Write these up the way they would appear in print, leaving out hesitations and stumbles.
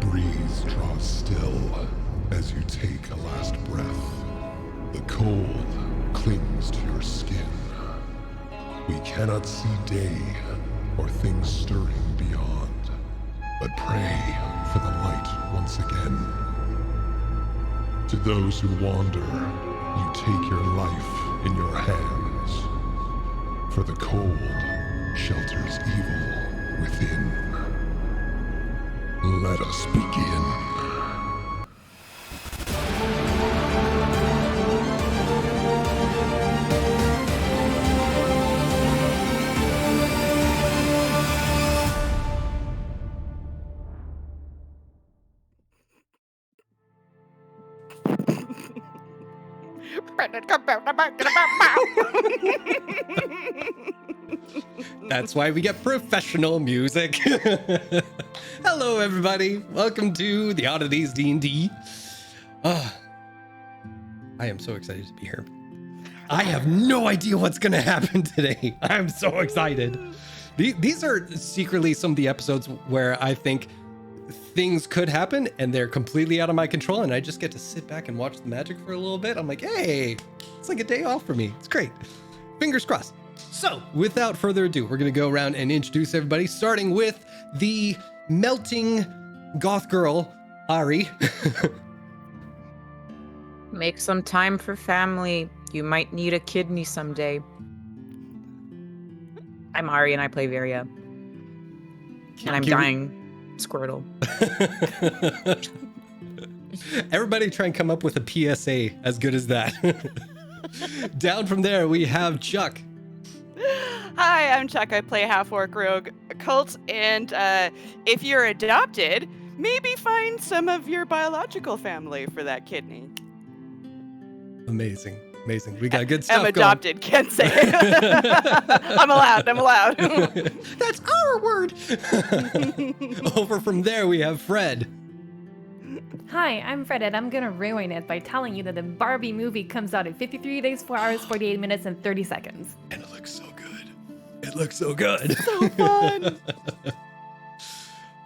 breeze draws still as you take a last breath. The cold clings to your skin. We cannot see day or things stirring beyond, but pray for the light once again. To those who wander, you take your life in your hands, for the cold shelters evil within. Let us begin. That's why we get professional music. Hello, everybody. Welcome to the Oddities D&D. I am so excited to be here. I have no idea what's going to happen today. I'm so excited. These are secretly some of the episodes where I think things could happen and they're completely out of my control, and I just get to sit back and watch the magic for a little bit. I'm like, hey, it's like a day off for me. It's great. Fingers crossed. So without further ado, we're going to go around and introduce everybody, starting with the melting goth girl, Ari. Make some time for family. You might need a kidney someday. I'm Ari and I play Varia. And I'm dying. Squirtle. Everybody try and come up with a PSA as good as that. Down from there, we have Chuck. Hi, I'm Chuck. I play half-orc rogue cult, and if you're adopted, maybe find some of your biological family for that kidney. Amazing. We got good stuff I'm adopted, can't say it. I'm allowed. That's our word. Over from there, we have Fred. Hi, I'm Fred, and I'm gonna ruin it by telling you that the Barbie movie comes out in 53 days, 4 hours, 48 minutes, and 30 seconds. And it looks so good. It looks so good. So fun.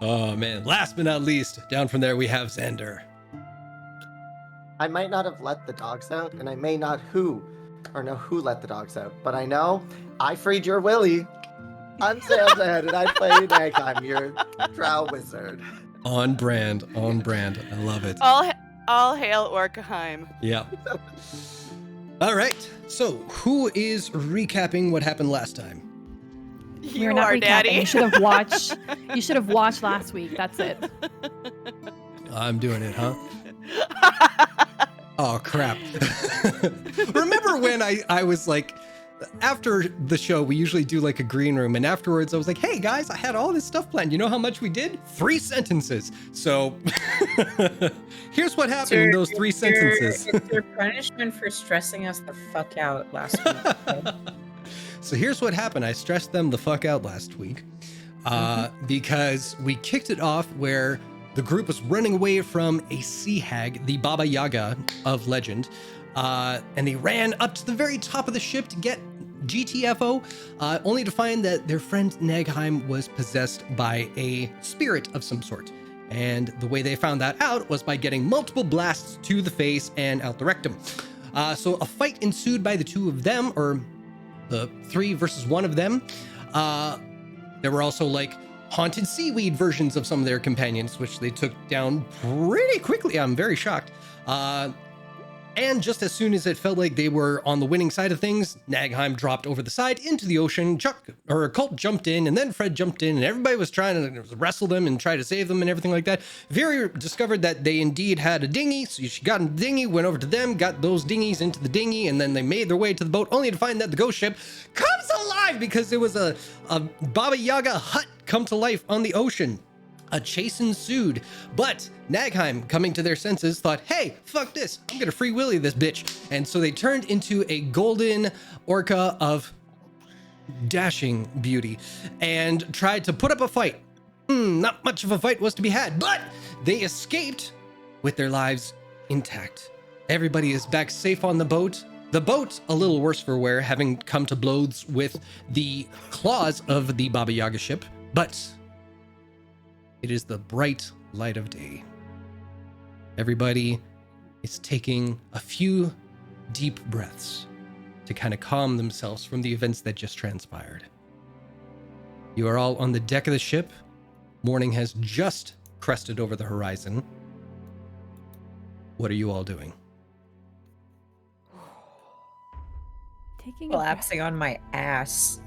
Oh, man. Last but not least, down from there, we have Xander. I might not have let the dogs out, and I may not know who let the dogs out, but I know I freed your Willy. I'm Xander, and I play Meg. I'm your drow wizard. On brand. I love it. All hail Orcaheim. Yeah. All right. So, who is recapping what happened last time? You not are, recapping. Daddy. You should have watched. You should have watched last week. That's it. I'm doing it, huh? Oh, crap. Remember when I was like, after the show, we usually do like a green room, and afterwards I was like, hey guys, I had all this stuff planned. You know how much we did? 3 sentences. So here's what happened in those 3 sentences. It's your punishment for stressing us the fuck out last week. Okay? So here's what happened. I stressed them the fuck out last week because we kicked it off where the group was running away from a sea hag, the Baba Yaga of legend, and they ran up to the very top of the ship to get GTFO, only to find that their friend Nagheim was possessed by a spirit of some sort. And the way they found that out was by getting multiple blasts to the face and out the rectum. So a fight ensued by the 2 of them, or the 3 versus 1 of them. There were also like haunted seaweed versions of some of their companions, which they took down pretty quickly. I'm very shocked. And just as soon as it felt like they were on the winning side of things, Nagheim dropped over the side into the ocean. Colt jumped in, and then Fred jumped in, and everybody was trying to wrestle them and try to save them and everything like that. Vera discovered that they indeed had a dinghy, so she got in the dinghy, went over to them, got those dinghies into the dinghy, and then they made their way to the boat, only to find that the ghost ship comes alive because it was a Baba Yaga hut come to life on the ocean. A chase ensued, but Nagheim, coming to their senses, thought, hey, fuck this, I'm gonna free Willy this bitch. And so they turned into a golden orca of dashing beauty and tried to put up a fight. Not much of a fight was to be had, but they escaped with their lives intact. Everybody is back safe on the boat. The boat, a little worse for wear, having come to blows with the claws of the Baba Yaga ship, but it is the bright light of day. Everybody is taking a few deep breaths to kind of calm themselves from the events that just transpired. You are all on the deck of the ship. Morning has just crested over the horizon. What are you all doing? Taking a breath. Collapsing on my ass.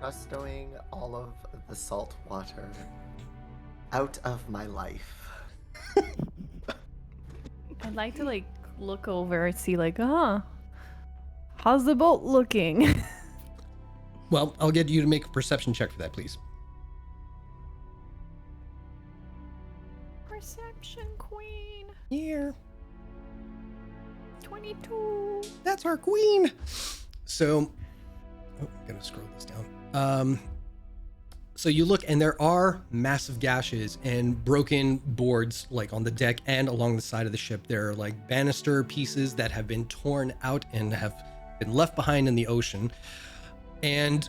Bestowing all of the salt water out of my life. I'd like to like look over and see like, how's the boat looking? Well, I'll get you to make a perception check for that, please. Perception queen. Here. 22. That's our queen. So, I'm gonna scroll this down. So you look, and there are massive gashes and broken boards, like on the deck and along the side of the ship. There are like banister pieces that have been torn out and have been left behind in the ocean. And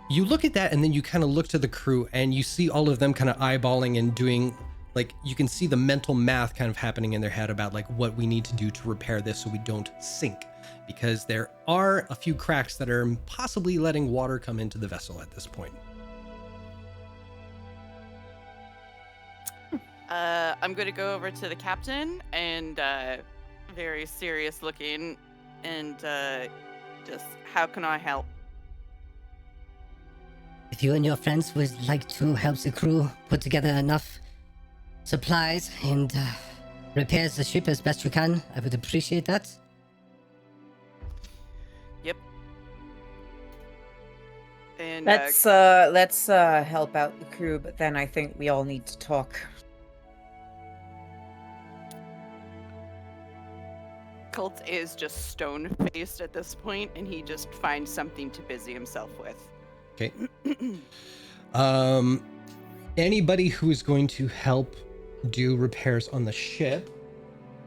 you look at that, and then you kind of look to the crew, and you see all of them kind of eyeballing and doing, like, you can see the mental math kind of happening in their head about like what we need to do to repair this so we don't sink, because there are a few cracks that are possibly letting water come into the vessel at this point. I'm going to go over to the captain and very serious looking and just, how can I help? If you and your friends would like to help the crew put together enough supplies and repair the ship as best you can, I would appreciate that. Yep. And Let's help out the crew, but then I think we all need to talk. Colt is just stone-faced at this point, and he just finds something to busy himself with. Okay. Anybody who is going to help do repairs on the ship,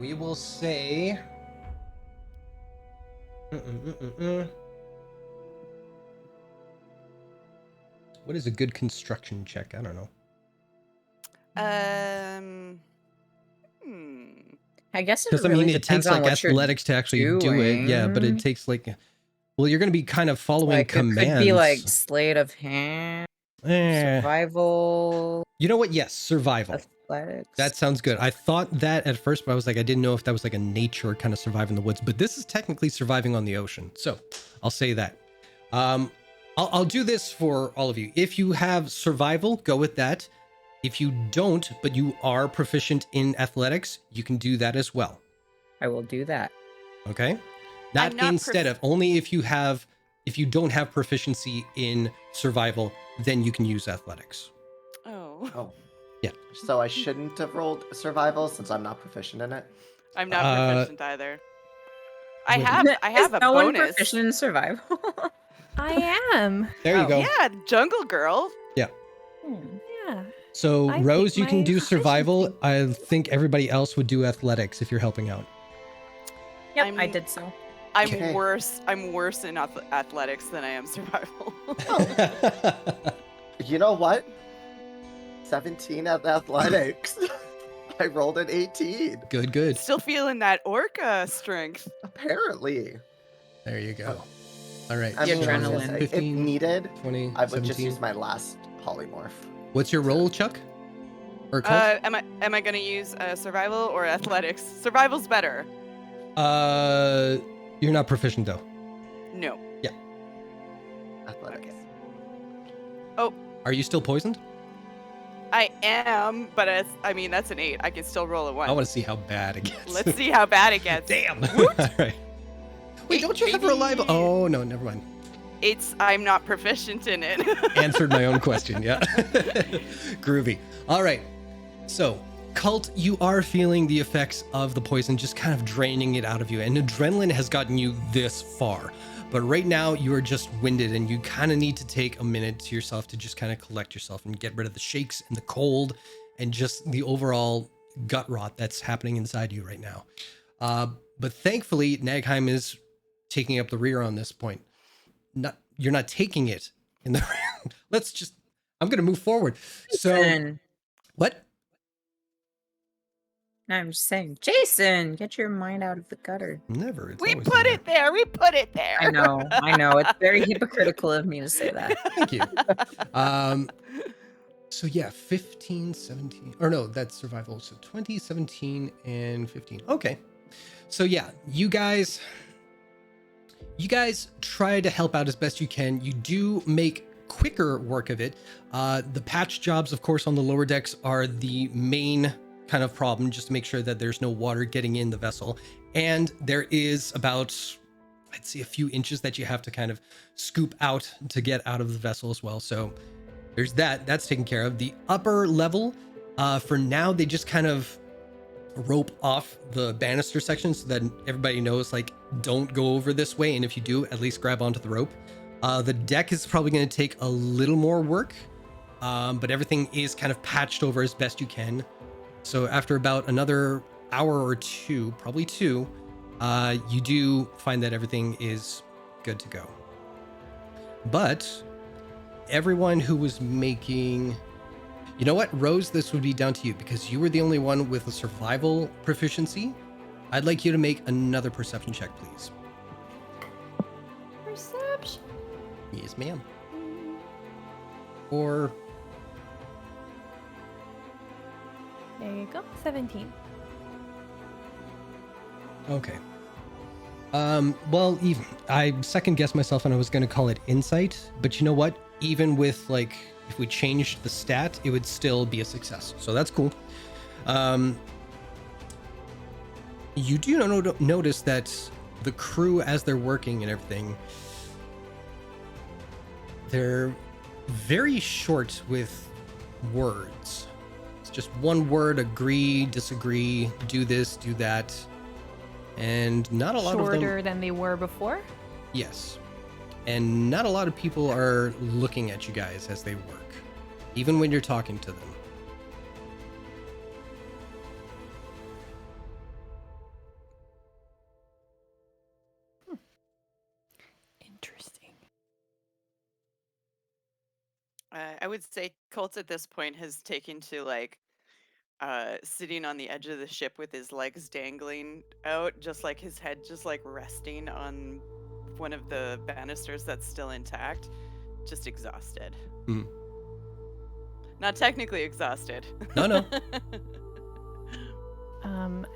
we will say what is a good construction check? I don't know. I guess it Because really it depends takes on like what you're athletics to actually do it. Yeah, but it doing. takes like, well, you're going to be kind of following Like, commands. it could be like sleight of hand, survival, You know what? Yes, survival. athletics. That sounds good. I thought that at first, but I was like, I didn't know if that was like a nature kind of survive in the woods, but this is technically surviving on the ocean. So I'll say that. I'll do this for all of you. If you have survival, go with that. If you don't, but you are proficient in athletics, you can do that as well. I will do that. Okay? Not I'm not instead of, only if you don't have proficiency in survival, then you can use athletics. Oh. Oh. Yeah. So I shouldn't have rolled survival since I'm not proficient in it. I'm not proficient either. I Wait. have Is a no one bonus. proficient in survival? I am. There you Oh, go. Yeah, jungle girl. Yeah. So I Rose, picked you can my do survival. I think everybody else would do athletics if you're helping out. Yep, I'm- I did so. I'm Okay. worse. I'm worse in athletics than I am survival. You know what? 17 at athletics. I rolled an 18. Good. Still feeling that orca strength. Apparently. There you go. All right. I The mean, so adrenaline. If 15, needed, 20, I would just 17. use my last polymorph. What's your roll, Chuck? Or Colt? Am I gonna use survival or athletics? Survival's better. You're not proficient though. No. Athletics. Okay. Are you still poisoned? I am, but that's an 8. I can still roll a 1. I want to see how bad it gets. Let's see how bad it gets. Damn. All right. Wait, don't you have Baby. reliable? Oh no, never mind. I'm not proficient in it. Answered my own question. Yeah. Groovy. All right. So, Cult, you are feeling the effects of the poison just kind of draining it out of you, and adrenaline has gotten you this far. But right now, you are just winded, and you kind of need to take a minute to yourself to just kind of collect yourself and get rid of the shakes and the cold and just the overall gut rot that's happening inside you right now. But thankfully, Nagheim is taking up the rear on this point. You're not taking it in the let's just I'm gonna move forward. So Jason. what? No, I'm just saying, Jason, get your mind out of the gutter. Never. It's We always put there. it there. We put it there. I know. It's very hypocritical of me to say that. Thank you. So yeah, 15, 17, or no, that's survival. So 20, 17, and 15. Okay. So yeah, you guys try to help out as best you can. You do make quicker work of it. The patch jobs, of course, on the lower decks are the main kind of problem, just to make sure that there's no water getting in the vessel. And there is about, I'd say, a few inches that you have to kind of scoop out to get out of the vessel as well. So there's that's taken care of. The upper level, for now, they just kind of rope off the banister section so that everybody knows, like, don't go over this way. And if you do, at least grab onto the rope. The deck is probably going to take a little more work, but everything is kind of patched over as best you can. So after about another hour or two, probably two, you do find that everything is good to go. But everyone who was making, you know what, Rose, this would be down to you because you were the only one with a survival proficiency. I'd like you to make another perception check, please. Perception. Yes, ma'am. Or There you go. 17. okay. Well, even I second guessed myself and I was going to call it insight, but you know what? Even with, like, if we changed the stat, it would still be a success. So that's cool. You do notice that the crew, as they're working and everything, they're very short with words. It's just one word: agree, disagree, do this, do that. And not a lot of them. Shorter than they were before? Yes. And not a lot of people are looking at you guys as they work, even when you're talking to them. Interesting. I would say Colt at this point has taken to, like, sitting on the edge of the ship with his legs dangling out, just like his head just like resting on one of the banisters that's still intact, just exhausted. Mhm. Not technically exhausted. No.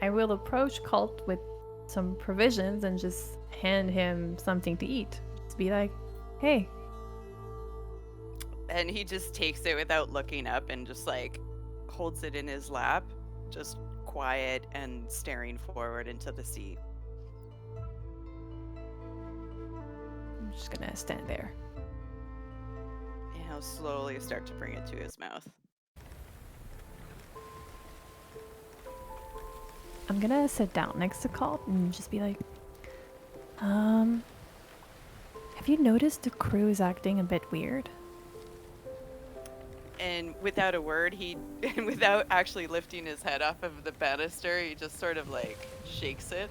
I will approach Colt with some provisions and just hand him something to eat. Just be like, hey. And he just takes it without looking up and just like holds it in his lap, just quiet and staring forward into the sea. I'm just gonna stand there. And he'll slowly start to bring it to his mouth. I'm gonna sit down next to Colt and just be like, have you noticed the crew is acting a bit weird? And without a word, and without actually lifting his head off of the banister, he just sort of like shakes it.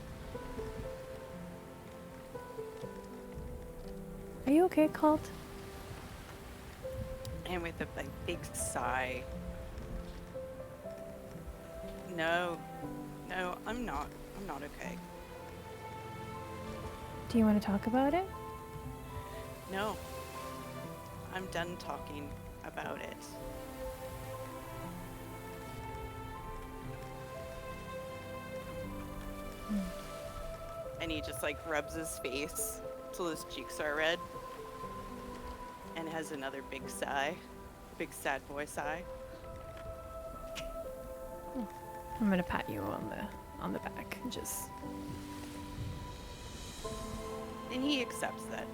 Are you okay, Colt? And with a big sigh. No, I'm not okay. Do you want to talk about it? No, I'm done talking about it. And he just like rubs his face till his cheeks are red and has another big sigh, big sad boy sigh. I'm gonna pat you on the back. Just And he accepts that.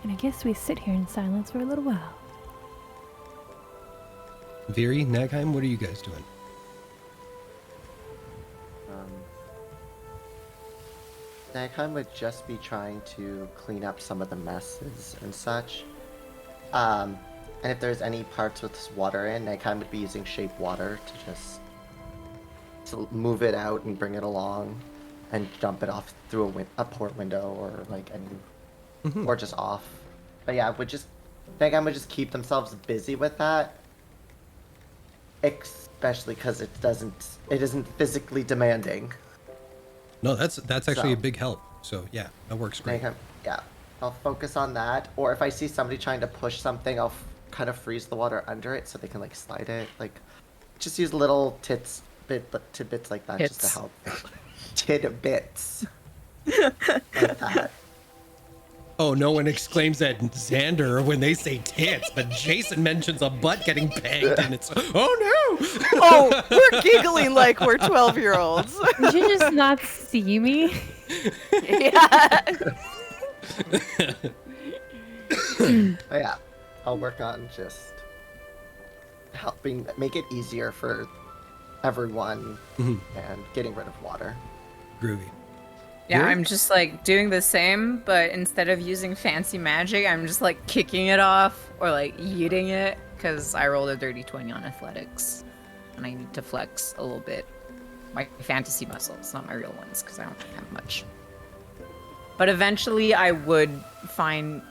and I guess we sit here in silence for a little while. Viri, Nagheim, what are you guys doing? Nagheim would just be trying to clean up some of the messes and such. And if there's any parts with water in, Nagheim would be using shape water to just move it out and bring it along. and dump it off through a port window or like any, or just off. But yeah, would just would just keep themselves busy with that, especially because it isn't physically demanding. No, that's actually a So- big help. So yeah, that works great. Yeah, I'll focus on that. Or if I see somebody trying to push something, I'll kind of freeze the water under it so they can like slide it. Like, just use little tidbits like that just to Hits. help. Tidbits. Like that. Oh, no one exclaims at Xander when they say tits, but Jason mentions a butt getting pegged, and it's oh no! Oh, we're giggling like we're 12-year-olds. Did you just not see me? Yeah. But yeah, I'll work on just helping make it easier for everyone and getting rid of water. Groovy. Yeah, Here? I'm just like doing the same, but instead of using fancy magic, I'm just like kicking it off or like yeeting it because I rolled a dirty 20 on athletics and I need to flex a little bit. My fantasy muscles, not my real ones, because I don't have much. But eventually I would find.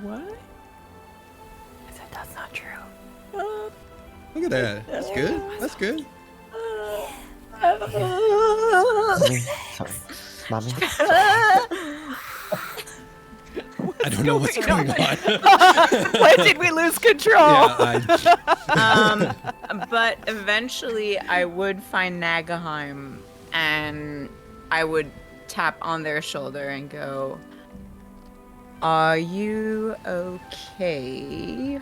What? I said that's not true. Look at that. That's good. That's good. Sorry. Mommy? I don't know what's going on. Why did we lose control? Yeah, But eventually I would find Nagaheim and I would tap on their shoulder and go, "Are you okay?"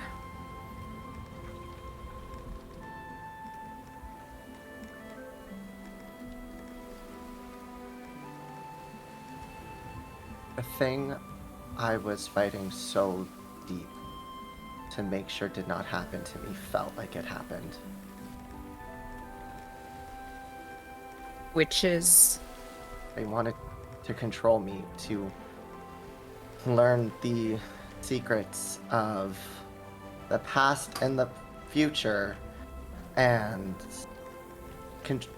The thing I was fighting so deep to make sure did not happen to me felt like it happened. Which is They wanted to control me, to learn the secrets of the past and the future, and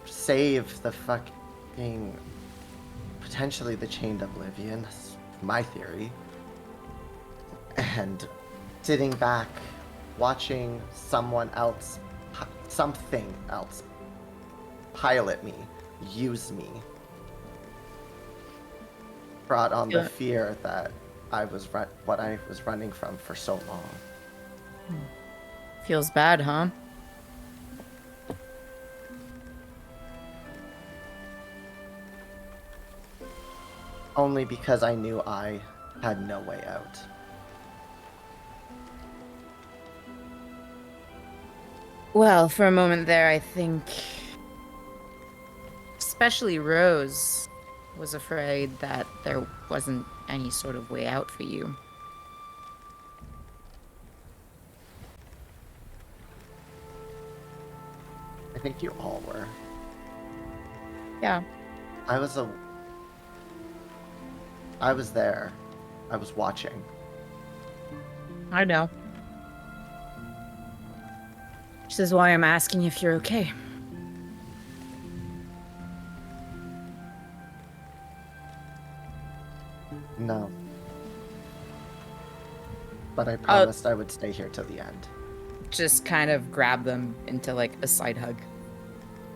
save the fucking potentially the chained oblivion. That's my theory. And sitting back, watching something else pilot me, use me, brought on the fear that I was what I was running from for so long. feels bad, huh? Only because I knew I had no way out. Well, for a moment there, I think especially Rose was afraid that there wasn't any sort of way out for you. I think you all were. Yeah. I was there. I was watching. I know. Which is why I'm asking if you're okay. No. But I promised I would stay here till the end. Just kind of grab them into like a side hug.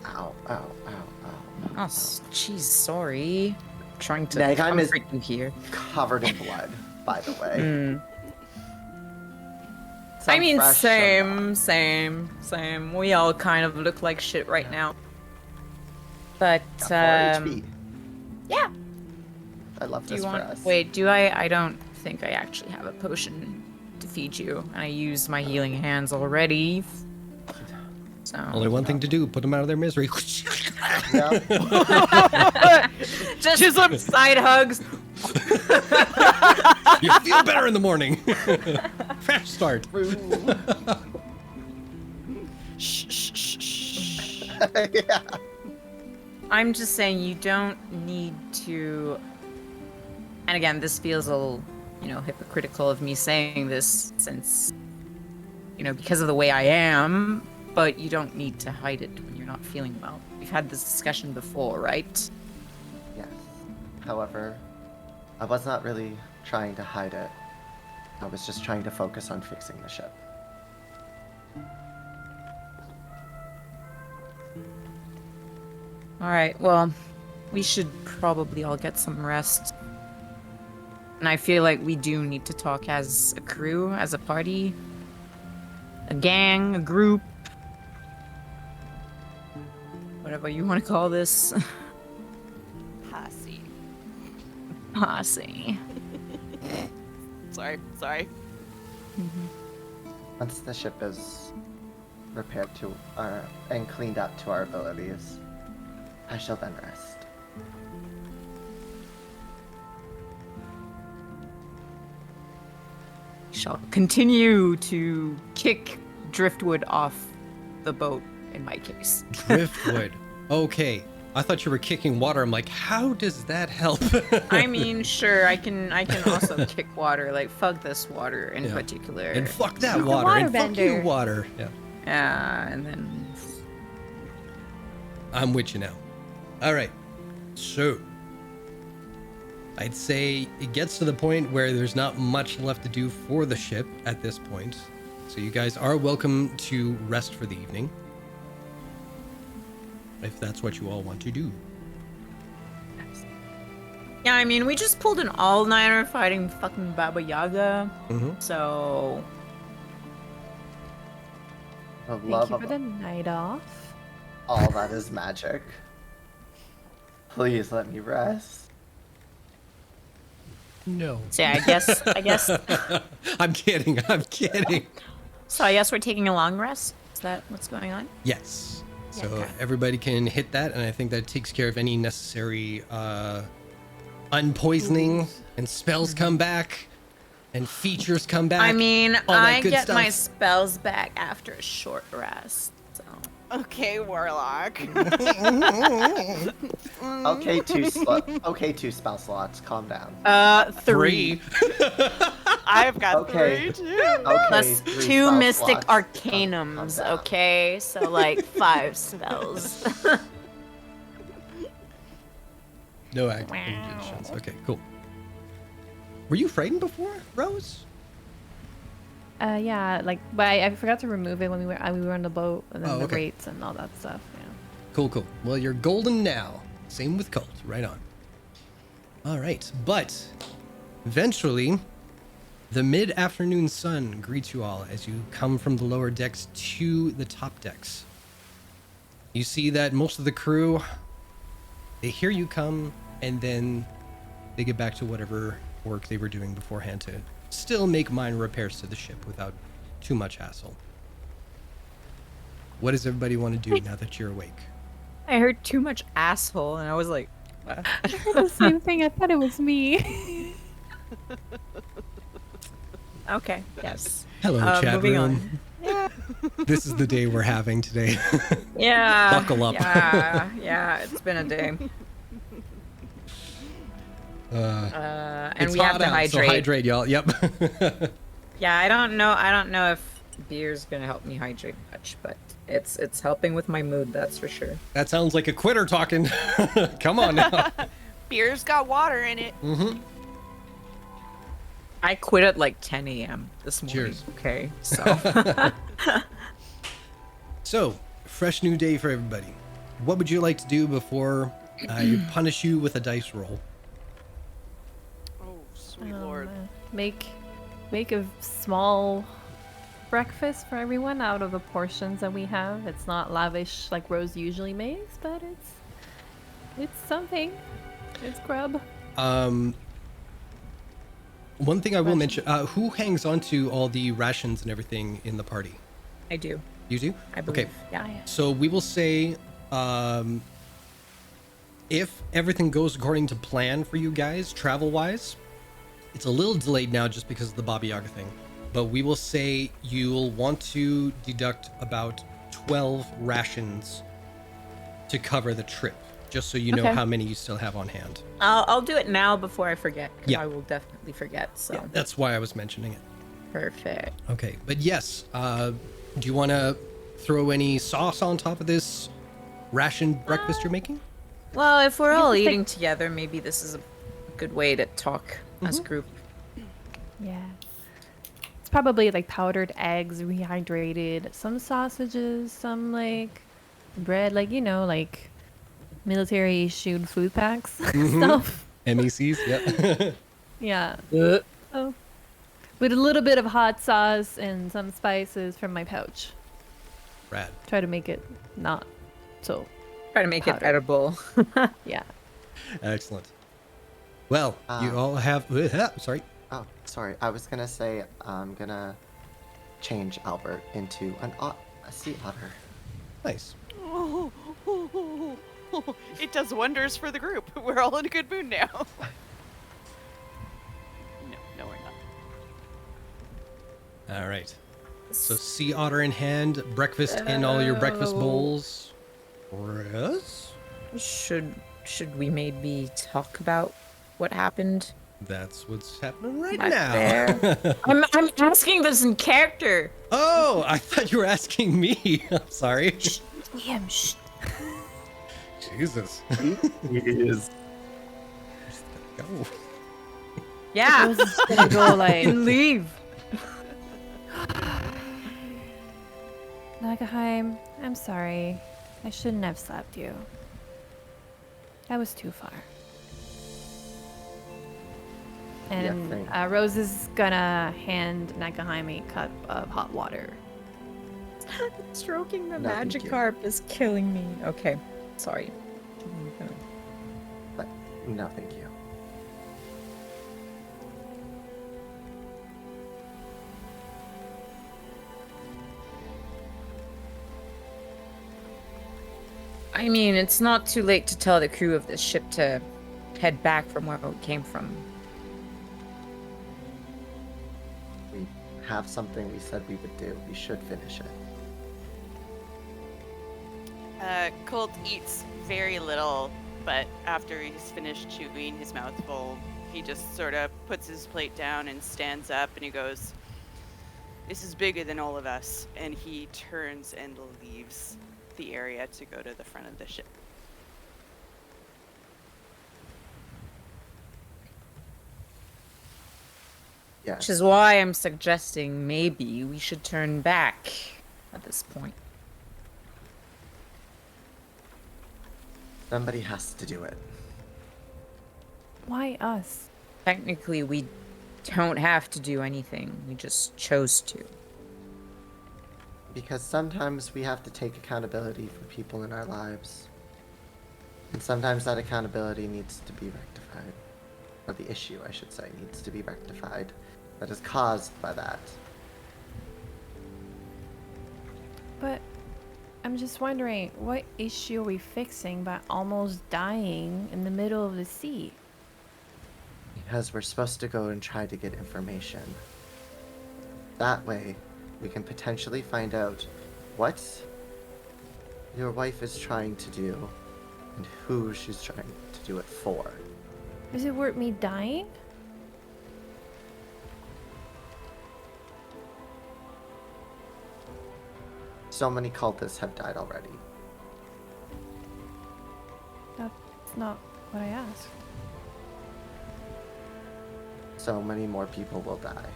Ow, ow, ow, ow. Oh, jeez, sorry. Trying to Nagheim is- comfort you here. Covered in blood, by the way. Mm. Some I mean, fresh same. We all kind of look like shit right now. But, 4 HP. yeah. I love Do this you for want? us. Wait, do I don't think I actually have a potion to feed you, and I used my healing hands already. So Only one thing to do: put them out of their misery. Yeah. just some side hugs. You feel better in the morning. Fresh start. Yeah. I'm just saying you don't need to. And again, this feels a little, hypocritical of me saying this since, because of the way I am. But you don't need to hide it when you're not feeling well. We've had this discussion before, right? However, I was not really trying to hide it. I was just trying to focus on fixing the ship. All right, well, we should probably all get some rest. And I feel like we do need to talk as a crew, as a party, a gang, a group, whatever you want to call this. Posse. Posse. Sorry. Once the ship is repaired to our and cleaned up to our abilities, I shall then rest. Shall continue to kick driftwood off the boat, in my case. Driftwood. Okay. I thought you were kicking water. I'm like, how does that help? I mean, sure, I can also kick water. Like, fuck this water in Yeah. particular. And fuck that He's a water. And fuck you, waterbender. water. Yeah. Yeah, and then I'm with you now. All right. So, I'd say it gets to the point where there's not much left to do for the ship at this point. So you guys are welcome to rest for the evening. If that's what you all want to do. yeah, I mean, we just pulled an all-nighter fighting fucking Baba Yaga. Mm-hmm. So The Thank love you of for the night off. all that is magic. Please let me rest. No. yeah, I guess I'm kidding. I'm kidding. so I guess we're taking a long rest. Is that what's going on? Yes. So okay. everybody can hit that, and I think that takes care of any necessary unpoisoning, and spells come back, and features come back. I mean, all that I good get my stuff. spells back after a short rest. So Okay, Warlock. Okay, two spell slots. Calm down. 3 I've got Okay. 3 too. Okay, plus 3 2 spell mystic slots. Calm arcanums. down. Okay, so like 5 spells. No activations. Okay, cool. Were you frightened before, Rose? Yeah, like, but I forgot to remove it when we were on the boat, and then Oh, the okay. rates and all that stuff. Yeah. Cool, cool. Well, you're golden now. Same with Colt. Right on. All right, but eventually, the mid-afternoon sun greets you all as you come from the lower decks to the top decks. You see that most of the crew, they hear you come, and then they get back to whatever work they were doing beforehand to still make minor repairs to the ship without too much hassle. What does everybody want to do now that you're awake? I heard too much asshole, and I was like, what? The same thing. I thought it was me. Okay, yes. Hello, chat moving room. on. This is the day we're having today. Yeah. Buckle up. Yeah, it's been a day. And It's we have hot to out, hydrate. so hydrate, y'all. Yep. Yeah, I don't know if beer's gonna help me hydrate much, but it's helping with my mood, that's for sure. That sounds like a quitter talking. Come on now. Beer's got water in it. Mm-hmm. I quit at like 10 a.m. this morning. Cheers. Okay, so So, fresh new day for everybody. What would you like to do before I punish you with a dice roll? Oh, sweet lord. Make a small breakfast for everyone out of the portions that we have. It's not lavish like Rose usually makes, but it's something. It's grub. One thing I will mention, who hangs on to all the rations and everything in the party? I do. You do? I believe. Okay. Yeah. So we will say, if everything goes according to plan for you guys, travel-wise, it's a little delayed now just because of the Baba Yaga thing, but we will say you'll want to deduct about 12 rations to cover the trip, just so you know Okay. how many you still have on hand. I'll do it now before I forget, 'cause Yeah. I will definitely forget, so. That's why I was mentioning it. Perfect. Okay, but yes, do you want to throw any sauce on top of this ration breakfast you're making? Well, if we're all just take- eating together, maybe this is a good way to talk as a group. Yeah. It's probably like powdered eggs, rehydrated, some sausages, some like bread, like, you know, like military issued food packs stuff. MECs, yep. Yeah. Oh. With a little bit of hot sauce and some spices from my pouch. Rad. Try to make it not so. Try to make it Powder. edible. Yeah. Excellent. Well, you all have. Sorry. Oh, sorry. I was gonna say I'm gonna change Albert into a sea otter. Nice. It does wonders for the group. We're all in a good mood now. No, we're not. All right. So sea otter in hand, breakfast in all your breakfast bowls. Yes. Should we maybe talk about what happened That's what's happening right back now. there? I'm asking this in character. Oh, I thought you were asking me. I'm sorry. Liam, shh. Jesus. He is. Go. Yeah. Rose is gonna go like, Leave. Nagaheim, I'm sorry. I shouldn't have slapped you. That was too far. And thanks. Rose is gonna hand Nagaheim a cup of hot water. Stroking the No, thank you. Magikarp is killing me. Okay, sorry. But no, thank you. I mean, it's not too late to tell the crew of this ship to head back from where we came from. We have something we said we would do. We should finish it. Colt eats very little, but after he's finished chewing his mouth full, he just sort of puts his plate down and stands up and he goes, "This is bigger than all of us," and he turns and leaves the area to go to the front of the ship. Yes. Which is why I'm suggesting maybe we should turn back at this point. Somebody has to do it. Why us? Technically, we don't have to do anything. We just chose to. Because sometimes we have to take accountability for people in our lives. And sometimes that accountability needs to be rectified. Or the issue, I should say, needs to be rectified. That is caused by that. But I'm just wondering, what issue are we fixing by almost dying in the middle of the sea? Because we're supposed to go and try to get information. That way, we can potentially find out what your wife is trying to do and who she's trying to do it for. Is it worth me dying? So many cultists have died already. That's not what I asked. So many more people will die.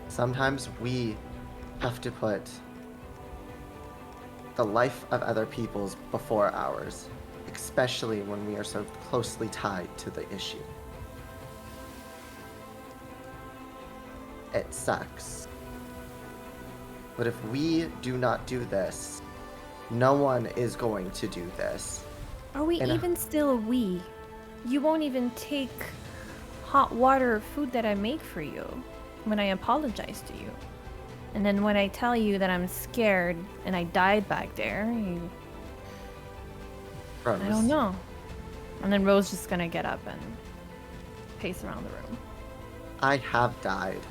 Sometimes we have to put the life of other people's before ours, especially when we are so closely tied to the issue. It sucks. But if we do not do this, no one is going to do this. Are we And, even still a we? You won't even take hot water or food that I make for you when I apologize to you. And then when I tell you that I'm scared and I died back there, you... Rose, I don't know. And then Rose just gonna get up and pace around the room. I have died.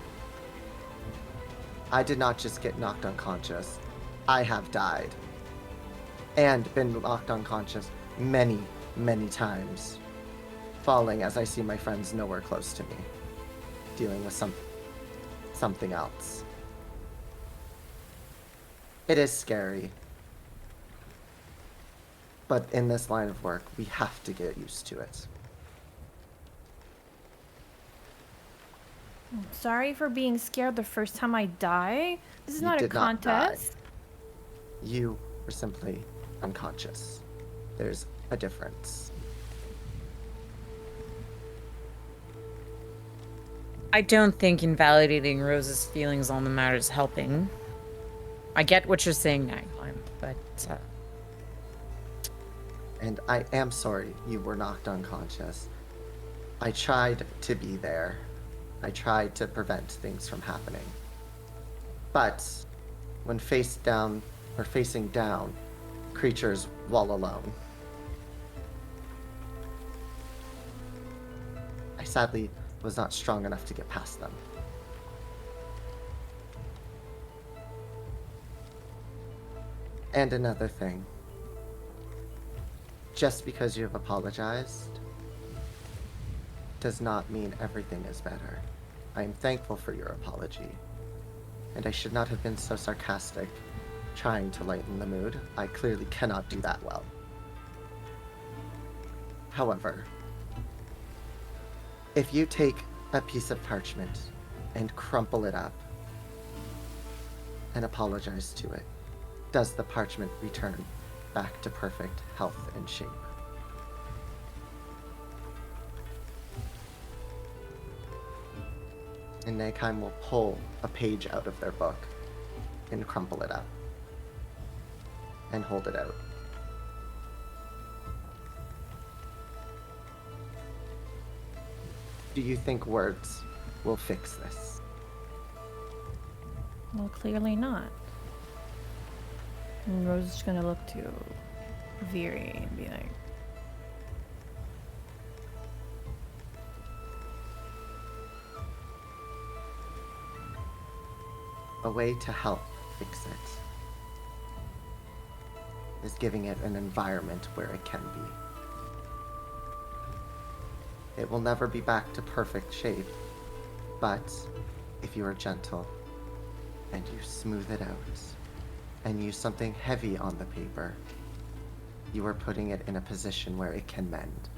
I did not just get knocked unconscious. I have died. And been knocked unconscious many, many times. Falling as I see my friends nowhere close to me. Dealing with something else. It is scary. But in this line of work, we have to get used to it. Sorry for being scared the first time I die. This is You not a did not die. contest. You were simply unconscious. There's a difference. I don't think invalidating Rose's feelings on the matter is helping. I get what you're saying, Nagheim, but And I am sorry you were knocked unconscious. I tried to be there. I tried to prevent things from happening. But when facing down, creatures wall alone. I sadly was not strong enough to get past them. And another thing. Just because you have apologized does not mean everything is better. I am thankful for your apology. And I should not have been so sarcastic, trying to lighten the mood. I clearly cannot do that well. However, if you take a piece of parchment and crumple it up and apologize to it, does the parchment return back to perfect health and shape? And Nagheim will pull a page out of their book and crumple it up and hold it out. Do you think words will fix this? Well, clearly not. And Rose is gonna look to Viri and be like, A way to help fix it is giving it an environment where it can be. It will never be back to perfect shape, but if you are gentle and you smooth it out and use something heavy on the paper, you are putting it in a position where it can mend.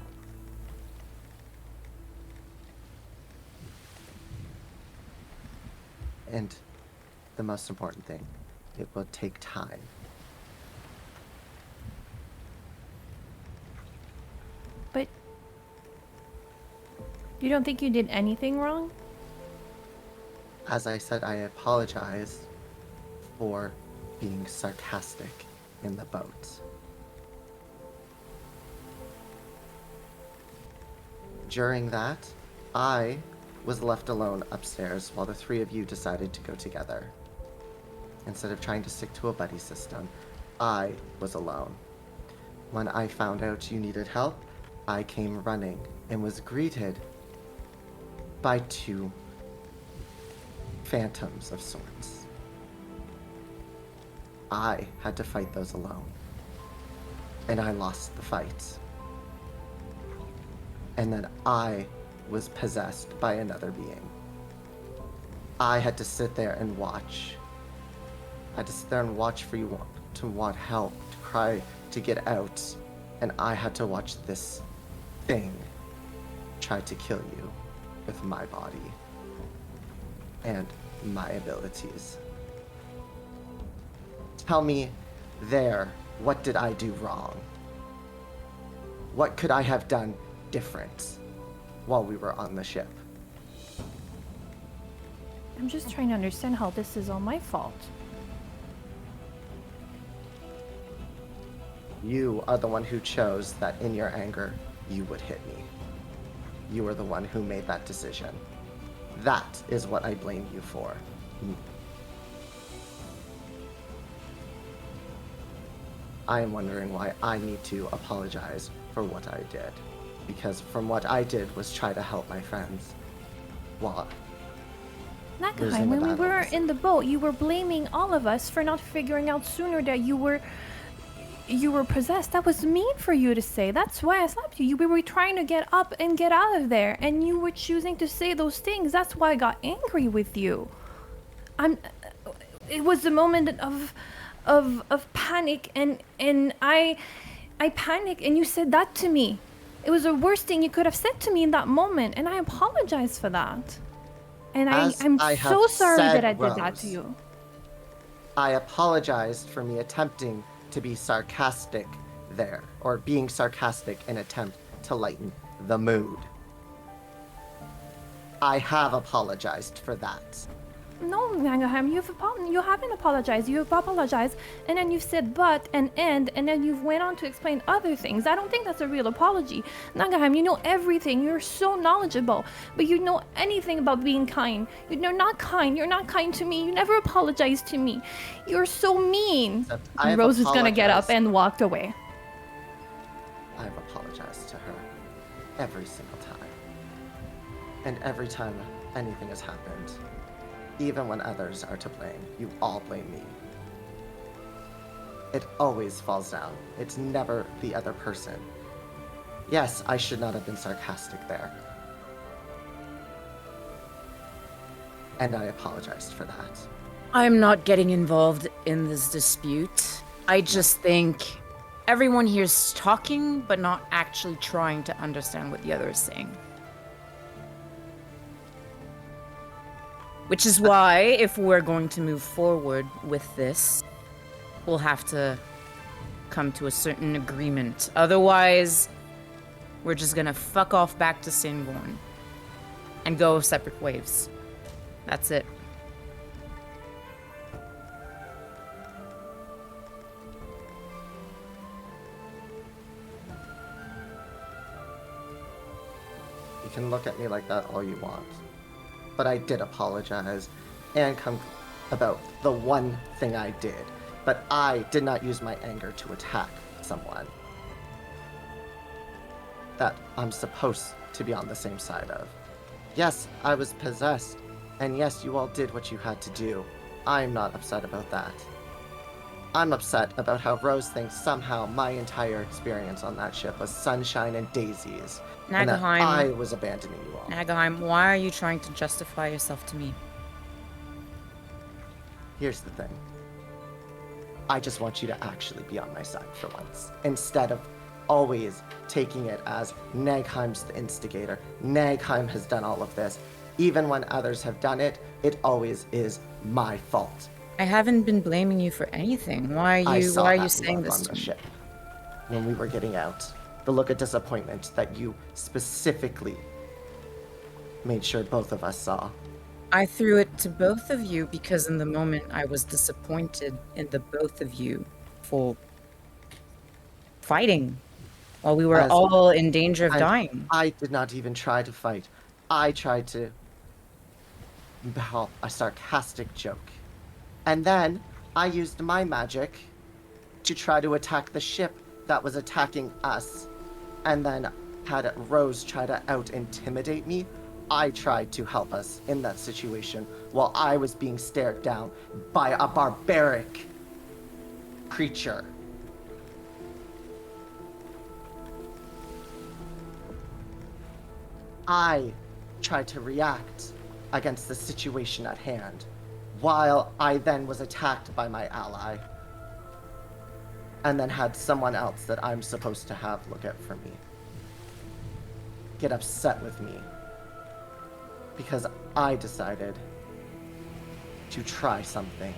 And the most important thing, it will take time. but you don't think you did anything wrong? As I said, I apologize for being sarcastic in the boat. During that, I was left alone upstairs while the three of you decided to go together. Instead of trying to stick to a buddy system, I was alone. When I found out you needed help, I came running and was greeted by two phantoms of sorts. I had to fight those alone. And I lost the fight. And then I was possessed by another being. I had to sit there and watch. I had to sit there and watch for you to want help, to cry, to get out. And I had to watch this thing try to kill you with my body and my abilities. Tell me there, what did I do wrong? What could I have done different while we were on the ship? I'm just trying to understand how this is all my fault. You are the one who chose that in your anger, you would hit me. You are the one who made that decision. That is what I blame you for. I am wondering why I need to apologize for what I did. Because from what I did was try to help my friends. While Nagheim, when we were in the boat, you were blaming all of us for not figuring out sooner that you were possessed. That was mean for you to say. That's why I slapped you. We were trying to get up and get out of there, and you were choosing to say those things. That's why I got angry with you. It was a moment of panic, and I I panicked and you said that to me. It was the worst thing you could have said to me in that moment, and I apologize for that. And As I'm I so have sorry said, that I did that to Rose, you. I apologized for me attempting to be sarcastic there, or being sarcastic in attempt to lighten the mood. I have apologized for that. No, Nagaheim, you haven't apologized. You've apologized, and then you've said but and end, and then you've went on to explain other things. I don't think that's a real apology. Nagaheim, you know everything. You're so knowledgeable, but you know anything about being kind. You're not kind. You're not kind to me. You never apologized to me. You're so mean. Except I have Rose is gonna get up apologized. and walked away. I have apologized to her every single time. And every time anything has happened, even when others are to blame, you all blame me. It always falls down. It's never the other person. Yes, I should not have been sarcastic there. And I apologized for that. I'm not getting involved in this dispute. I just think everyone here's talking, but not actually trying to understand what the other is saying. Which is why, if we're going to move forward with this, we'll have to come to a certain agreement. Otherwise, we're just gonna fuck off back to Singborn and go separate ways. That's it. You can look at me like that all you want. But I did apologize and come about the one thing I did. But I did not use my anger to attack someone that I'm supposed to be on the same side of. Yes, I was possessed, and yes, you all did what you had to do. I'm not upset about that. I'm upset about how Rose thinks somehow my entire experience on that ship was sunshine and daisies, and that Nagaheim. I was abandoning you all. Nagaheim, why are you trying to justify yourself to me? Here's the thing. I just want you to actually be on my side for once, instead of always taking it as Nagheim's the instigator. Nagheim has done all of this. Even when others have done it, it always is my fault. I haven't been blaming you for anything. Why I are you saw why are that you saying look this on to the me? ship when we were getting out. The look of disappointment that you specifically made sure both of us saw. I threw it to both of you because in the moment I was disappointed in the both of you for fighting while we were As- all in danger of And dying. I did not even try to fight. I tried to a sarcastic joke. And then I used my magic to try to attack the ship that was attacking us. And then had Rose try to out-intimidate me. I tried to help us in that situation while I was being stared down by a barbaric creature. I tried to react against the situation at hand, while I then was attacked by my ally, and then had someone else that I'm supposed to have look out for me get upset with me because I decided to try something.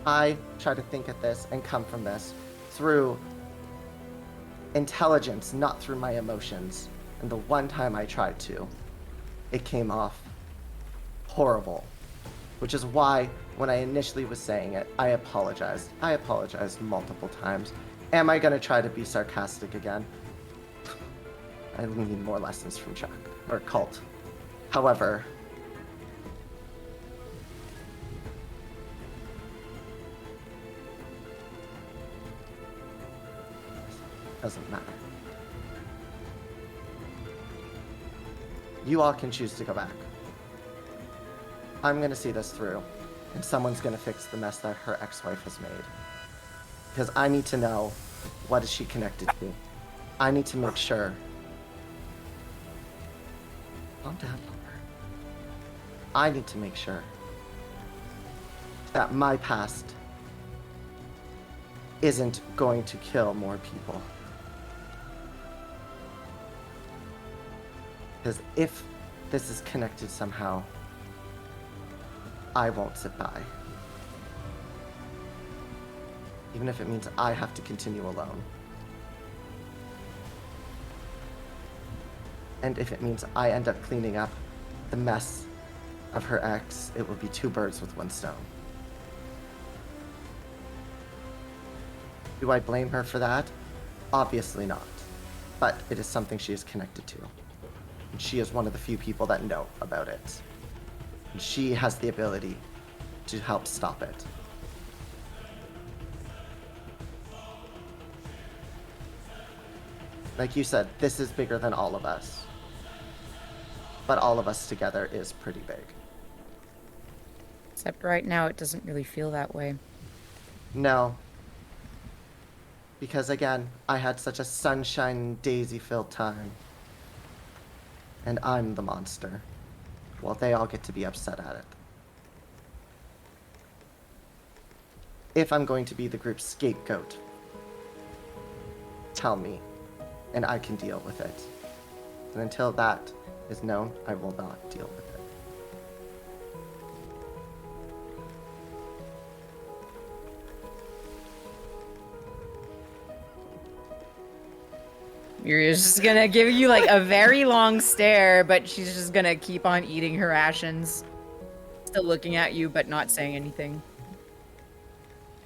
I try to think at this and come from this through intelligence, not through my emotions. And the one time I tried to, it came off horrible. Which is why, when I initially was saying it, I apologized. I apologized multiple times. Am I gonna try to be sarcastic again? I need more lessons from Chuck, or Cult. However, doesn't matter. You all can choose to go back. I'm gonna see this through, and someone's gonna fix the mess that her ex-wife has made. Because I need to know, what is she connected to? I need to make sure. Calm down, Lumber. I need to make sure that my past isn't going to kill more people. Because if this is connected somehow, I won't sit by. Even if it means I have to continue alone. And if it means I end up cleaning up the mess of her ex, it will be 2 birds with 1 stone. Do I blame her for that? Obviously not. But it is something she is connected to. And she is one of the few people that know about it. And she has the ability to help stop it. Like you said, this is bigger than all of us. But all of us together is pretty big. Except right now, it doesn't really feel that way. No. Because again, I had such a sunshine, daisy-filled time. And I'm the monster. While they all get to be upset at it. If I'm going to be the group's scapegoat, tell me, and I can deal with it. And until that is known, I will not deal with it. Miria's just gonna give you like a very long stare, but she's just gonna keep on eating her rations. Still looking at you, but not saying anything.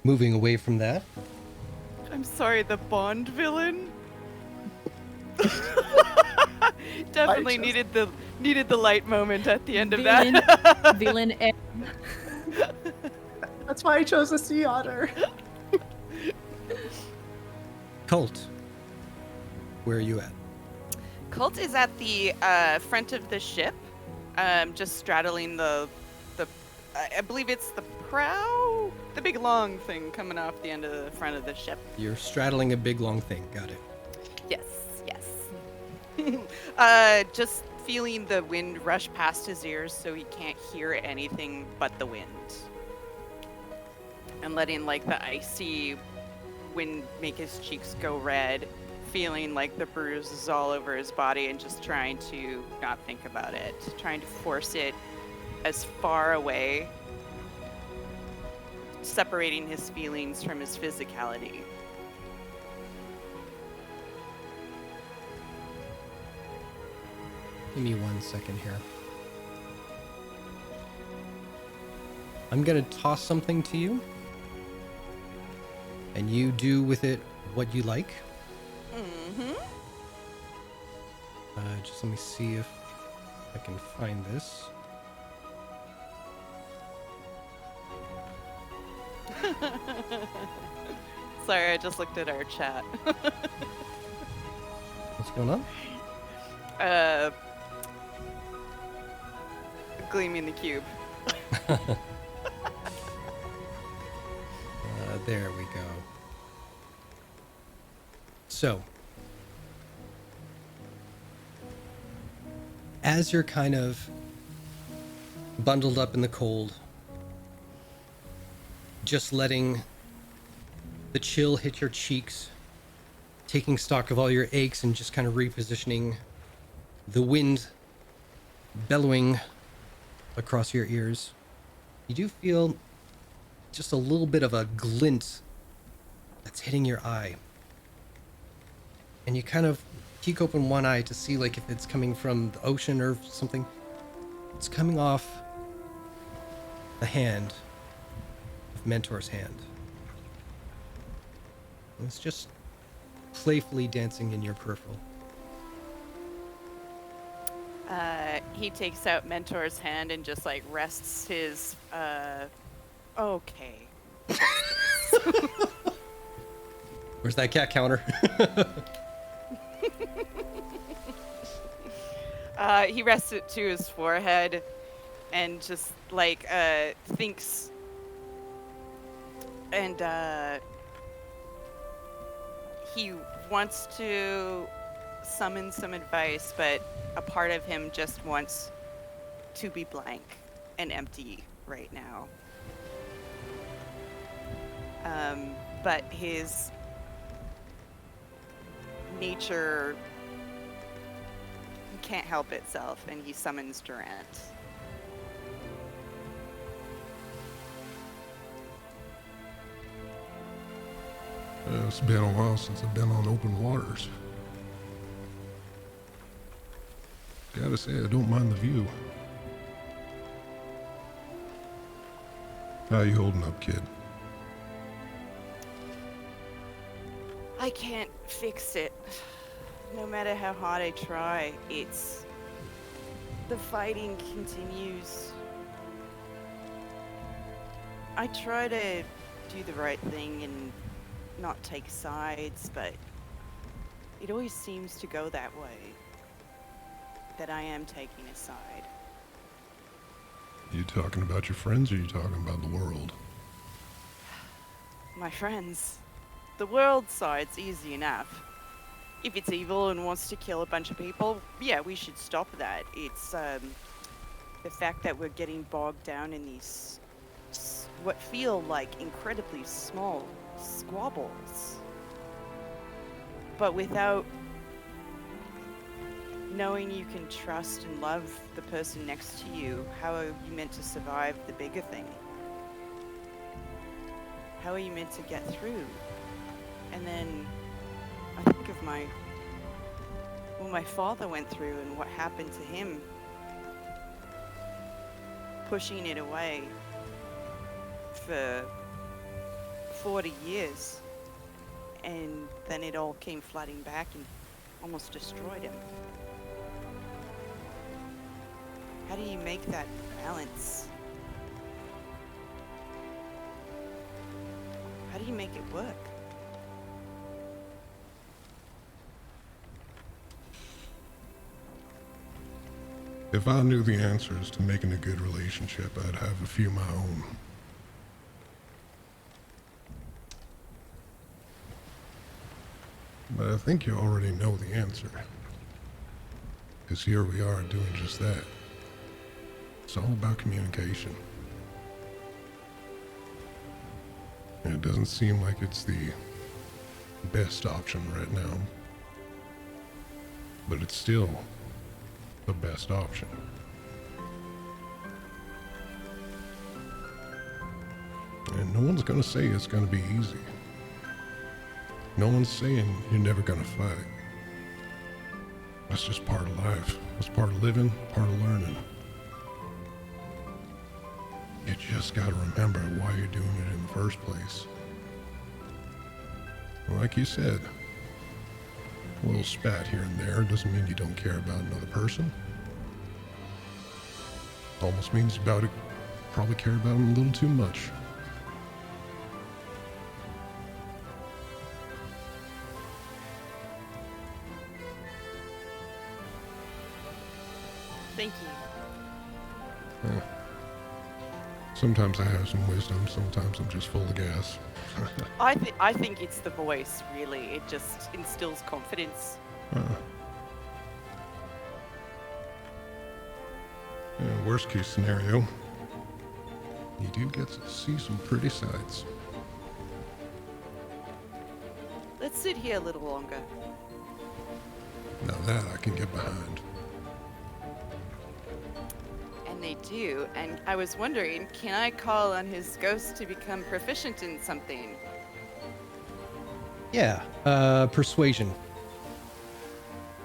Moving away from that, I'm sorry, the Bond villain. Definitely needed the light moment at the end of that. Villain M. That's why I chose a sea otter. Colt, where are you at? Colt is at the front of the ship, just straddling the I believe it's the prow, the big long thing coming off the end of the front of the ship. You're straddling a big long thing. Got it. Yes. Just feeling the wind rush past his ears so he can't hear anything but the wind. And letting like the icy wind make his cheeks go red, feeling like the bruises all over his body and just trying to not think about it, trying to force it as far away, separating his feelings from his physicality. Give me 1 second here. I'm gonna toss something to you, and you do with it what you like. Mm-hmm. Just let me see if I can find this. Sorry, I just looked at our chat. What's going on? Gleaming the cube. There we go. So, as you're kind of bundled up in the cold, just letting the chill hit your cheeks, taking stock of all your aches and just kind of repositioning, the wind bellowing across your ears, you do feel just a little bit of a glint that's hitting your eye. And you kind of peek open one eye to see like if it's coming from the ocean or something. It's coming off the hand of Mentor's hand. And it's just playfully dancing in your peripheral. He takes out Mentor's hand and just like rests his okay. Where's that cat counter? He rests it to his forehead and just like thinks, and he wants to summon some advice, but a part of him just wants to be blank and empty right now. But his nature can't help itself, and he summons Durant. It's been a while since I've been on open waters. Gotta say, I don't mind the view. How you holding up, kid? I can't fix it. No matter how hard I try, the fighting continues. I try to do the right thing and not take sides, but it always seems to go that way. That I am taking a side. You talking about your friends or you talking about the world? My friends, the world side's easy enough. If it's evil and wants to kill a bunch of people, yeah, we should stop that. It's the fact that we're getting bogged down in these what feel like incredibly small squabbles. But without knowing you can trust and love the person next to you, how are you meant to survive the bigger thing? How are you meant to get through? And then I think of what my father went through and what happened to him, pushing it away for 40 years, and then it all came flooding back and almost destroyed him. How do you make that balance? How do you make it work? If I knew the answers to making a good relationship, I'd have a few of my own. But I think you already know the answer. Because here we are doing just that. It's all about communication. And it doesn't seem like it's the best option right now. But it's still the best option. And no one's gonna say it's gonna be easy. No one's saying you're never gonna fight. That's just part of life. That's part of living, part of learning. You just gotta remember why you're doing it in the first place. Like you said, a little spat here and there doesn't mean you don't care about another person. Almost means you probably care about them a little too much. Thank you. Yeah. Sometimes I have some wisdom, sometimes I'm just full of gas. I think it's the voice, really. It just instills confidence. Yeah, worst case scenario, you do get to see some pretty sights. Let's sit here a little longer. Now that I can get behind. And they do. And I was wondering, can I call on his ghost to become proficient in something? Yeah, persuasion.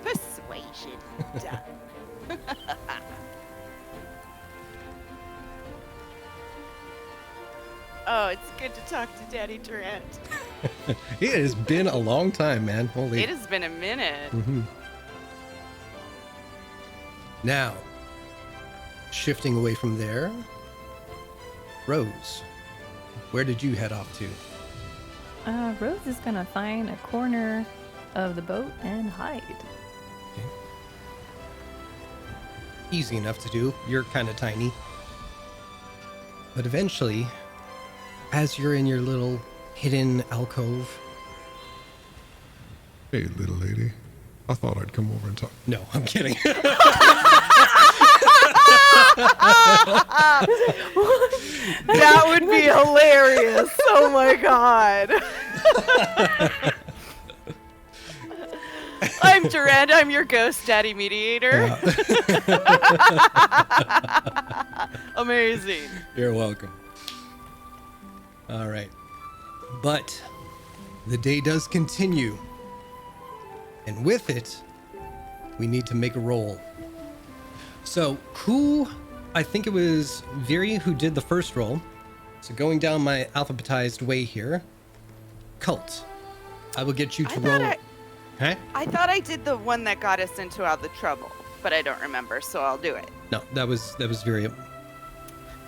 Persuasion. Done. Oh, it's good to talk to Daddy Durant. It has been a long time, man. Holy. It has been a minute. Mm-hmm. Now, shifting away from there, Rose, where did you head off to? Rose is gonna find a corner of the boat and hide. Okay. Easy enough to do. You're kind of tiny. But eventually, as you're in your little hidden alcove, Hey, little lady. I thought I'd come over and talk. No, I'm kidding. That would be hilarious. Oh my god. I'm Durand. I'm your ghost daddy mediator. Amazing. You're welcome. All right. But the day does continue. And with it, we need to make a roll. So I think it was Viri who did the first roll. So going down my alphabetized way here, Cult. I will get you to roll. Huh? I thought I did the one that got us into all the trouble, but I don't remember, so I'll do it. No, that was Viri.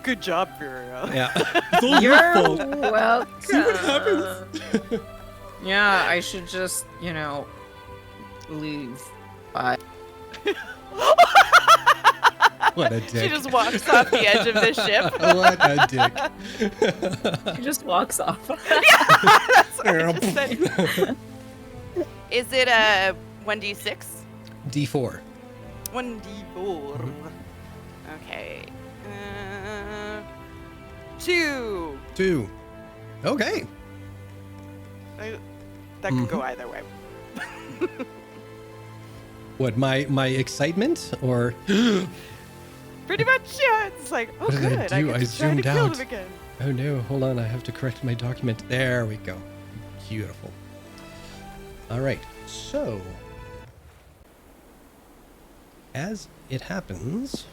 Good job, Viriel. Yeah. It's all your fault. Welcome. See what happens? Yeah, I should just, leave. Bye. What a She dick. just walks off the edge of the ship. What a dick. He just walks off. That's what I just said. Is it a 1d6? D4. 1d4. Okay. 2. 2. Okay. That could go either way. What, my excitement or Pretty much, yeah. It's like, oh, What did I good. do? I get I to try to zoomed kill out. them again. oh no, hold on, I have to correct my document. There we go. Beautiful. All right. So as it happens,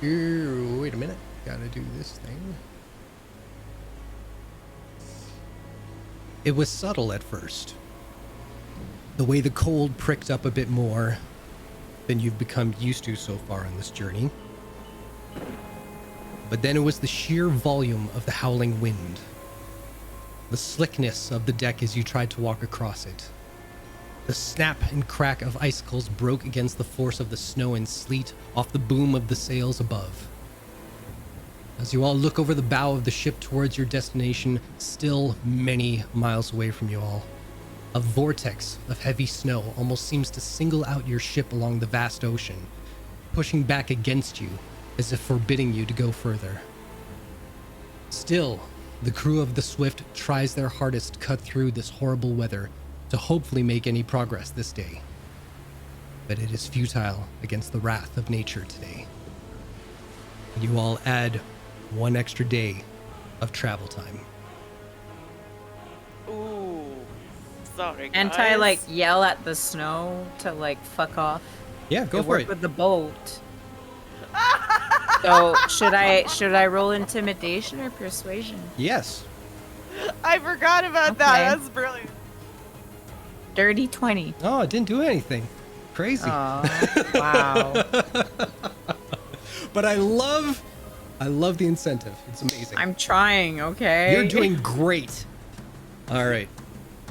wait a minute. Gotta do this thing. It was subtle at first. The way the cold pricked up a bit more than you've become used to so far on this journey. But then it was the sheer volume of the howling wind. The slickness of the deck as you tried to walk across it. The snap and crack of icicles broke against the force of the snow and sleet off the boom of the sails above. As you all look over the bow of the ship towards your destination, still many miles away from you all, a vortex of heavy snow almost seems to single out your ship along the vast ocean, pushing back against you as if forbidding you to go further. Still, the crew of the Swift tries their hardest to cut through this horrible weather to hopefully make any progress this day. But it is futile against the wrath of nature today. You all add one extra day of travel time. Ooh. Sorry, guys. Can't I yell at the snow to fuck off? Yeah, go It for worked it. with the boat. So should I roll intimidation or persuasion? Yes. I forgot about that. Okay. That's brilliant. Dirty 20. Oh, it didn't do anything. Crazy. Oh, wow. But I love the incentive. It's amazing. I'm trying, okay? You're doing great. All right.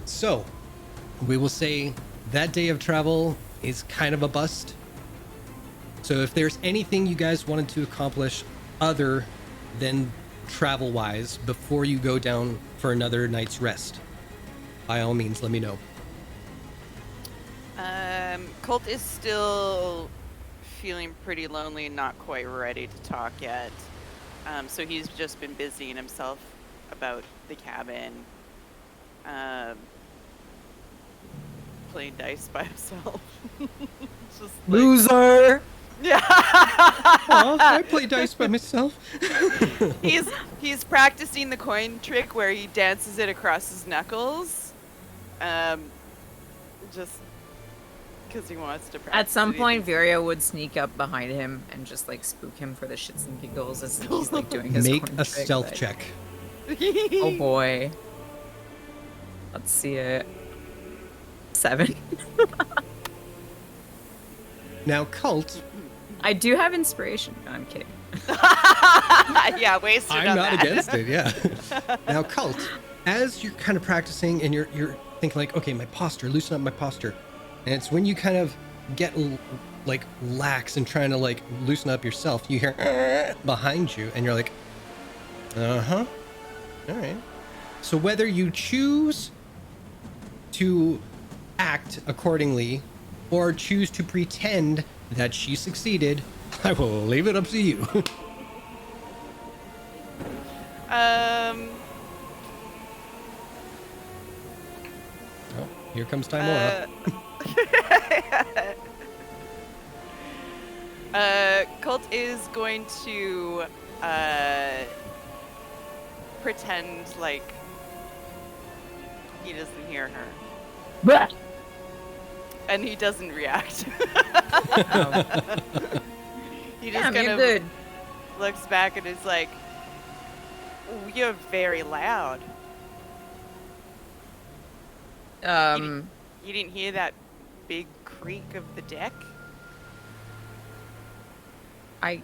So, we will say that day of travel is kind of a bust. So if there's anything you guys wanted to accomplish other than travel-wise before you go down for another night's rest, by all means, let me know. Colt is still feeling pretty lonely and not quite ready to talk yet. So he's just been busying himself about the cabin, playing dice by himself. It's just Loser! Yeah. Oh, I play dice by myself. He's practicing the coin trick where he dances it across his knuckles. Just because he wants to practice. At some it. point, Viria would sneak up behind him and just spook him for the shits and giggles as he's doing his Make coin a trick, stealth but- check. Oh boy. Let's see it. 7. Now, Cult, I do have inspiration. No, I'm kidding. Yeah, wasted I'm on not that. against it, yeah. Now, Cult, as you're kind of practicing and you're thinking okay, my posture, loosen up my posture. And it's when you kind of get lax and trying to loosen up yourself, you hear behind you and you're like, uh-huh, all right. So whether you choose to act accordingly or choose to pretend that she succeeded, I will leave it up to you. Oh, here comes Timora. Colt is going to pretend like he doesn't hear her. But And he doesn't react. He just Damn, kind you're of good. looks back and is like, "Oh, you're very loud. You didn't hear that big creak of the deck?" I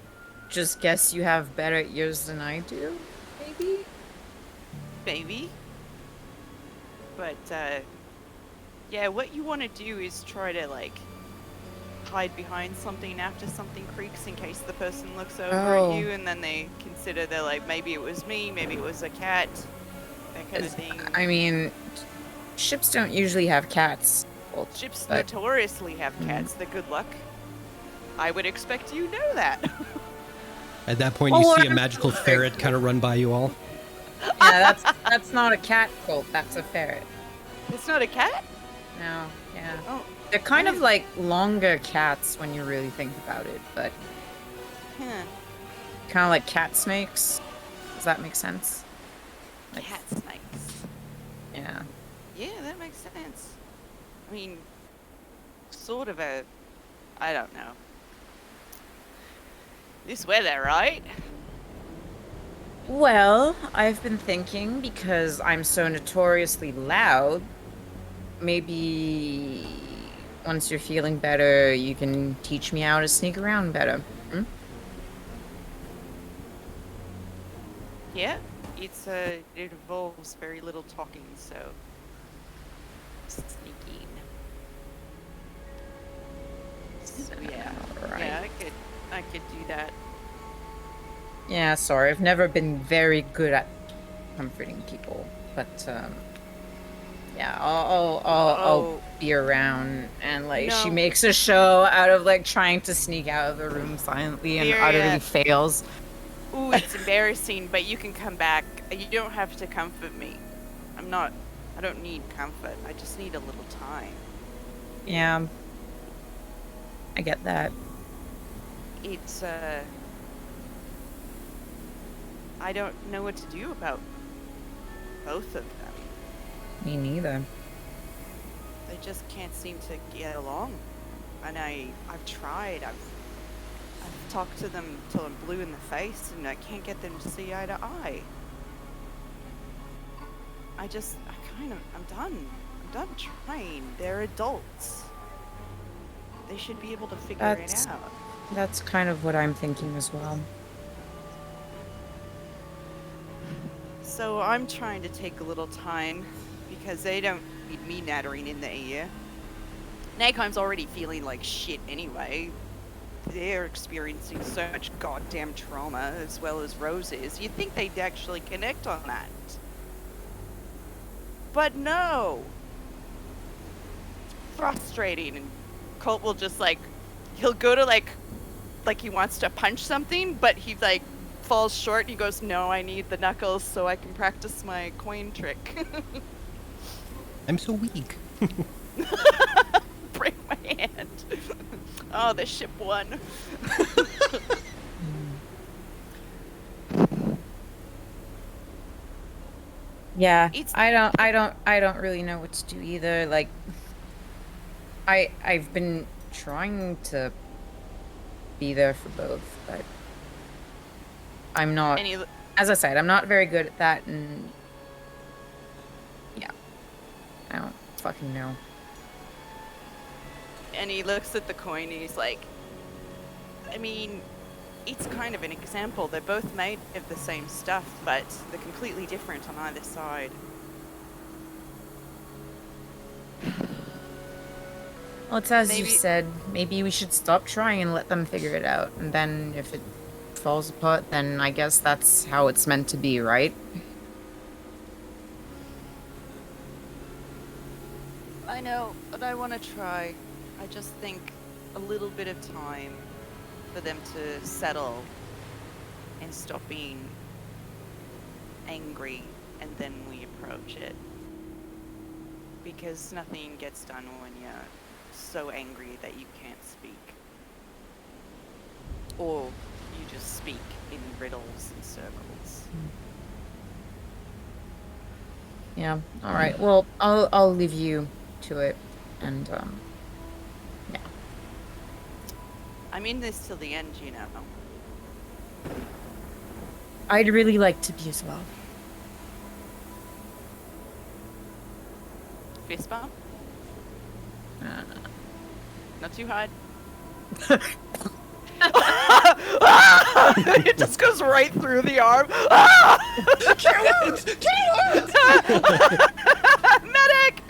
just guess you have better ears than I do, maybe? Maybe. But, yeah, what you want to do is try to, like, hide behind something after something creaks in case the person looks over Oh. at you and then they consider they're like, maybe it was me, maybe it was a cat, that kind of thing. I mean, ships don't usually have cats. Well, Ships but- notoriously have cats. They're good luck. I would expect you know that. At that point, you Oh, see a I'm magical sorry. ferret kind of run by you all. Yeah, that's not a cat, Colt. That's a ferret. It's not a cat? No, yeah. Oh, They're kind of like longer cats when you really think about it, but huh. kind of like cat snakes. Does that make sense? Like, Cat snakes. yeah. Yeah, that makes sense. I mean, sort of a... I don't know. This weather, right? Well, I've been thinking because I'm so notoriously loud, maybe once you're feeling better, you can teach me how to sneak around better. Hmm? Yeah, it involves very little talking, so... Sneaking. So yeah. Alright. Yeah, I could do that. Yeah, sorry, I've never been very good at comforting people, but yeah, I'll be around, and like she No. makes a show out of like trying to sneak out of the room silently and utterly Myriad. fails. Ooh, it's embarrassing, but you can come back. You don't have to comfort me. I don't need comfort. I just need a little time. Yeah, I get that. It's, I don't know what to do about both of them. Me neither. They just can't seem to get along. And I've tried. I've talked to them till I'm blue in the face, and I can't get them to see eye to eye. I'm done. I'm done trying. They're adults. They should be able to figure That's- it out. That's kind of what I'm thinking as well. So I'm trying to take a little time because they don't need me nattering in the ear. Nagheim's already feeling like shit anyway. They're experiencing so much goddamn trauma as well as Rose is. You'd think they'd actually connect on that. But no! Frustrating. And Colt will just he'll go to like he wants to punch something, but he falls short and he goes, no, I need the knuckles so I can practice my coin trick. I'm so weak. Break my hand. Oh, the ship won. Yeah, It's- I don't really know what to do either. Like, I've been trying to be there for both, but I'm not. And he, As I said, I'm not very good at that, and yeah, I don't fucking know. and he looks at the coin and he's like, I mean, it's kind of an example. They're both made of the same stuff, but they're completely different on either side. Well, it's as you Maybe- said. Maybe we should stop trying and let them figure it out, and then if it falls apart, then I guess that's how it's meant to be, right? I know, but I want to try. I just think a little bit of time for them to settle and stop being angry, and then we approach it. Because nothing gets done when you're so angry that you can't speak. Or you just speak in riddles and circles. Yeah. All right. Well, I'll leave you to it, and yeah. I'm in this till the end, you know. I'd really like to be as well. Fist bump? Not too hard. It just goes right through the arm. Medic!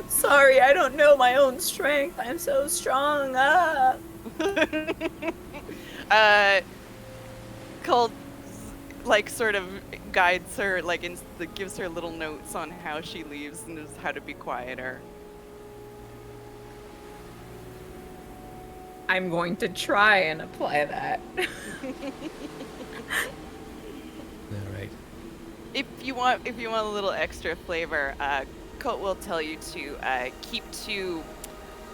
Sorry, I don't know my own strength. I'm so strong. Colt, like, sort of guides her, like, gives her little notes on how she leaves and just how to be quieter. I'm going to try and apply that. All right. If you want a little extra flavor, Colt will tell you to keep to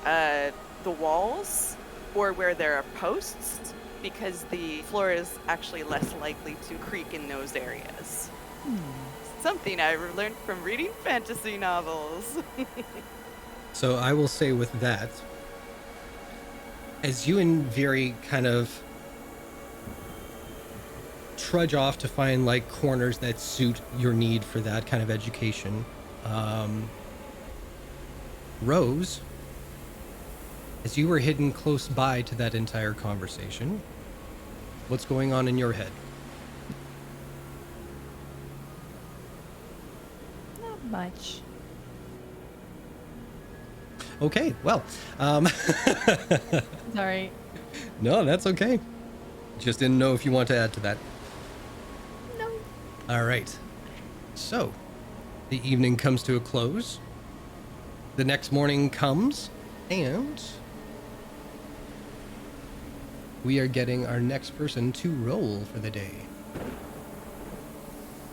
the walls or where there are posts, because the floor is actually less likely to creak in those areas. Something I learned from reading fantasy novels. So I will say with that, as you and Viri kind of trudge off to find like corners that suit your need for that kind of education, Rose, as you were hidden close by to that entire conversation, what's going on in your head? Not much. Okay, well, Sorry. no, that's okay. Just didn't know if you want to add to that. No. All right. So, the evening comes to a close. The next morning comes, and we are getting our next person to roll for the day.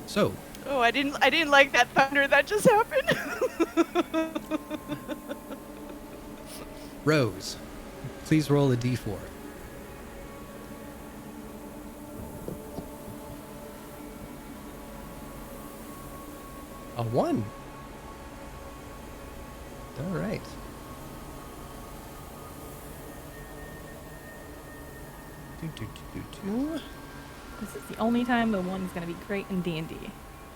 So, Oh, I didn't like that thunder that just happened. Rose, please roll a d4. A 1. All right. This is the only time the one's gonna be great in D&D.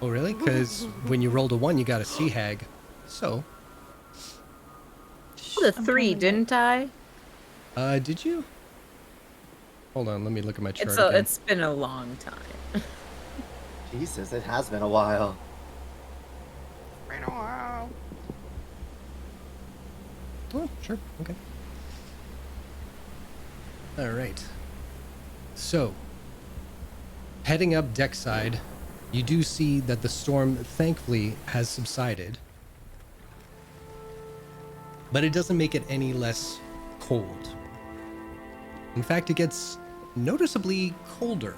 Oh, really? Because when you rolled a 1, you got a sea hag. So, The 3, didn't I? did you? Hold on, let me look at my chart again. It's been a long time. Jesus, it has been a while. Been a while. Oh, sure. Okay. All right. So, heading up deckside, you do see that the storm thankfully has subsided. But it doesn't make it any less cold. In fact, it gets noticeably colder.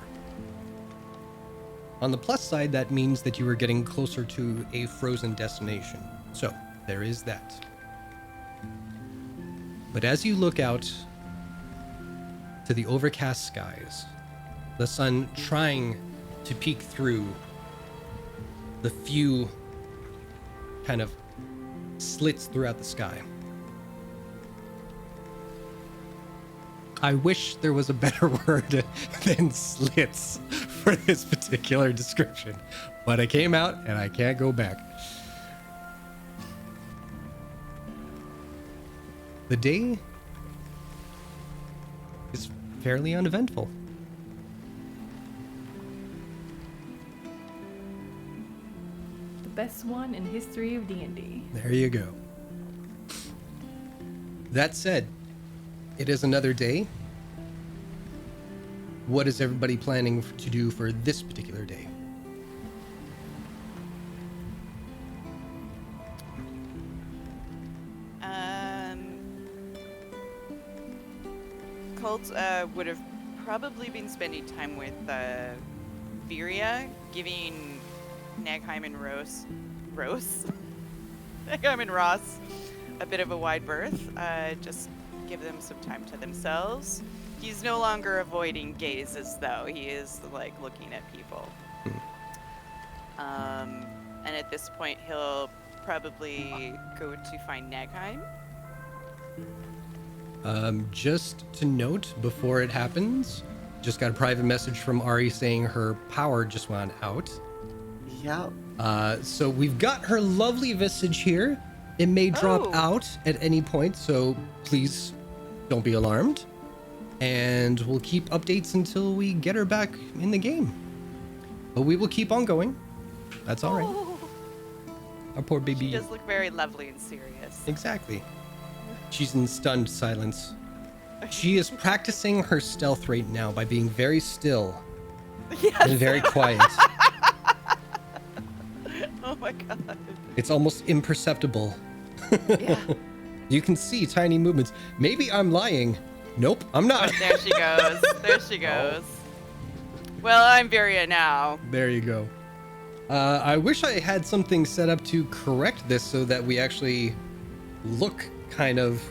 On the plus side, that means that you are getting closer to a frozen destination. So, there is that. But as you look out to the overcast skies, the sun trying to peek through the few kind of slits throughout the sky. I wish there was a better word than slits for this particular description, but I came out and I can't go back. The day is fairly uneventful. The best one in history of D&D. There you go. That said, it is another day. What is everybody planning to do for this particular day? Colt would have probably been spending time with Viria, giving Nagheim and Nagheim and Ross a bit of a wide berth. Just give them some time to themselves. He's no longer avoiding gazes, though. He is like looking at people. And at this point, he'll probably go to find Nagheim. Just to note before it happens, just got a private message from Ari saying her power just went out. Yeah. So we've got her lovely visage here. It may drop Oh. out at any point, so please don't be alarmed. And we'll keep updates until we get her back in the game. But we will keep on going. That's all right. Oh, Our poor baby. she does look very lovely and serious. Exactly. She's in stunned silence. She is practicing her stealth right now by being very still and very quiet. Oh my god. It's almost imperceptible. Yeah. You can see tiny movements. Maybe I'm lying. Nope, I'm not. Oh, there she goes. There she goes. Well, I'm Viria now. There you go. I wish I had something set up to correct this so that we actually look kind of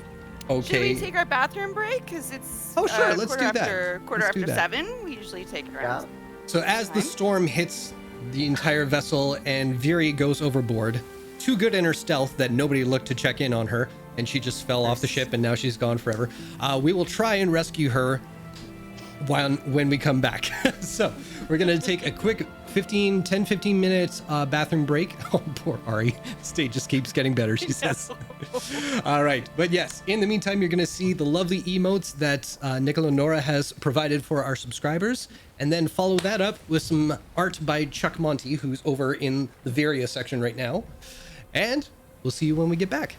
okay. Should we take our bathroom break? Because it's Oh, sure, let's quarter do that. after, Quarter Let's do after that. 7. We usually take it Yeah. around. So as the Fine. storm hits the entire vessel and Viri goes overboard, too good in her stealth that nobody looked to check in on her, and she just fell off the ship and now she's gone forever. We will try and rescue her when we come back. So we're gonna take a quick 10-15 minutes bathroom break. Oh, poor Ari. State just keeps getting better, she says. All right, but yes, in the meantime, you're gonna see the lovely emotes that Nicola Nora has provided for our subscribers, and then follow that up with some art by Chuck Monty, who's over in the Varia section right now. And we'll see you when we get back.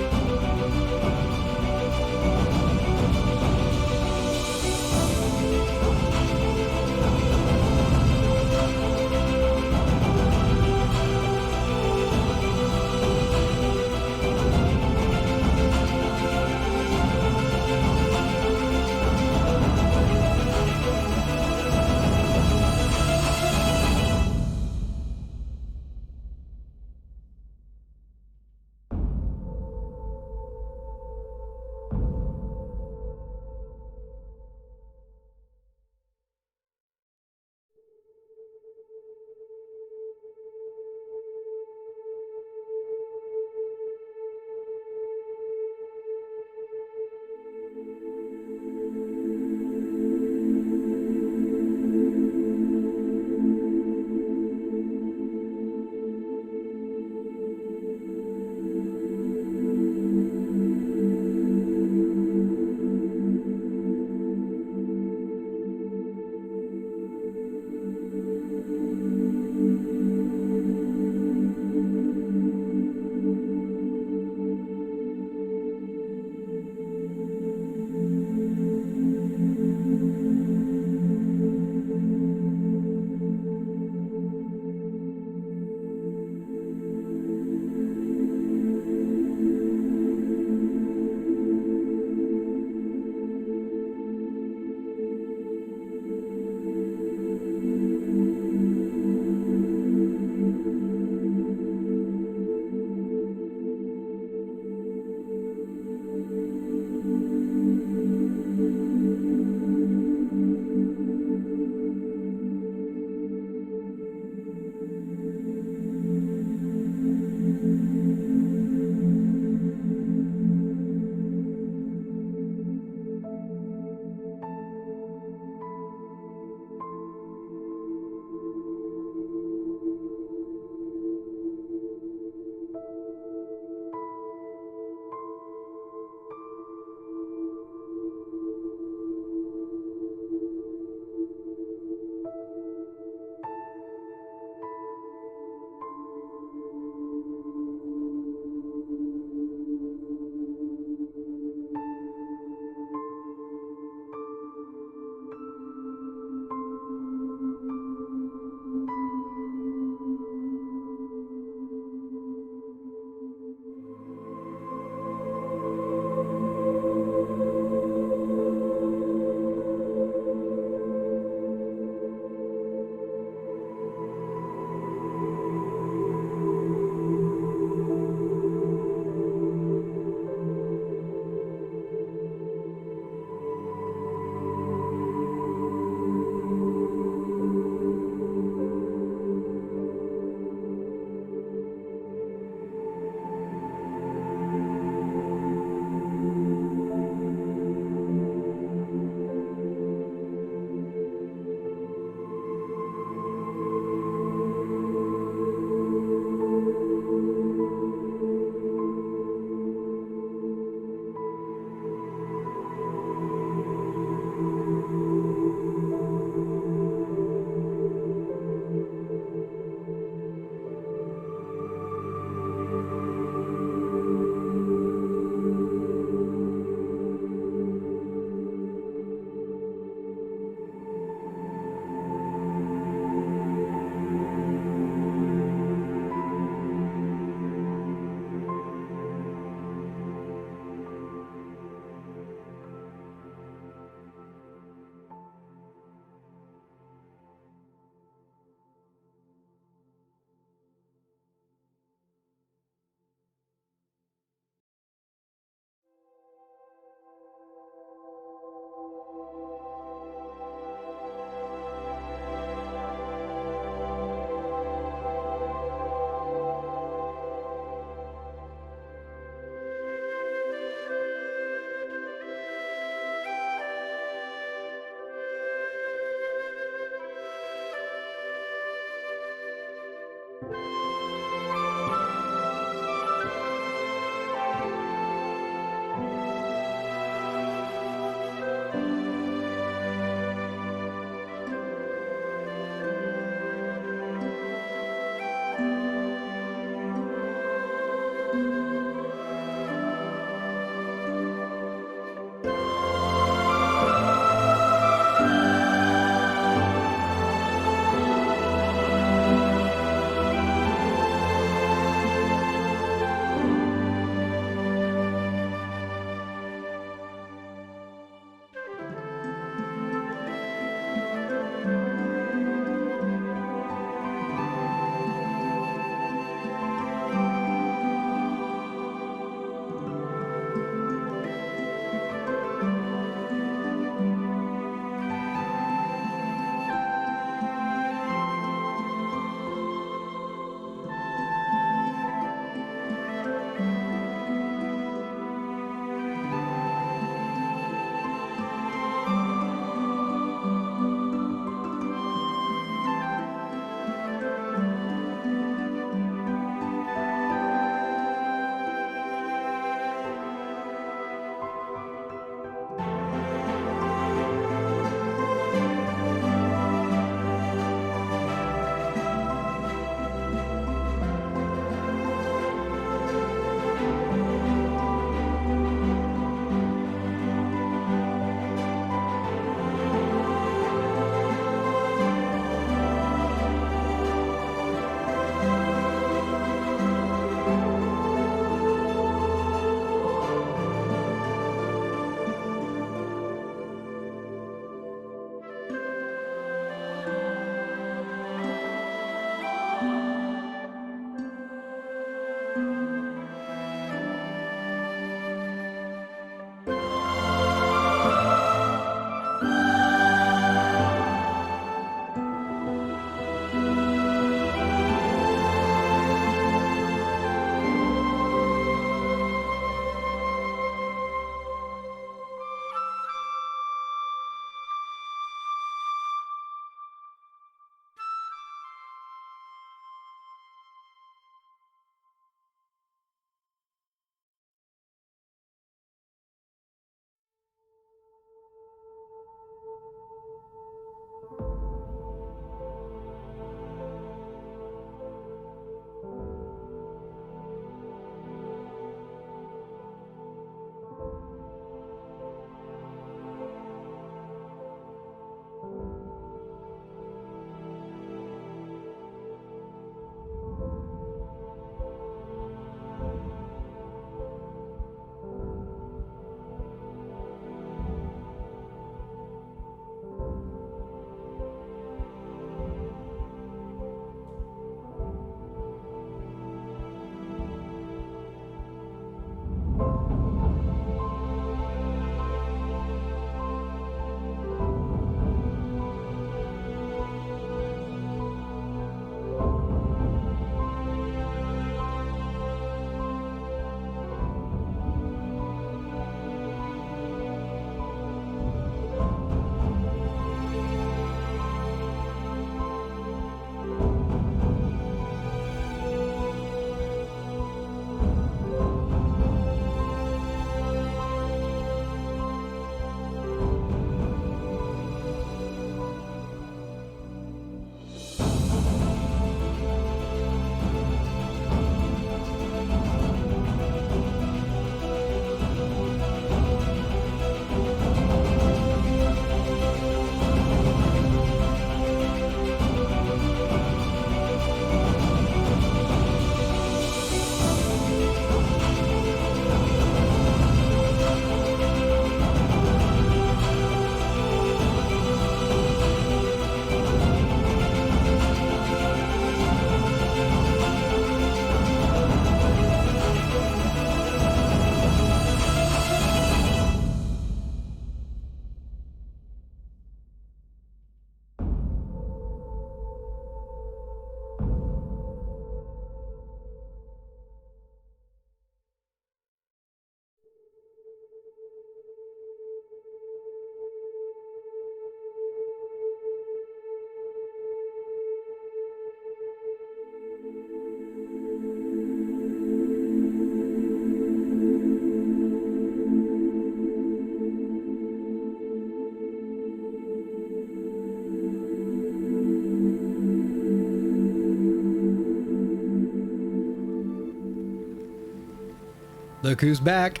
Look who's back.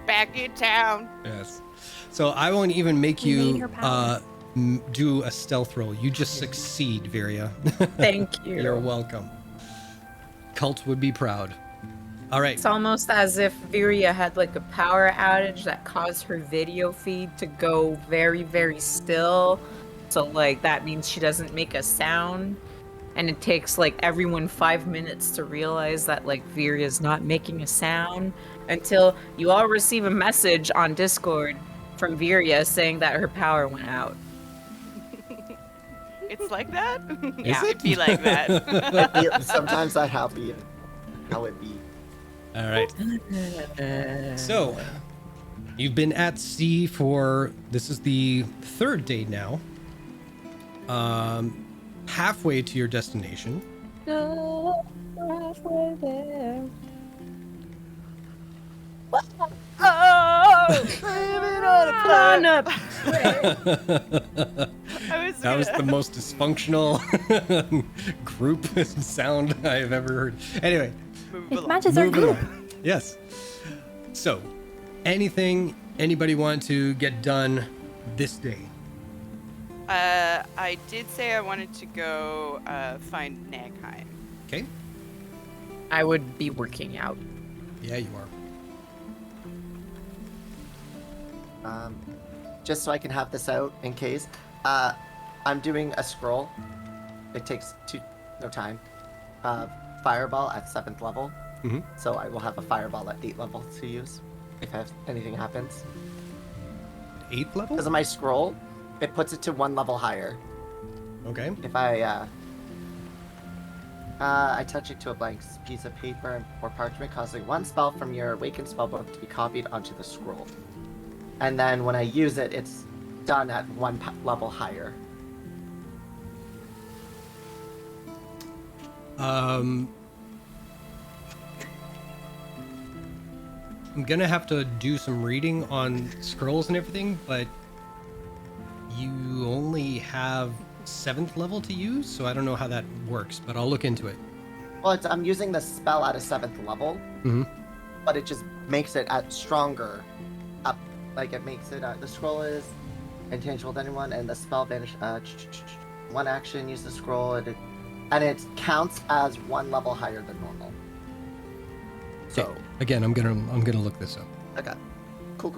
Back in town. Yes. So I won't even make You need you her power. do a stealth roll. You just succeed, Viria. Thank you. You're welcome. Cult would be proud. All right. It's almost as if Viria had like a power outage that caused her video feed to go very, very still. So like that means she doesn't make a sound. And it takes like everyone 5 minutes to realize that like Viria's not making a sound until you all receive a message on Discord from Viria saying that her power went out. It's like that? Is Yeah, it? it'd be like that. Sometimes I how it be. All right. So, you've been at sea for, this is the third day now. Halfway to your destination. That was the most dysfunctional group sound I've ever heard. Anyway, It matches our moving group. on. Yes. So, anything anybody want to get done this day? I did say I wanted to go find Nagheim. Okay. I would be working out. Yeah, you are. Just so I can have this out in case. I'm doing a scroll. It takes no time. Fireball at 7th level. Mhm. So I will have a fireball at 8th level to use if anything happens. 8th level? Because of my scroll, it puts it to 1 level higher. Okay. If I touch it to a blank piece of paper or parchment, causing 1 spell from your awakened spellbook to be copied onto the scroll. And then when I use it, it's done at 1 level higher. I'm gonna have to do some reading on scrolls and everything, but you only have 7th level to use, so I don't know how that works, but I'll look into it. Well, I'm using the spell at a 7th level, Mm-hmm. but it just makes it at stronger. Up, like it makes it. The scroll is intangible to anyone, and the spell vanish. 1 action, use the scroll, and it counts as 1 level higher than normal. So So, again, I'm gonna look this up. okay, cool.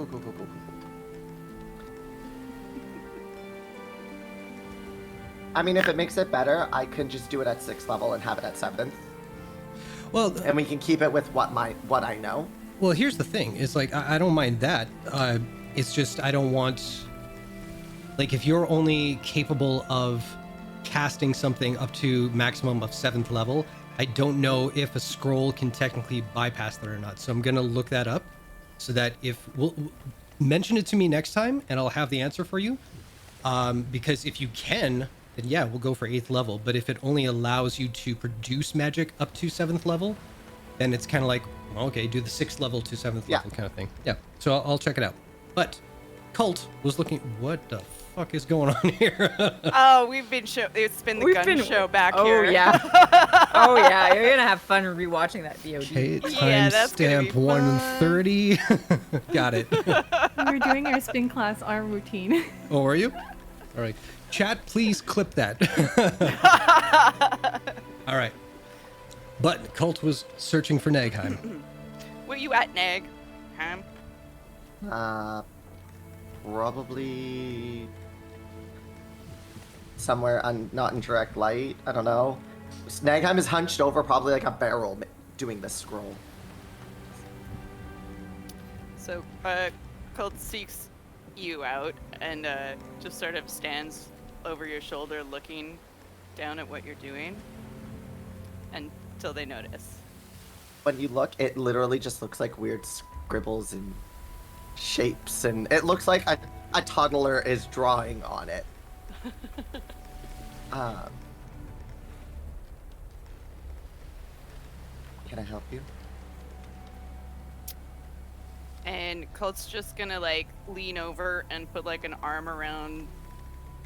I mean, if it makes it better, I can just do it at 6th level and have it at 7th, Well, and we can keep it with what I know. well, here's the thing: is like I don't mind that. It's just I don't want, like, if you're only capable of casting something up to maximum of 7th level, I don't know if a scroll can technically bypass that or not. So I'm gonna look that up, so that if we'll mention it to me next time, and I'll have the answer for you. Because if you can, then yeah, we'll go for 8th level. But if it only allows you to produce magic up to 7th level, then it's kind of like, well, okay, do the 6th level to 7th Yeah. level kind of thing. Yeah, so I'll check it out. But Cult was looking, what the fuck is going on here? Oh, it's been the gun show back Oh here. yeah. Oh yeah. You're gonna have fun rewatching that VOD. Okay, Yeah, that's gonna be timestamp 130. Got it. We were doing our spin class, our routine. Oh, are you? All right. Chat, please clip that. All right. But Cult was searching for Nagheim. Where you at, Nag? Probably somewhere not in direct light. I don't know. Snagheim is hunched over, probably like a barrel, doing this scroll. So, Colt seeks you out and just sort of stands over your shoulder looking down at what you're doing until they notice. When you look, it literally just looks like weird scribbles and shapes, and it looks like a toddler is drawing on it. Can I help you? And Colt's just gonna like lean over and put like an arm around,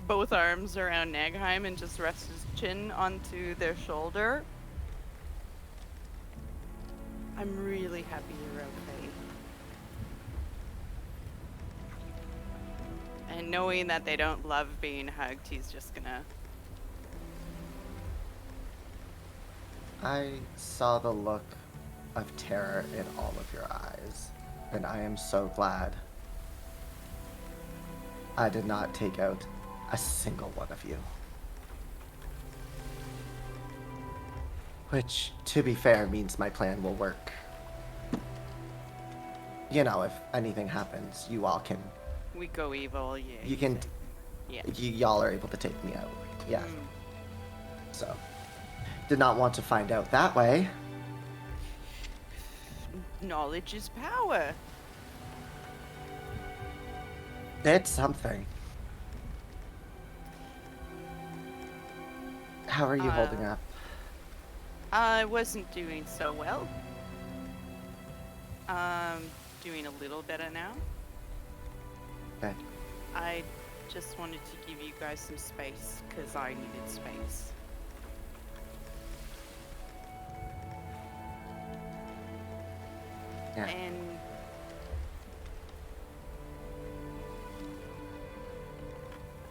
both arms around Nagheim and just rest his chin onto their shoulder. I'm really happy you're okay. And knowing that they don't love being hugged, he's just gonna... I saw the look of terror in all of your eyes, and I am so glad I did not take out a single one of you. Which, to be fair, means my plan will work. You know, if anything happens, you all can... We go evil, yeah. You can... Yeah. Y'all are able to take me out. Yeah. Mm. So, did not want to find out that way. Knowledge is power. It's something. How are you holding up? I wasn't doing so well. Doing a little better now. Okay. I just wanted to give you guys some space, because I needed space. Yeah. And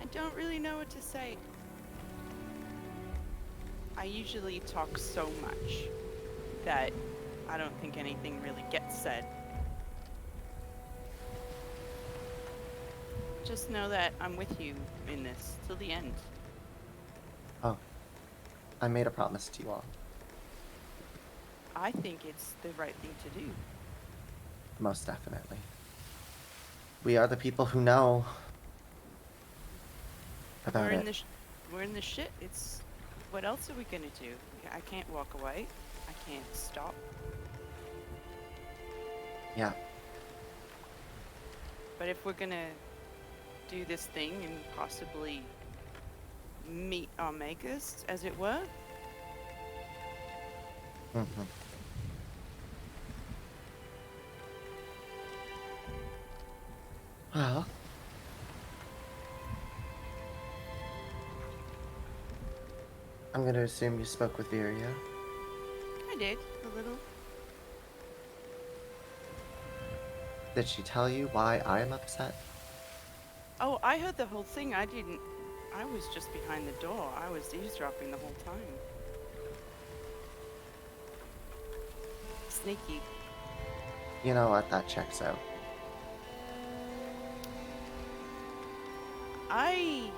I don't really know what to say. I usually talk so much that I don't think anything really gets said. Just know that I'm with you in this till the end. Oh. I made a promise to you all. I think it's the right thing to do. Most definitely. We are the people who know about it. We're in the shit. It's... What else are we gonna do? I can't walk away. I can't stop. Yeah. But if we're gonna do this thing and possibly meet our makers, as it were, Mm-hmm. Well, I'm gonna assume you spoke with Viria. I did a little. Did she tell you why I am upset? Oh, I heard the whole thing. I didn't. I was just behind the door. I was eavesdropping the whole time. Sneaky. You know what? That checks out. I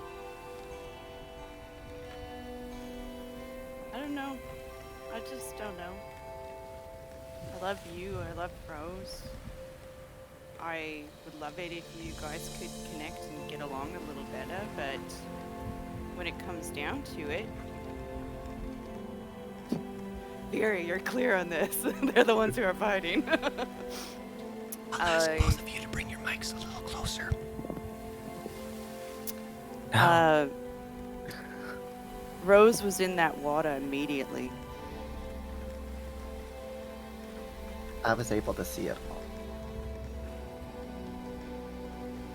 don't know. I just don't know. I love you. I love Rose. I would love it if you guys could connect and get along a little better, but when it comes down to it, Vera, you're clear on this. They're the ones who are fighting. I'll ask both of you to bring your mics a little closer. Rose was in that water immediately. I was able to see it all.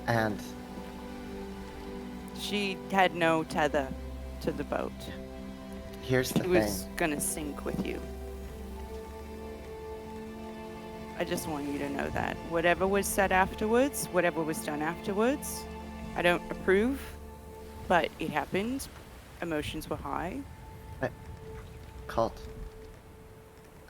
And She had no tether to the boat. here's the She was gonna sink with you. I just want you to know that. Whatever was said afterwards, whatever was done afterwards, I don't approve, but it happened. Emotions were high. Cult.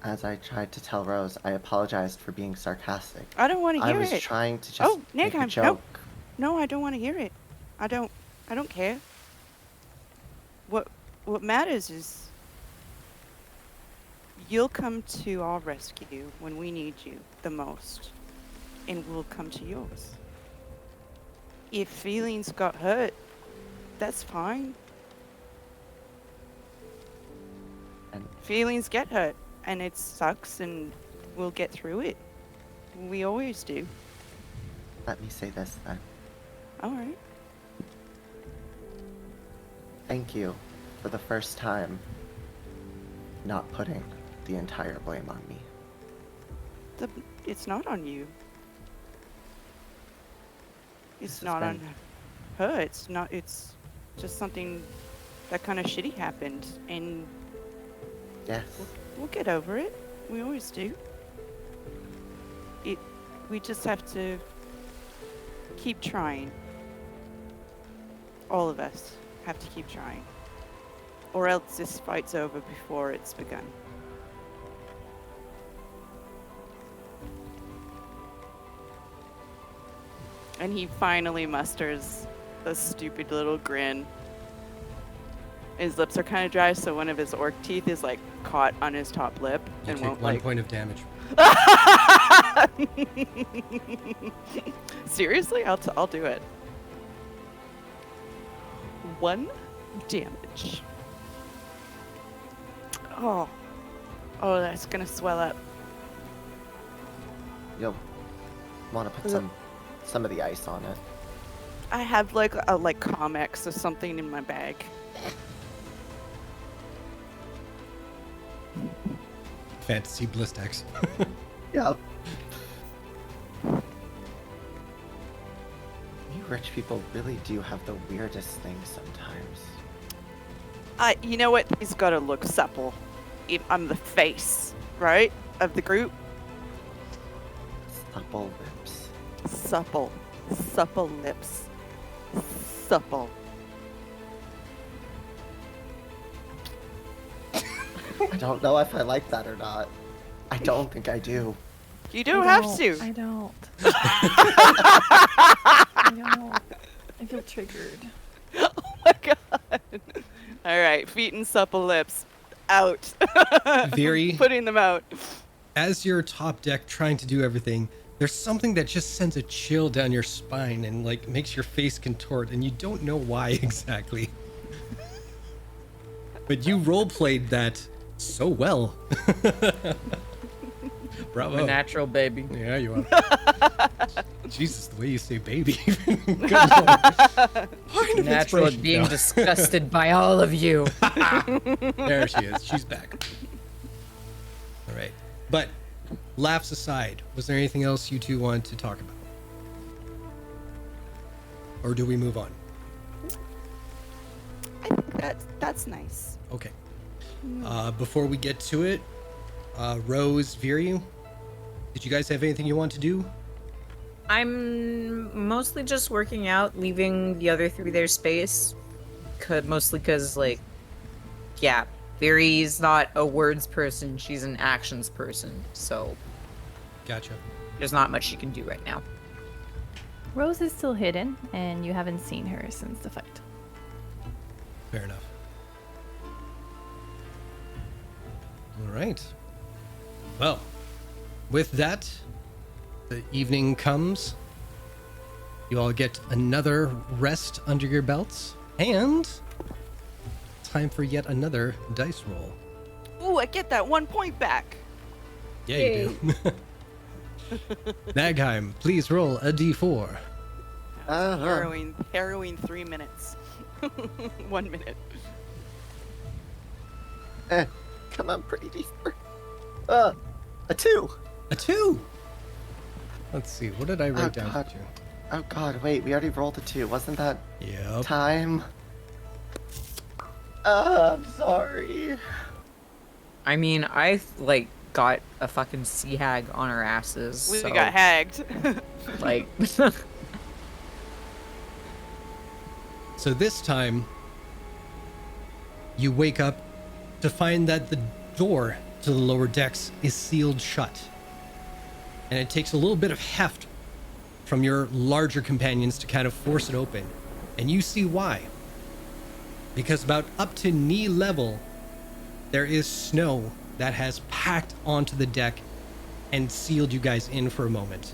As I tried to tell Rose, I apologized for being sarcastic. I don't want to hear I was it. trying to just Oh, make a Nagheim, joke. No, I don't want to hear it. I don't care. What matters is you'll come to our rescue when we need you the most, and we'll come to yours. If feelings got hurt, that's fine. And Feelings get hurt, and it sucks, and we'll get through it. We always do. let me say this then. All right. Thank you for the first time not putting the entire blame on me. It's not on you. This It's has not on been- her. It's not. It's just something that kind of shitty happened, and Yes. we'll get over it. We always do. We just have to keep trying. All of us have to keep trying. Or else this fight's over before it's begun. And he finally musters a stupid little grin. His lips are kind of dry, so one of his orc teeth is like caught on his top lip You and take won't 1 like. point of damage. Seriously, I'll do it. 1 damage. Oh, that's gonna swell up. You'll want to put some of the ice on it. I have like a Comex or something in my bag. Fantasy Blistex. Yeah. You rich people really do have the weirdest things sometimes. You know what? He's got to look supple. I'm the face, right, of the group. Supple lips. Supple lips. Supple. I don't know if I like that or not. I don't think I do. You don't have to. I don't. I feel triggered. Oh my god. All right, feet and supple lips out. Very. Putting them out. As you're top deck trying to do everything, there's something that just sends a chill down your spine and like makes your face contort, and you don't know why exactly. But you roleplayed that so well. Bravo. I'm a natural baby. Yeah, you are. Jesus, the way you say baby. Good Lord. Point of Natural at inspiration. being No. disgusted by all of you. There she is. She's back. All right. But laughs aside, was there anything else you two wanted to talk about? Or do we move on? I think that's nice. Okay. Before we get to it, Rose, Viri, did you guys have anything you want to do? I'm mostly just working out, leaving the other 3 their space. Mostly because, like, yeah, Viri's not a words person, she's an actions person. So Gotcha. there's not much she can do right now. Rose is still hidden, and you haven't seen her since the fight. Fair enough. All right. Well, with that, the evening comes. You all get another rest under your belts, and time for yet another dice roll. Ooh, I get that 1 point back. Yeah, you do. Nagheim, please roll a d4. Harrowing 3 minutes. 1 minute. Come on, pretty deeper. A 2. A 2. Let's see. What did I write down God. for you? Oh god, wait, we already rolled a 2. Wasn't that Yep. time? I'm sorry. I mean, I like got a fucking sea hag on our asses. We so, got hagged. like So this time, you wake up to find that the door to the lower decks is sealed shut. And it takes a little bit of heft from your larger companions to kind of force it open. And you see why. Because about up to knee level, there is snow that has packed onto the deck and sealed you guys in for a moment.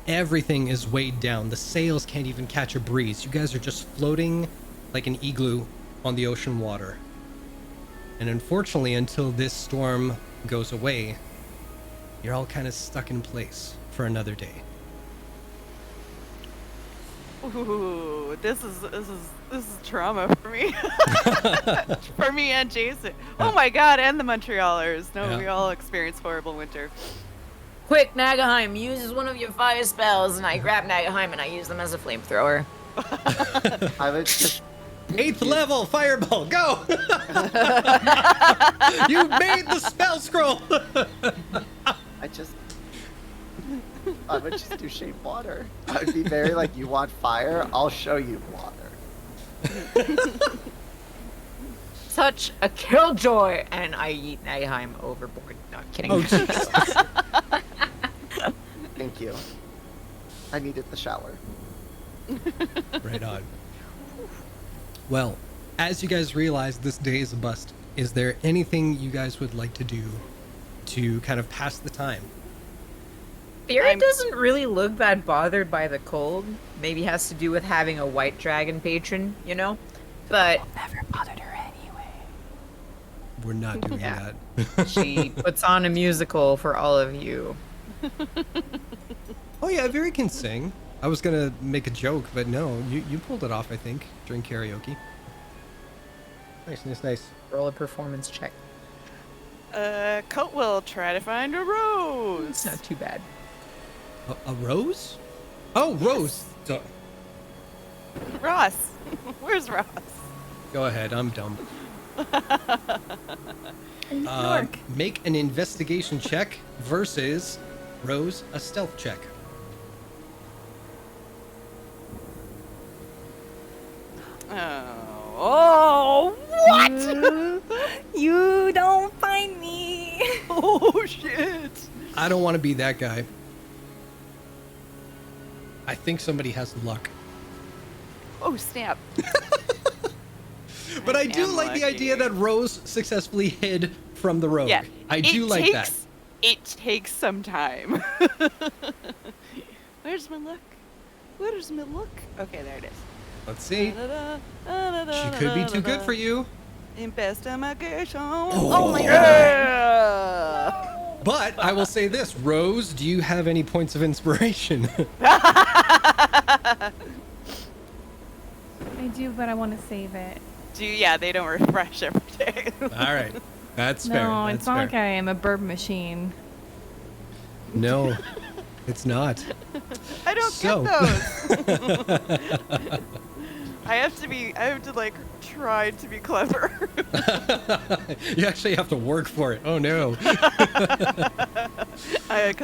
Everything is weighed down. The sails can't even catch a breeze. You guys are just floating like an igloo on the ocean water. And unfortunately, until this storm goes away, you're all kind of stuck in place for another day. Ooh, this is trauma for me. For me and Jason. Oh my god, and the Montrealers. No, Yeah. we all experience horrible winter. quick, Nagaheim uses one of your fire spells, and I grab Nagaheim and I use them as a flamethrower. I would just 8th level fireball, go! You made the spell scroll. I just would just do shape water. I would be very like, you want fire? I'll show you water. Such a killjoy, and I eat Nahheim overboard. No, I'm kidding. Oh, Jesus. Thank you. I needed the shower. Right on. Well, as you guys realize this day is a bust, is there anything you guys would like to do to kind of pass the time? Fury doesn't really look that bothered by the cold. Maybe has to do with having a white dragon patron, you know? But Never bothered her anyway. We're not doing Yeah. that. she puts on a musical for all of you. Oh yeah, Very can sing. I was gonna make a joke, but no, you pulled it off, I think, during karaoke. Nice. Roll a performance check. Colt will try to find a rose. It's not too bad. A rose? Oh, Rose. Duh. Ross. Where's Ross? Go ahead, I'm dumb. York. Make an investigation check versus Rose a stealth check. Oh, what? You don't find me. Oh, shit. I don't want to be that guy. I think somebody has luck. Oh, snap. But I do am like the idea lucky. that Rose successfully hid from the rogue. Yeah. I do like that. It takes some time. Where's my luck? Where's my luck? Okay, there it is. Let's see. She could be too good for you. Investigation. Oh my God. But I will say this, Rose, do you have any points of inspiration? I do, but I want to save it. Yeah, they don't refresh every day. All right. That's fair. No, That's it's not fair. like I am a burp machine. No, it's not. I don't So- get those. I have to like try to be clever. You actually have to work for it. Oh no. Because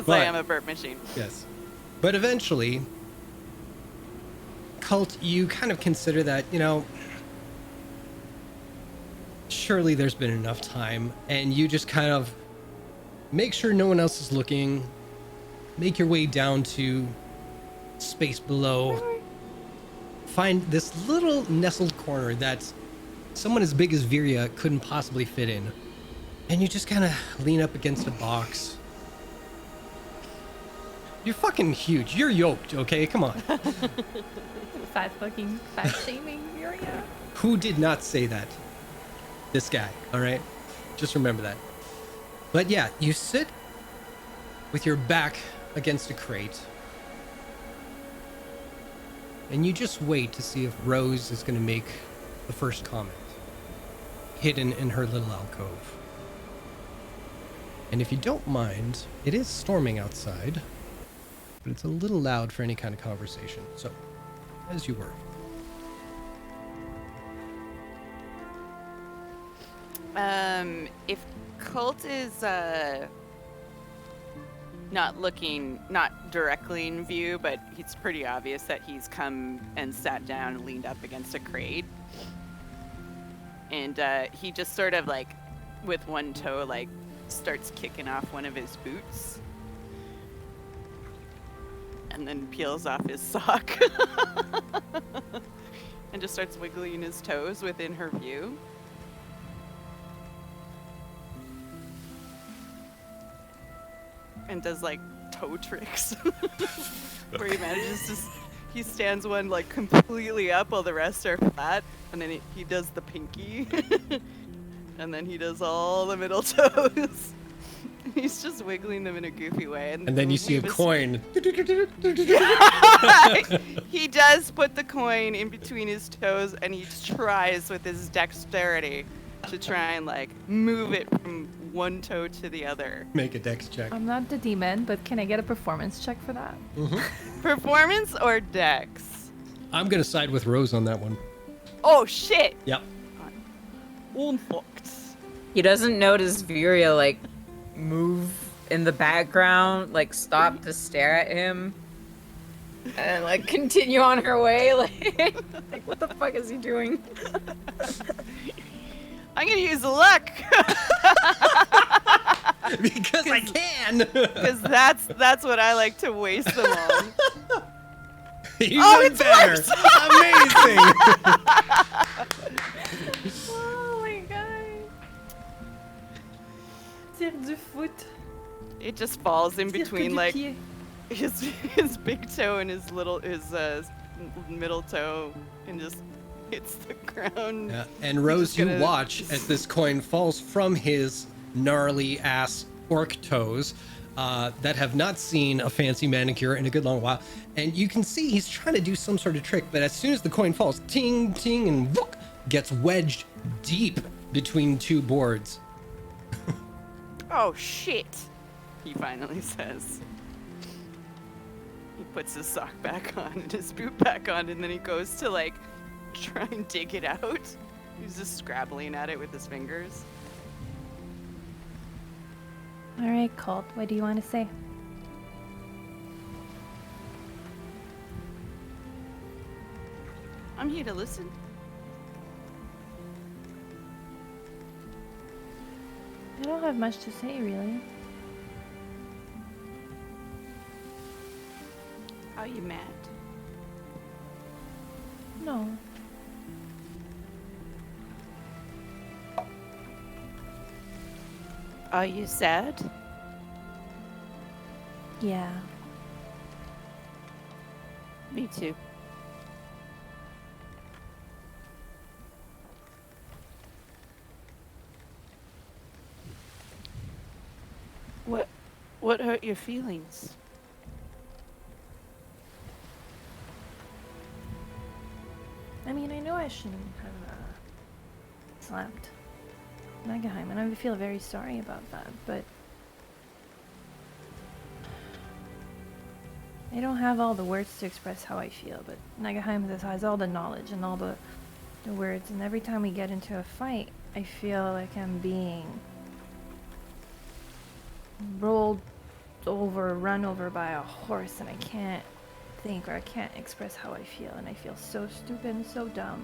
But- I am a burp machine. Yes. But eventually, Cult, you kind of consider that, surely there's been enough time, and you just kind of make sure no one else is looking, make your way down to space below, find this little nestled corner that someone as big as Viria couldn't possibly fit in, and you just kind of lean up against a box. You're fucking huge. You're yoked, okay? Come on. Fat shaming Furia. Who did not say that? This guy, all right? Just remember that. But yeah, you sit with your back against a crate, and you just wait to see if Rose is going to make the first comment, hidden in her little alcove. And if you don't mind, it is storming outside, but it's a little loud for any kind of conversation. So, as you were. If Colt is not directly in view, but it's pretty obvious that he's come and sat down and leaned up against a crate. And he just sort of like, with one toe, like, starts kicking off one of his boots. And then peels off his sock. And just starts wiggling his toes within her view. And does like toe tricks where he manages to he stands one like completely up while the rest are flat, and then he does the pinky and then he does all the middle toes. He's just wiggling them in a goofy way, and And then you see a Weebus- coin. He does put the coin in between his toes, and he tries with his dexterity to try and like move it from one toe to the other. Make a dex check. I'm not the demon, but can I get a performance check for that? Performance or dex? I'm going to side with Rose on that one. Oh shit! Yep. Unfucked. He doesn't notice Viria like move in the background, like stop to stare at him and like continue on her way. Like what the fuck is he doing? I'm gonna use luck Because I can. because that's what I like to waste them on. You Oh, done it's better. Amazing. Oh my god. Tire du foot. It just falls in Tire between du like pied. his big toe and his middle toe, and just hits the ground. Yeah, and Rose, you gonna- watch as this coin falls from his gnarly ass orc toes that have not seen a fancy manicure in a good long while. And you can see he's trying to do some sort of trick, but as soon as the coin falls, ting, ting, and whook, gets wedged deep between two boards. Oh shit! He finally says. He puts his sock back on and his boot back on, and then he goes to like try and dig it out. He's just scrabbling at it with his fingers. All right, Colt. What do you want to say? I'm here to listen. I don't have much to say, really. Are you mad? No. Are you sad? Yeah. Me too. What hurt your feelings? I mean, I know I shouldn't have slapped Nagaheim, and I feel very sorry about that, but I don't have all the words to express how I feel, but Nagaheim has all the knowledge and all the words, and every time we get into a fight, I feel like I'm being rolled over, run over by a horse, and I can't think or I can't express how I feel, and I feel so stupid and so dumb.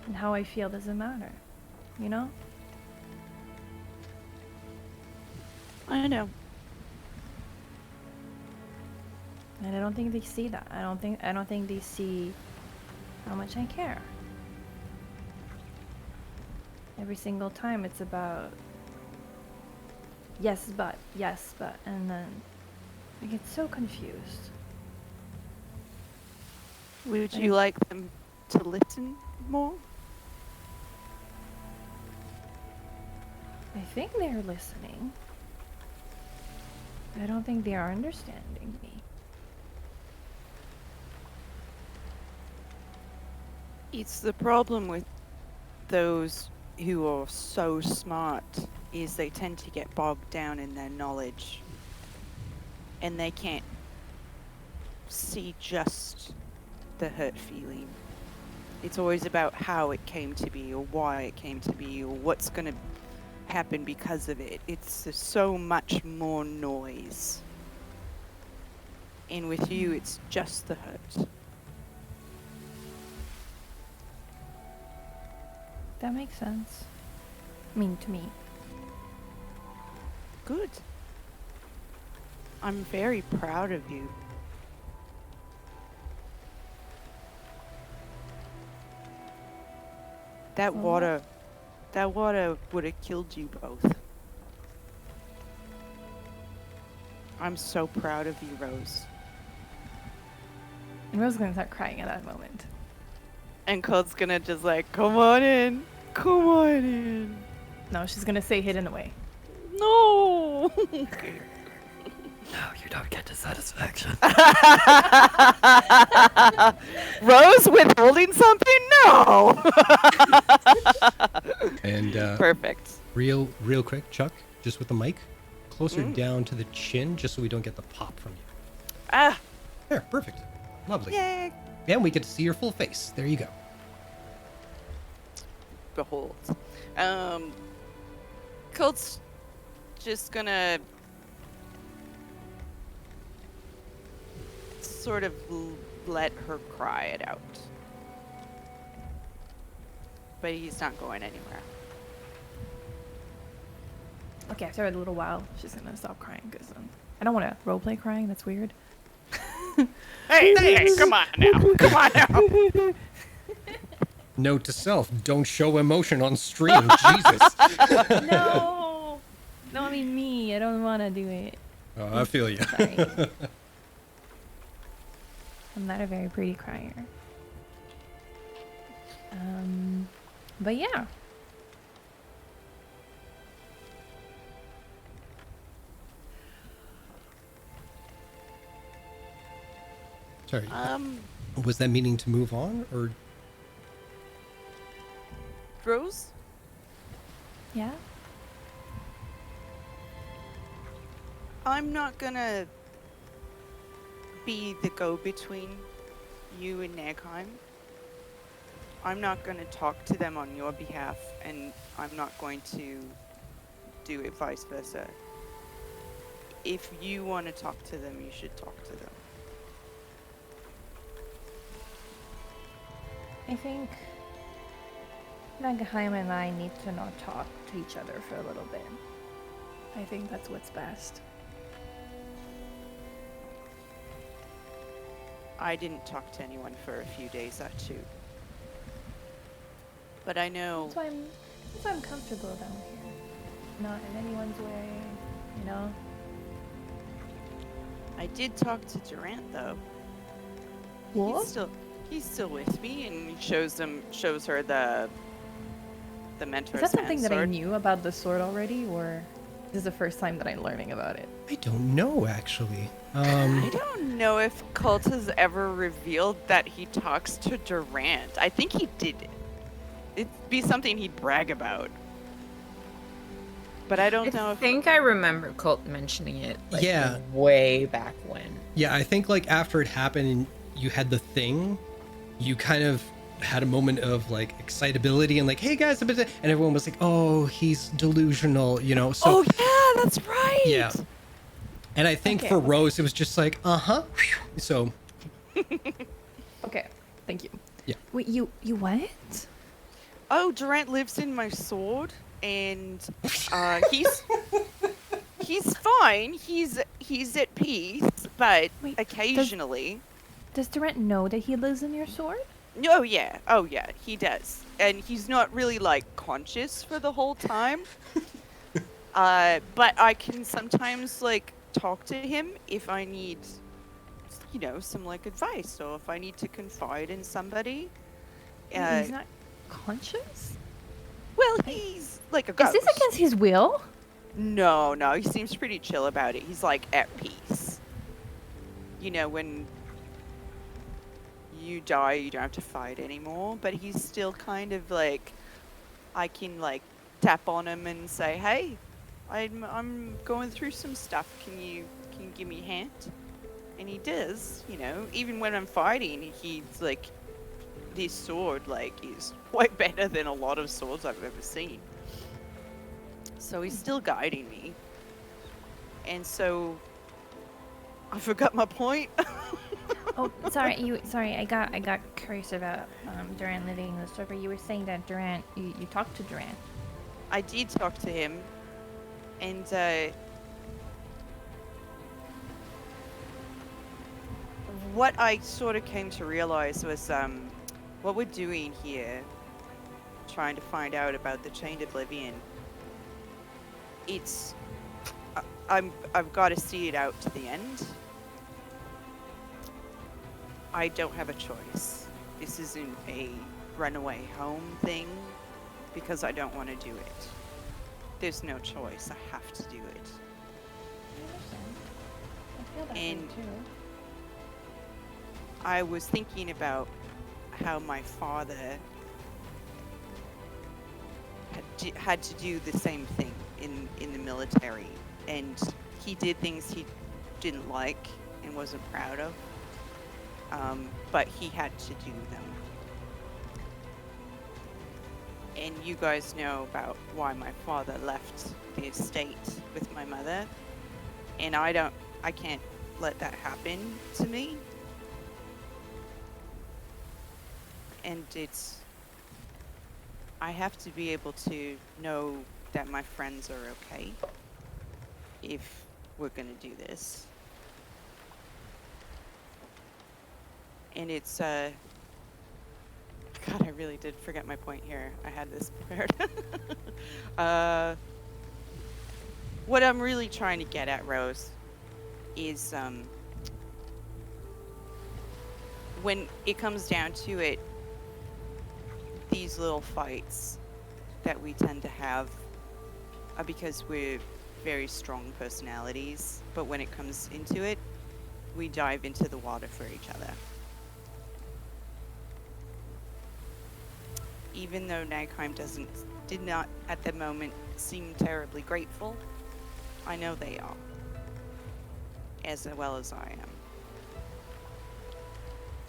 And how I feel doesn't matter, you know? I know. And I don't think they see that. I don't think they see how much I care. Every single time it's about yes but, and then I get so confused. Would you like them to listen more? I think they're listening. I don't think they are understanding me. It's the problem with those who are so smart is they tend to get bogged down in their knowledge and they can't see just the hurt feeling. It's always about how it came to be or why it came to be or what's going to happen because of it. It's so much more noise. And with you, it's just the hurt. That makes sense. I mean, to me. Good. I'm very proud of you. That water would have killed you both. I'm so proud of you, Rose. And Rose is gonna start crying at that moment. And Code's gonna just like, come on in. Come on in. No, she's gonna say hidden away. No. No, you don't get the satisfaction. Rose withholding something? No. And Perfect. real quick, Chuck, just with the mic, closer down to the chin, just so we don't get the pop from you. Ah. There, perfect. Lovely. Yay. And we get to see your full face. There you go. Behold. Code's just gonna sort of let her cry it out. But he's not going anywhere. Okay, after a little while, she's gonna stop crying because I don't want to roleplay crying. That's weird. Hey, come on now. Come on now. Note to self: don't show emotion on stream. Jesus. No, no, I mean me. I don't want to do it. Oh, I feel you. Sorry. I'm not a very pretty crier. But yeah. Sorry. Um, Was that meaning to move on, or Rose? Yeah. I'm not gonna be the go-between you and Nagheim. I'm not gonna talk to them on your behalf, and I'm not going to do it vice versa. If you want to talk to them, you should talk to them. I think Nagaheim and I need to not talk to each other for a little bit. I think that's what's best. I didn't talk to anyone for a few days, that too. But I know... That's why I'm comfortable down here. Not in anyone's way, you know? I did talk to Durant, though. What? He's still with me, and he shows her the mentor's Is that something that I sword. knew about the sword already, or this is the first time that I'm learning about it? I don't know actually. I don't know if Colt has ever revealed that he talks to Durant. I think he did. It'd be something he'd brag about. But I don't know I if... think I remember Colt mentioning it. Like, Yeah. Way back when. Yeah, I think like after it happened and you had the thing, you kind of had a moment of like excitability and like, hey guys, and everyone was like, oh, he's delusional, you know. So Oh yeah, that's right. yeah. And I think Okay. for Rose, it was just like, so Okay, thank you. Yeah. Wait, you what? Oh, Durant lives in my sword, and he's fine. He's at peace, but Wait, occasionally. Does Durant know that he lives in your sword? Oh yeah, he does, and he's not really like conscious for the whole time. But I can sometimes like talk to him if I need, you know, some like advice, or if I need to confide in somebody. Wait, he's not conscious? Well, he's like a Is ghost. this against his will? No, he seems pretty chill about it. He's like at peace. You know, when you die, you don't have to fight anymore. But he's still kind of like, I can like tap on him and say, hey, I'm going through some stuff. Can you give me a hand? And he does. You know, even when I'm fighting, he's like, this sword like is way better than a lot of swords I've ever seen. So he's still guiding me. And so I forgot my point. Oh, sorry, I got curious about Durant living in the sword, but you were saying that Durant, you talked to Durant. I did talk to him, and what I sort of came to realize was what we're doing here, trying to find out about the Chained Oblivion. It's I've got to see it out to the end. I don't have a choice. This isn't a runaway home thing because I don't want to do it. There's no choice. I have to do it. I feel that way And- too. I was thinking about how my father had to do the same thing in the military, and he did things he didn't like and wasn't proud of, but he had to do them. And you guys know about why my father left the estate with my mother, and I can't let that happen to me. And I have to be able to know that my friends are okay if we're gonna do this. And it's, God, I really did forget my point here. I had this prepared. What I'm really trying to get at, Rose, is when it comes down to it, these little fights that we tend to have are because we're very strong personalities, but when it comes into it, we dive into the water for each other. Even though Nagheim did not at the moment seem terribly grateful, I know they are, as well as I am.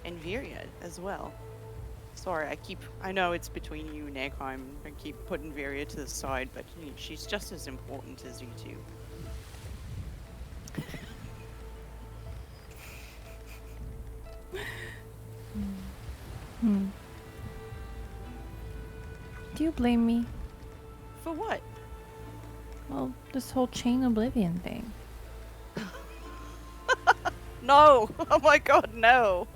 And Viria as well. Sorry, I know it's between you and Nagheim. I keep putting Viria to the side, but she's just as important as you two. Do you blame me? For what? Well, this whole chain oblivion thing. No! Oh my god, no!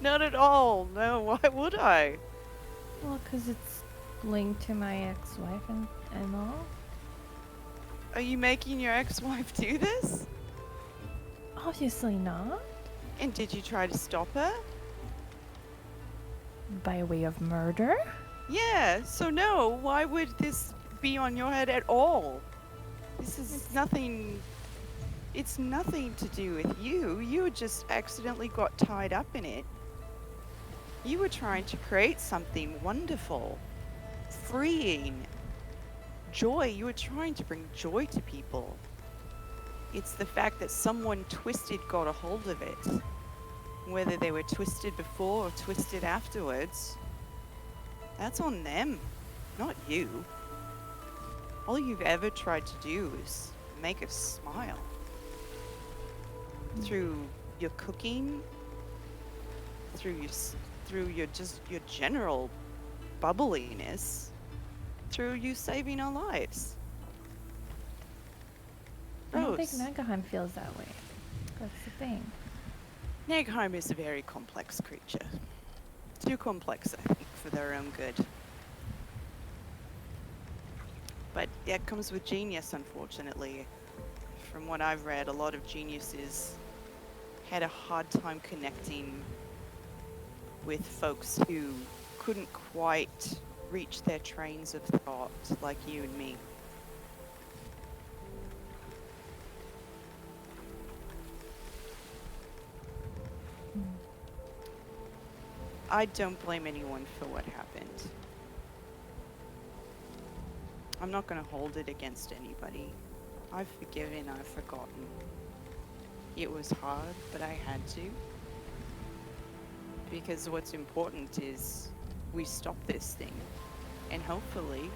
Not at all. No, why would I? Well, because it's linked to my ex-wife and all. Are you making your ex-wife do this? Obviously not. And did you try to stop her? By way of murder? Yeah, so no, why would this be on your head at all? This is nothing. It's nothing to do with you. You just accidentally got tied up in it. You were trying to create something wonderful, freeing, joy. You were trying to bring joy to people. It's the fact that someone twisted got a hold of it. Whether they were twisted before or twisted afterwards, that's on them, not you. All you've ever tried to do is make us smile. Through your cooking, through your general bubbliness, through you saving our lives. I don't think Rose. Nagheim feels that way. That's the thing. Nagheim is a very complex creature. Too complex, I think, for their own good. But that comes with genius, unfortunately. From what I've read, a lot of geniuses had a hard time connecting with folks who couldn't quite reach their trains of thought like you and me. I don't blame anyone for what happened. I'm not going to hold it against anybody. I've forgiven, I've forgotten. It was hard, but I had to. Because what's important is we stop this thing. And hopefully,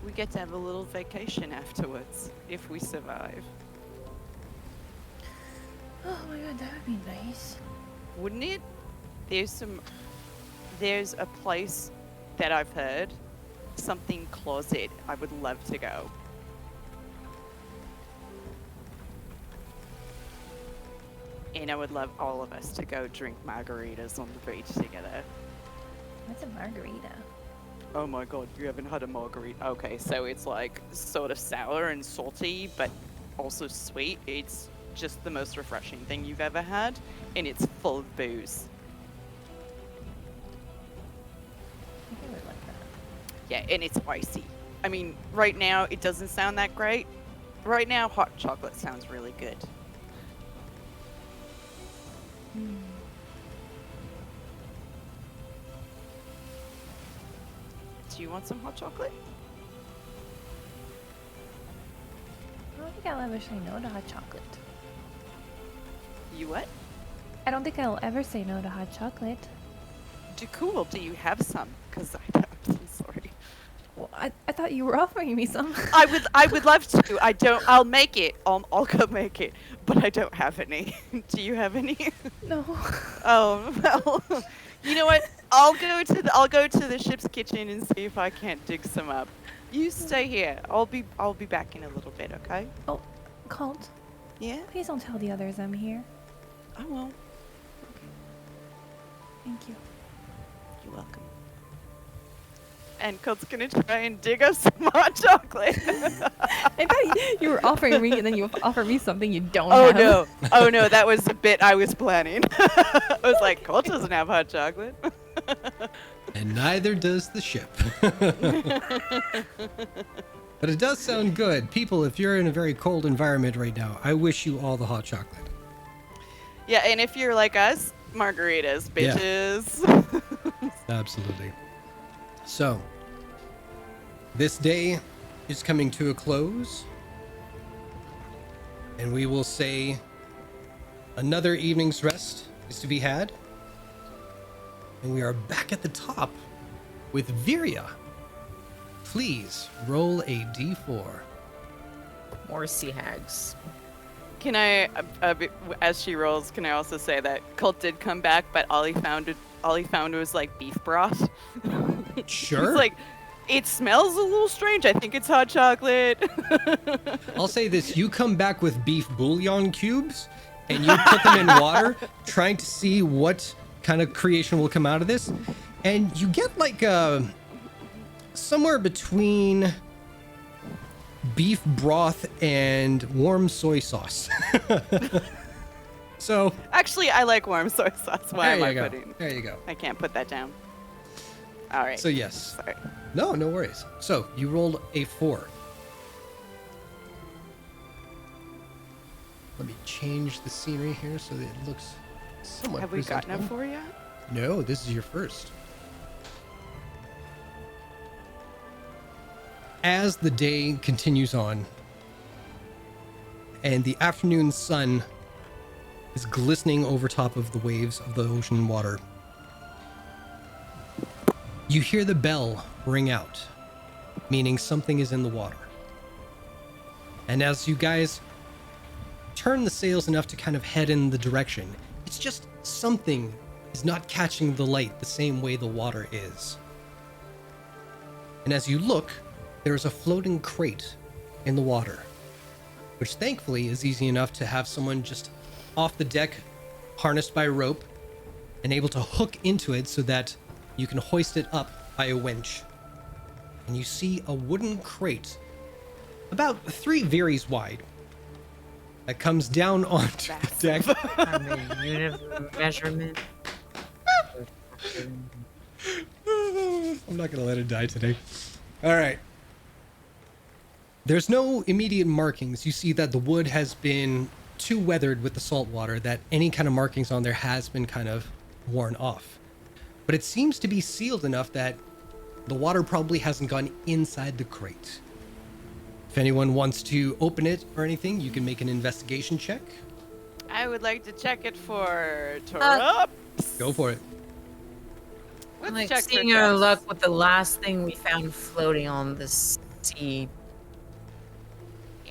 we get to have a little vacation afterwards, if we survive. Oh my god, that would be nice. Wouldn't it? There's a place that I've heard, something closet. I would love to go. And I would love all of us to go drink margaritas on the beach together. What's a margarita? Oh my god, you haven't had a margarita? Okay, so it's like sort of sour and salty, but also sweet. It's just the most refreshing thing you've ever had, and it's full of booze. I think I would like that. Yeah, and it's icy. I mean, right now it doesn't sound that great. Right now, hot chocolate sounds really good. Do you want some hot chocolate? I don't think I'll ever say no to hot chocolate. You what? I don't think I'll ever say no to hot chocolate. Cool. Do you have some? Because I don't. I'm sorry. Well, I thought you were offering me some. I would love to. I don't. I'll make it. I'll go make it. But I don't have any. Do you have any? No. Oh well. You know what? I'll go to the ship's kitchen and see if I can't dig some up. You stay here. I'll be back in a little bit. Okay? Oh, Colt, Yeah. please don't tell the others I'm here. I won't. Thank you. You're welcome. And Colt's gonna try and dig up some hot chocolate. I thought you were offering me, and then you offer me something you don't Oh have. no! Oh no! That was the bit I was planning. I was like, Colt doesn't have hot chocolate. And neither does the ship. But it does sound good. People, if you're in a very cold environment right now, I wish you all the hot chocolate. Yeah, and if you're like us, margaritas, Yeah. bitches. Absolutely. So, this day is coming to a close. And we will say another evening's rest is to be had. And we are back at the top with Viria. Please roll a d4. More sea hags. Can I, as she rolls, can I also say that Colt did come back, but all he found was like beef broth. Sure. It's like, it smells a little strange. I think it's hot chocolate. I'll say this. You come back with beef bouillon cubes and you put them in water, trying to see what kind of creation will come out of this. And you get like somewhere between beef broth and warm soy sauce. So Actually, I like warm soy sauce. Why am I go. putting? There you go. I can't put that down. All right. So yes. Sorry. No worries. So you rolled a 4. Let me change the scenery here so that it looks somewhat Have we gotten presentable. a 4 yet? No, this is your first. As the day continues on and the afternoon sun is glistening over top of the waves of the ocean water, you hear the bell ring out, meaning something is in the water. And as you guys turn the sails enough to kind of head in the direction, it's just something is not catching the light the same way the water is. And as you look, there is a floating crate in the water, which thankfully is easy enough to have someone just off the deck, harnessed by rope, and able to hook into it so that you can hoist it up by a winch. And you see a wooden crate about 3 Viries wide that comes down onto the deck. I'm a unit of measurement. I'm not gonna let it die today. All right. There's no immediate markings. You see that the wood has been too weathered with the salt water that any kind of markings on there has been kind of worn off. But it seems to be sealed enough that the water probably hasn't gone inside the crate. If anyone wants to open it or anything, you can make an investigation check. I would like to check it for traps. Go for it. Let's Like check for seeing our traps. luck with the last thing we found floating on the sea.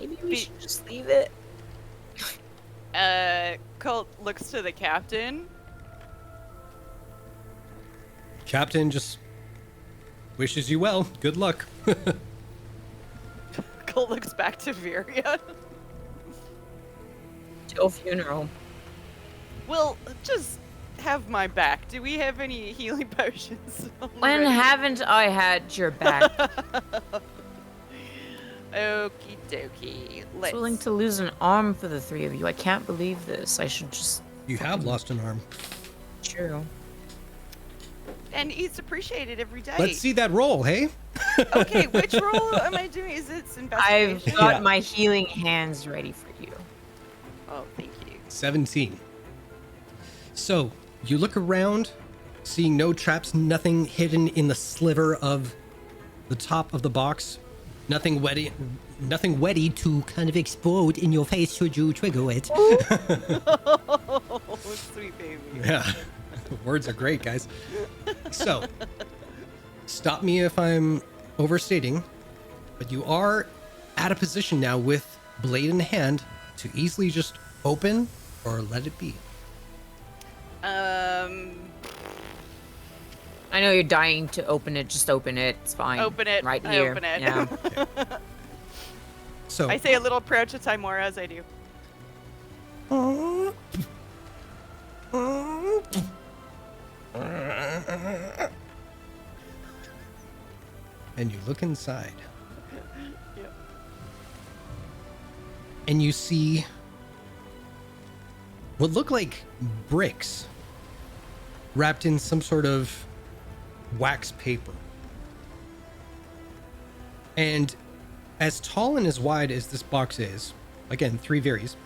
Maybe we should just leave it. Colt looks to the captain. Captain just wishes you well. Good luck. Colt looks back to Viria. Till funeral. Well, just have my back. Do we have any healing potions? When already? haven't I had your back? Okie dokie. I Let's. was willing to lose an arm for the 3 of you. I can't believe this. I should just. You have lost an arm. True. And it's appreciated every day. Let's see that roll, hey? Okay, which role am I doing? Is it investigation? I've got Yeah. my healing hands ready for you. Oh, thank you. 17. So, you look around, seeing no traps, nothing hidden in the sliver of the top of the box, nothing wetty to kind of explode in your face should you trigger it. Oh, sweet baby. Yeah, words are great, guys. So, stop me if I'm overstating, but you are at a position now with blade in hand to easily just open or let it be. I know you're dying to open it. Just open it. It's fine. Open it. Right I here. open it. Yeah. So I say a little prayer to Timora as I do. and you look inside. Yep. And you see what look like bricks wrapped in some sort of wax paper. And as tall and as wide as this box is, again, 3 varies,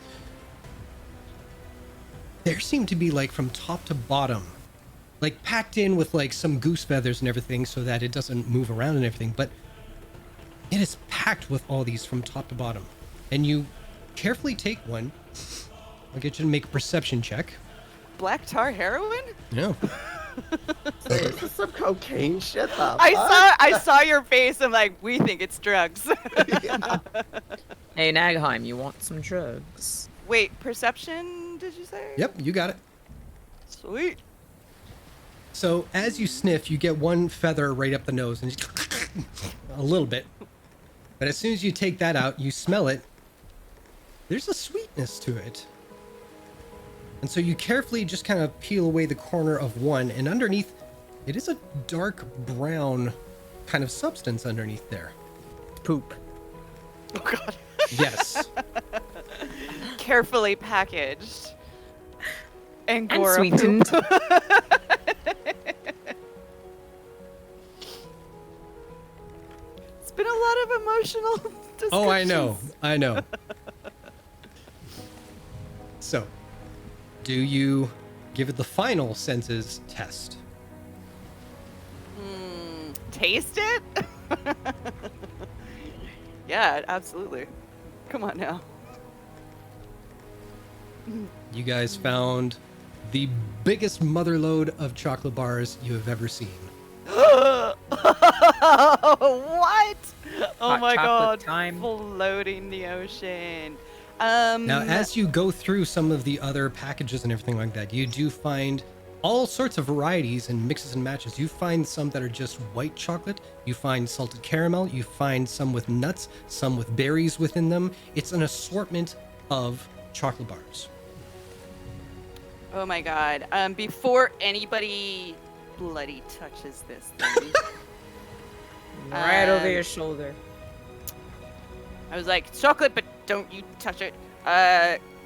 there seem to be like from top to bottom, like packed in with like some goose feathers and everything so that it doesn't move around and everything, but it is packed with all these from top to bottom. And you carefully take one. I'll get you to make a perception check. Black tar heroin? No. This is some cocaine shit. I saw your face. I'm like, we think it's drugs. Yeah. Hey, Nagheim, you want some drugs? Wait, perception? Did you say? Yep, you got it. Sweet. So as you sniff, you get one feather right up the nose and just a little bit. But as soon as you take that out, you smell it. There's a sweetness to it. And so you carefully just kind of peel away the corner of one, and underneath, it is a dark brown kind of substance underneath there. Poop. Oh god. Yes. Carefully packaged. And And Gora sweetened. poop. It's been a lot of emotional discussions. Oh, I know. I know. So, do you give it the final senses test? Taste it? Yeah, absolutely. Come on now. You guys found the biggest motherload of chocolate bars you have ever seen. What? Oh Hot my chocolate god. time. Floating the ocean. Now, as you go through some of the other packages and everything like that, you do find all sorts of varieties and mixes and matches. You find some that are just white chocolate. You find salted caramel. You find some with nuts, some with berries within them. It's an assortment of chocolate bars. Oh my god. Before anybody bloody touches this thing, Right over your shoulder. I was like, chocolate, but don't you touch it.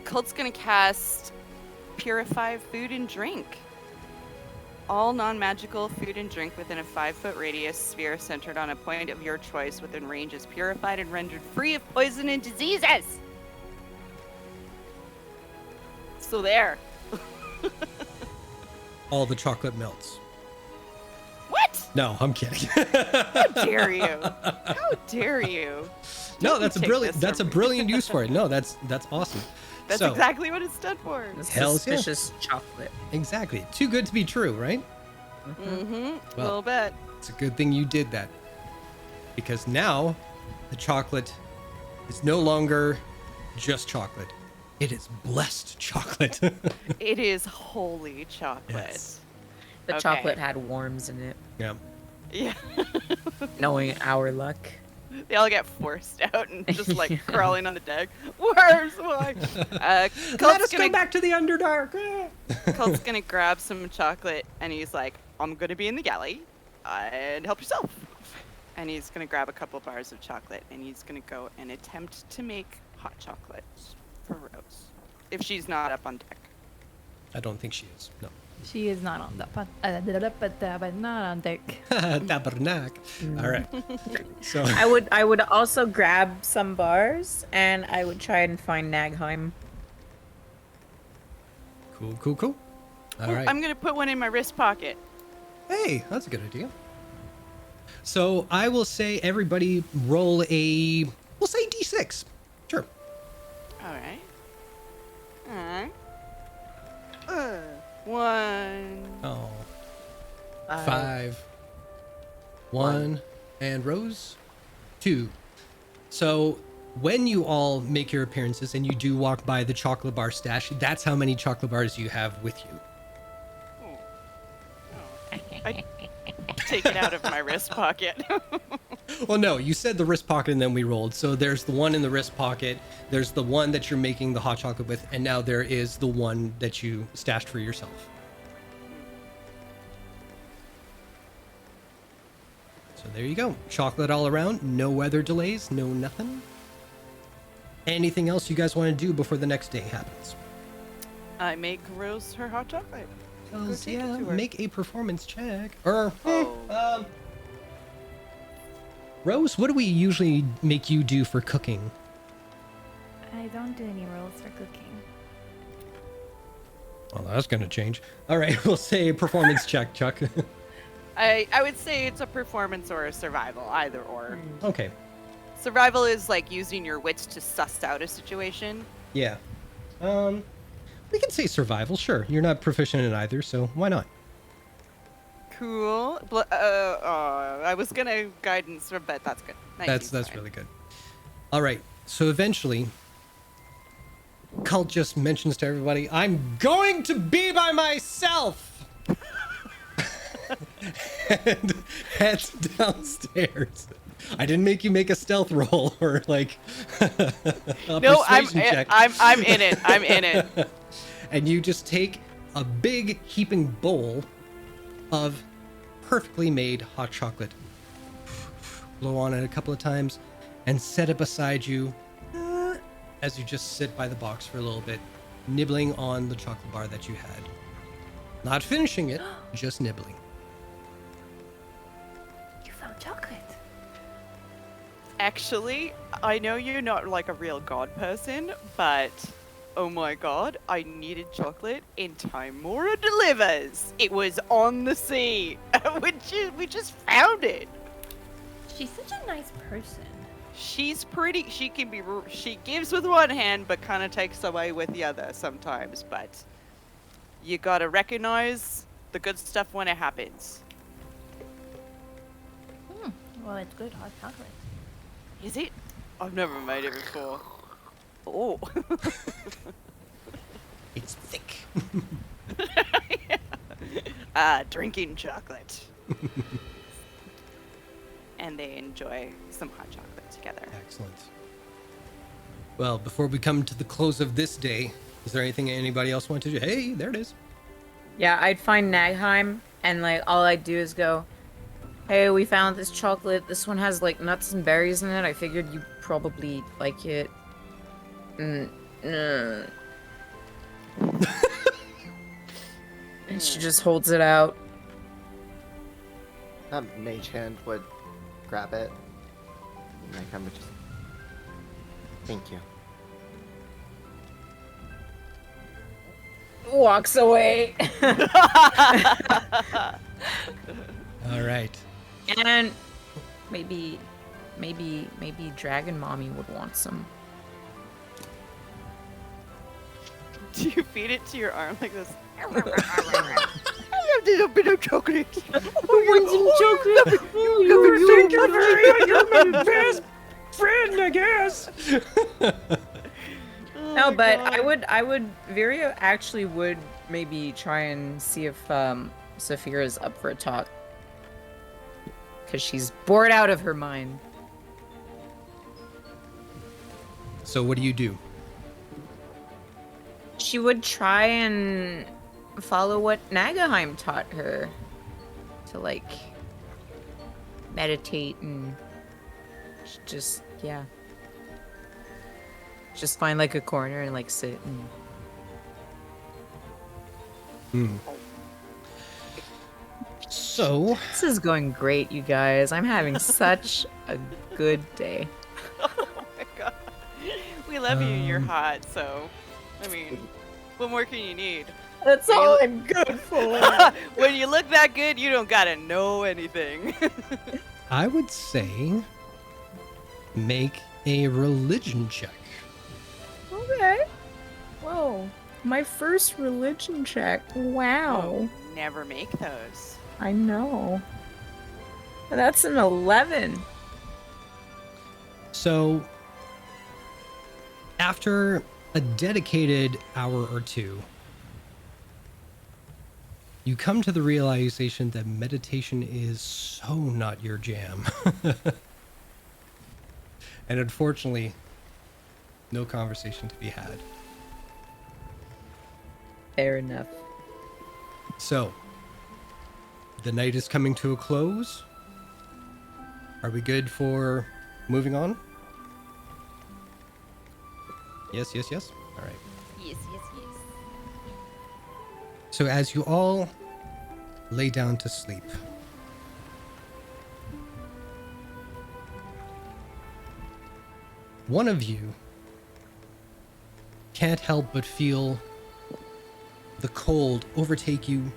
Cult's gonna cast Purify Food and Drink. All non-magical food and drink within a 5-foot radius sphere centered on a point of your choice within range is purified and rendered free of poison and diseases. So there. All the chocolate melts. What? No, I'm kidding. How dare you? How dare you? No, Don't that's a take brilliant. this That's a from me. brilliant use for it. No, that's awesome. That's So, exactly what it's done for. Hells yeah. Suspicious chocolate. Exactly. Too good to be true, right? Mm-hmm. A Well. little bit. It's a good thing you did that. Because now the chocolate is no longer just chocolate. It is blessed chocolate. It is holy chocolate. Yes. The Okay. chocolate had worms in it. Yeah. Yeah. Knowing our luck. They all get forced out and just like crawling on the deck. Worms, why? Let Cult's us gonna, go back to the Underdark. Cult's gonna grab some chocolate and he's like, I'm gonna be in the galley and help yourself. And he's gonna grab a couple bars of chocolate and he's gonna go and attempt to make hot chocolate for Rose. If she's not up on deck. I don't think she is. No. She is not on the but not on deck. Tabernac. All right. So I would also grab some bars and I would try and find Nagheim. cool. All right. I'm gonna put one in my wrist pocket. Hey, that's a good idea. So I will say everybody roll we'll say D6. Sure. Alright. Alright. 1. Oh. 5. 1. And Rose, 2. So when you all make your appearances and you do walk by the chocolate bar stash, that's how many chocolate bars you have with you. I take it out of my wrist pocket. Well, no, you said the wrist pocket and then we rolled. So there's the one in the wrist pocket, there's the one that you're making the hot chocolate with, and now there is the one that you stashed for yourself. So there you go. Chocolate all around, no weather delays, no nothing. Anything else you guys want to do before the next day happens? I make Rose her hot chocolate. Go take it Yeah, to her. make a performance check. Or, Oh. Rose, what do we usually make you do for cooking? I don't do any rolls for cooking. Well, that's going to change. All right, we'll say performance check, Chuck. I would say it's a performance or a survival, either or. Okay, Survival is like using your wits to suss out a situation. yeah. We can say survival, sure. You're not proficient in either, so why not? Cool. I was gonna guidance, but that's good. That's really good. All right, so eventually, Cult just mentions to everybody, I'm going to be by myself! And heads downstairs. I didn't make you make a stealth roll or like a No, persuasion check. I'm in it. I'm in it. And you just take a big heaping bowl of perfectly made hot chocolate, blow on it a couple of times, and set it beside you as you just sit by the box for a little bit, nibbling on the chocolate bar that you had. Not finishing it, just nibbling. You found chocolate. Actually, I know you're not like a real god person, but oh my god, I needed chocolate in Timora delivers. It was on the sea. We just found it. She's such a nice person. She's pretty. She can be. She gives with one hand, but kind of takes away with the other sometimes. But you gotta recognize the good stuff when it happens. Well, it's good hot chocolate. Is it? I've never made it before. Oh. It's thick. Drinking chocolate. And they enjoy some hot chocolate together. Excellent. Well, before we come to the close of this day, is there anything anybody else want to do? Hey, there it is. Yeah, I'd find Nagheim, and like all I'd do is go, hey, we found this chocolate. This one has like nuts and berries in it. I figured you'd probably like it. And she just holds it out. Mage Hand would grab it. And I kind of just. Thank you. Walks away. All right. And maybe Dragon Mommy would want some. Do you feed it to your arm like this? I have a little bit of chocolate. You're my best friend, I guess. No, but I would Viria actually would maybe try and see if Saphira is up for a talk. Cause she's bored out of her mind. So what do you do? She would try and follow what Nagheim taught her. To like meditate and just just find like a corner and like sit and So This is going great, you guys. I'm having such a good day. Oh my god. We love you, you're hot, so I mean, what more can you need? That's all I'm good for. When you look that good, you don't gotta know anything. I would say make a religion check. Okay. Whoa. My first religion check. Wow. Never make those. I know. That's an 11. So, after a dedicated hour or two, you come to the realization that meditation is so not your jam. And unfortunately, no conversation to be had. Fair enough. So, the night is coming to a close. Are we good for moving on? Yes, yes, yes. All right. Yes, yes, yes. So as you all lay down to sleep, one of you can't help but feel the cold overtake you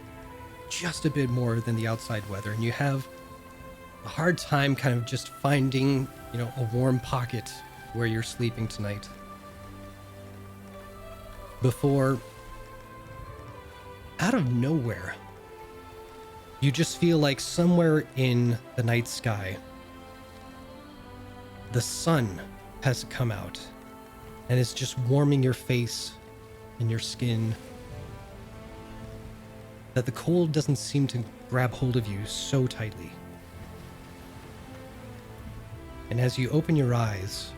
just a bit more than the outside weather, and you have a hard time kind of just finding, a warm pocket where you're sleeping tonight. Before, out of nowhere, you just feel like somewhere in the night sky, the sun has come out and is just warming your face and your skin, that the cold doesn't seem to grab hold of you so tightly. And as you open your eyes,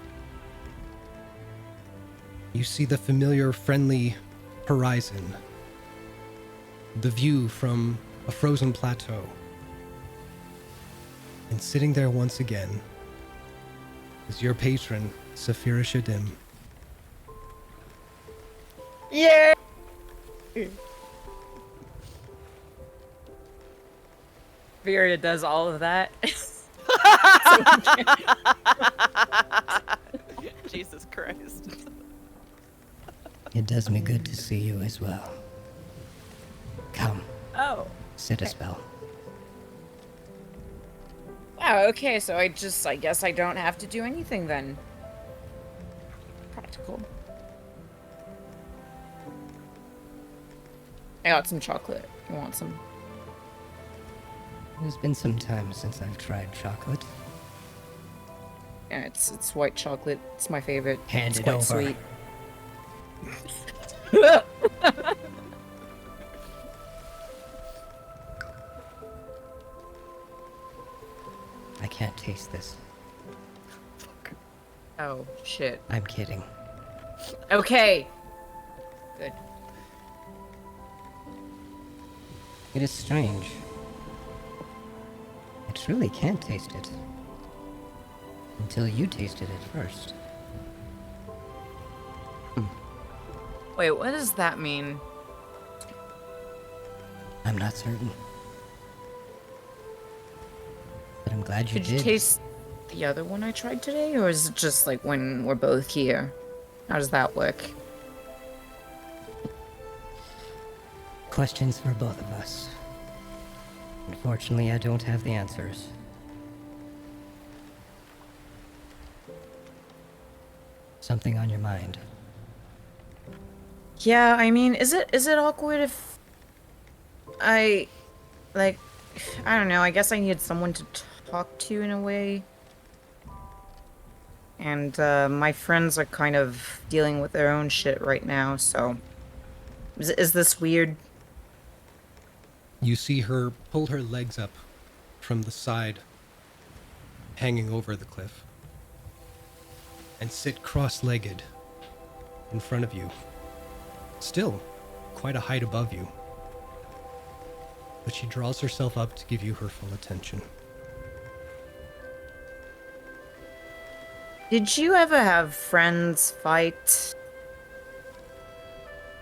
you see the familiar, friendly horizon, the view from a frozen plateau. And sitting there once again is your patron, Saphira Shadim. Yeah. Viria does all of that. Jesus Christ. It does me good to see you as well. Come, Oh. sit a spell. Wow, okay, so I guess I don't have to do anything then. Practical. I got some chocolate. You want some? It's been some time since I've tried chocolate. Yeah, it's white chocolate. It's my favorite. Hand it's it quite over. sweet. I can't taste this. Oh, shit. I'm kidding. Okay. Good. It is strange. I truly can't taste it. Until you tasted it first. Wait, what does that mean? I'm not certain. But I'm glad you Did did. you taste the other one I tried today, or is it just like when we're both here? How does that work? Questions for both of us. Unfortunately, I don't have the answers. Something on your mind? Yeah, I mean, is it awkward if I don't know, I guess I needed someone to talk to in a way. And my friends are kind of dealing with their own shit right now, so is this weird? You see her pull her legs up from the side, hanging over the cliff, and sit cross-legged in front of you. Still quite a height above you. But she draws herself up to give you her full attention. Did you ever have friends fight?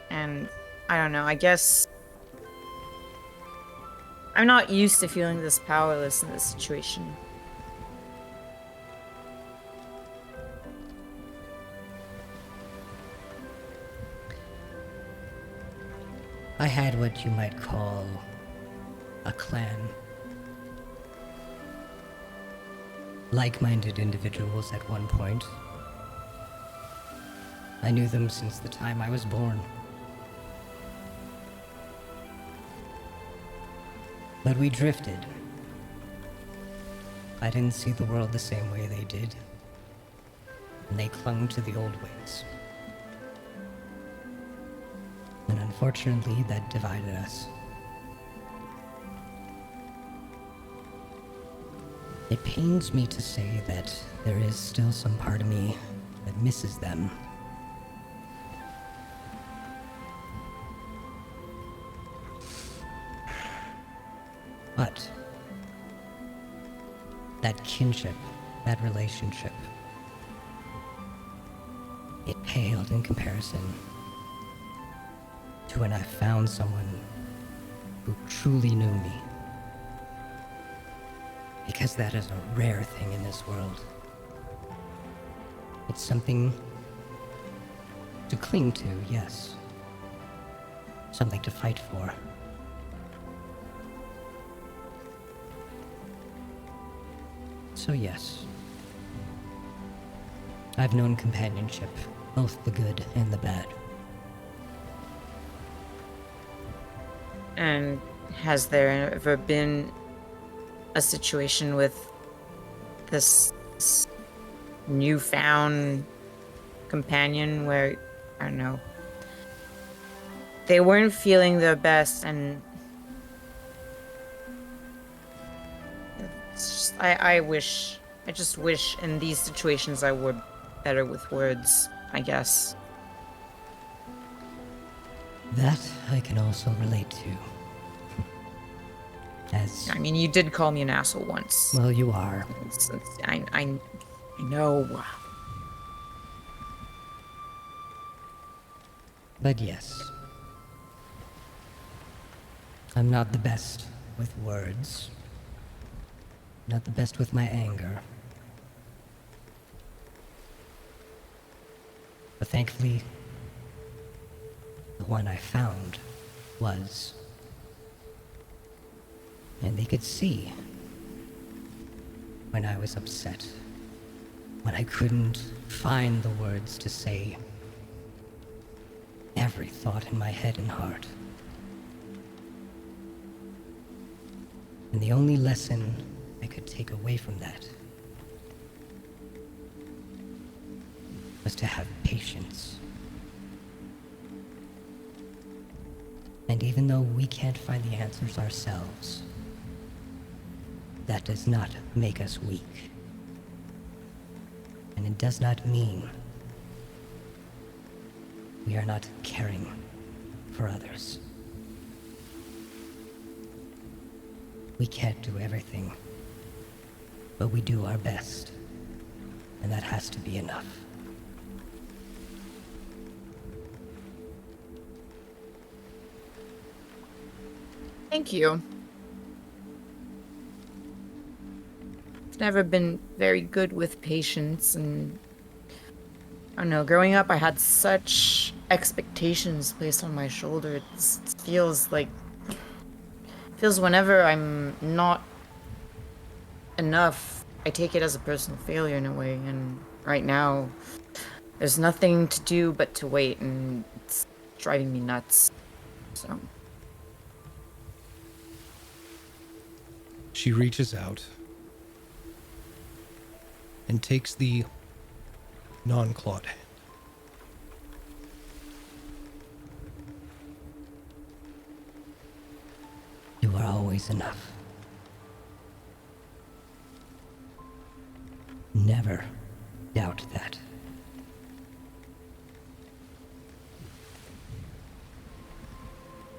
And I don't know, I guess I'm not used to feeling this powerless in this situation. I had what you might call a clan. Like-minded individuals at one point. I knew them since the time I was born. But we drifted. I didn't see the world the same way they did. And they clung to the old ways. And unfortunately, that divided us. It pains me to say that there is still some part of me that misses them. But that kinship, that relationship, it paled in comparison to when I found someone who truly knew me. Because that is a rare thing in this world. It's something to cling to, yes. Something to fight for. So yes, I've known companionship, both the good and the bad. And has there ever been a situation with this newfound companion where, I don't know, they weren't feeling their best, and it's just, I just wish in these situations I were better with words, I guess. That I can also relate to. As I mean, you did call me an asshole once. well, you are. I know. But yes, I'm not the best with words. Not the best with my anger. But thankfully, the one I found was. And they could see when I was upset, when I couldn't find the words to say every thought in my head and heart. And the only lesson I could take away from that was to have patience. And even though we can't find the answers ourselves, that does not make us weak. And it does not mean we are not caring for others. We can't do everything, but we do our best, and that has to be enough. Thank you. I've never been very good with patience, and I don't know, growing up I had such expectations placed on my shoulders. It feels whenever I'm not enough, I take it as a personal failure in a way, and right now there's nothing to do but to wait, and it's driving me nuts. So She reaches out and takes the non-clawed hand. You are always enough. Never doubt that.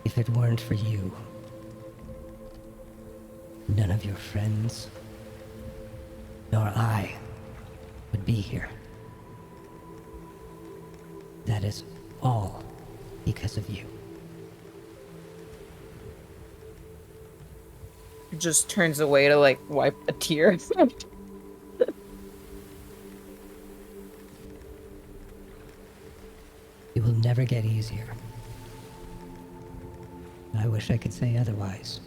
If it weren't for you, none of your friends, nor I, would be here. That is all because of you. it just turns away to wipe a tear. It will never get easier. I wish I could say otherwise.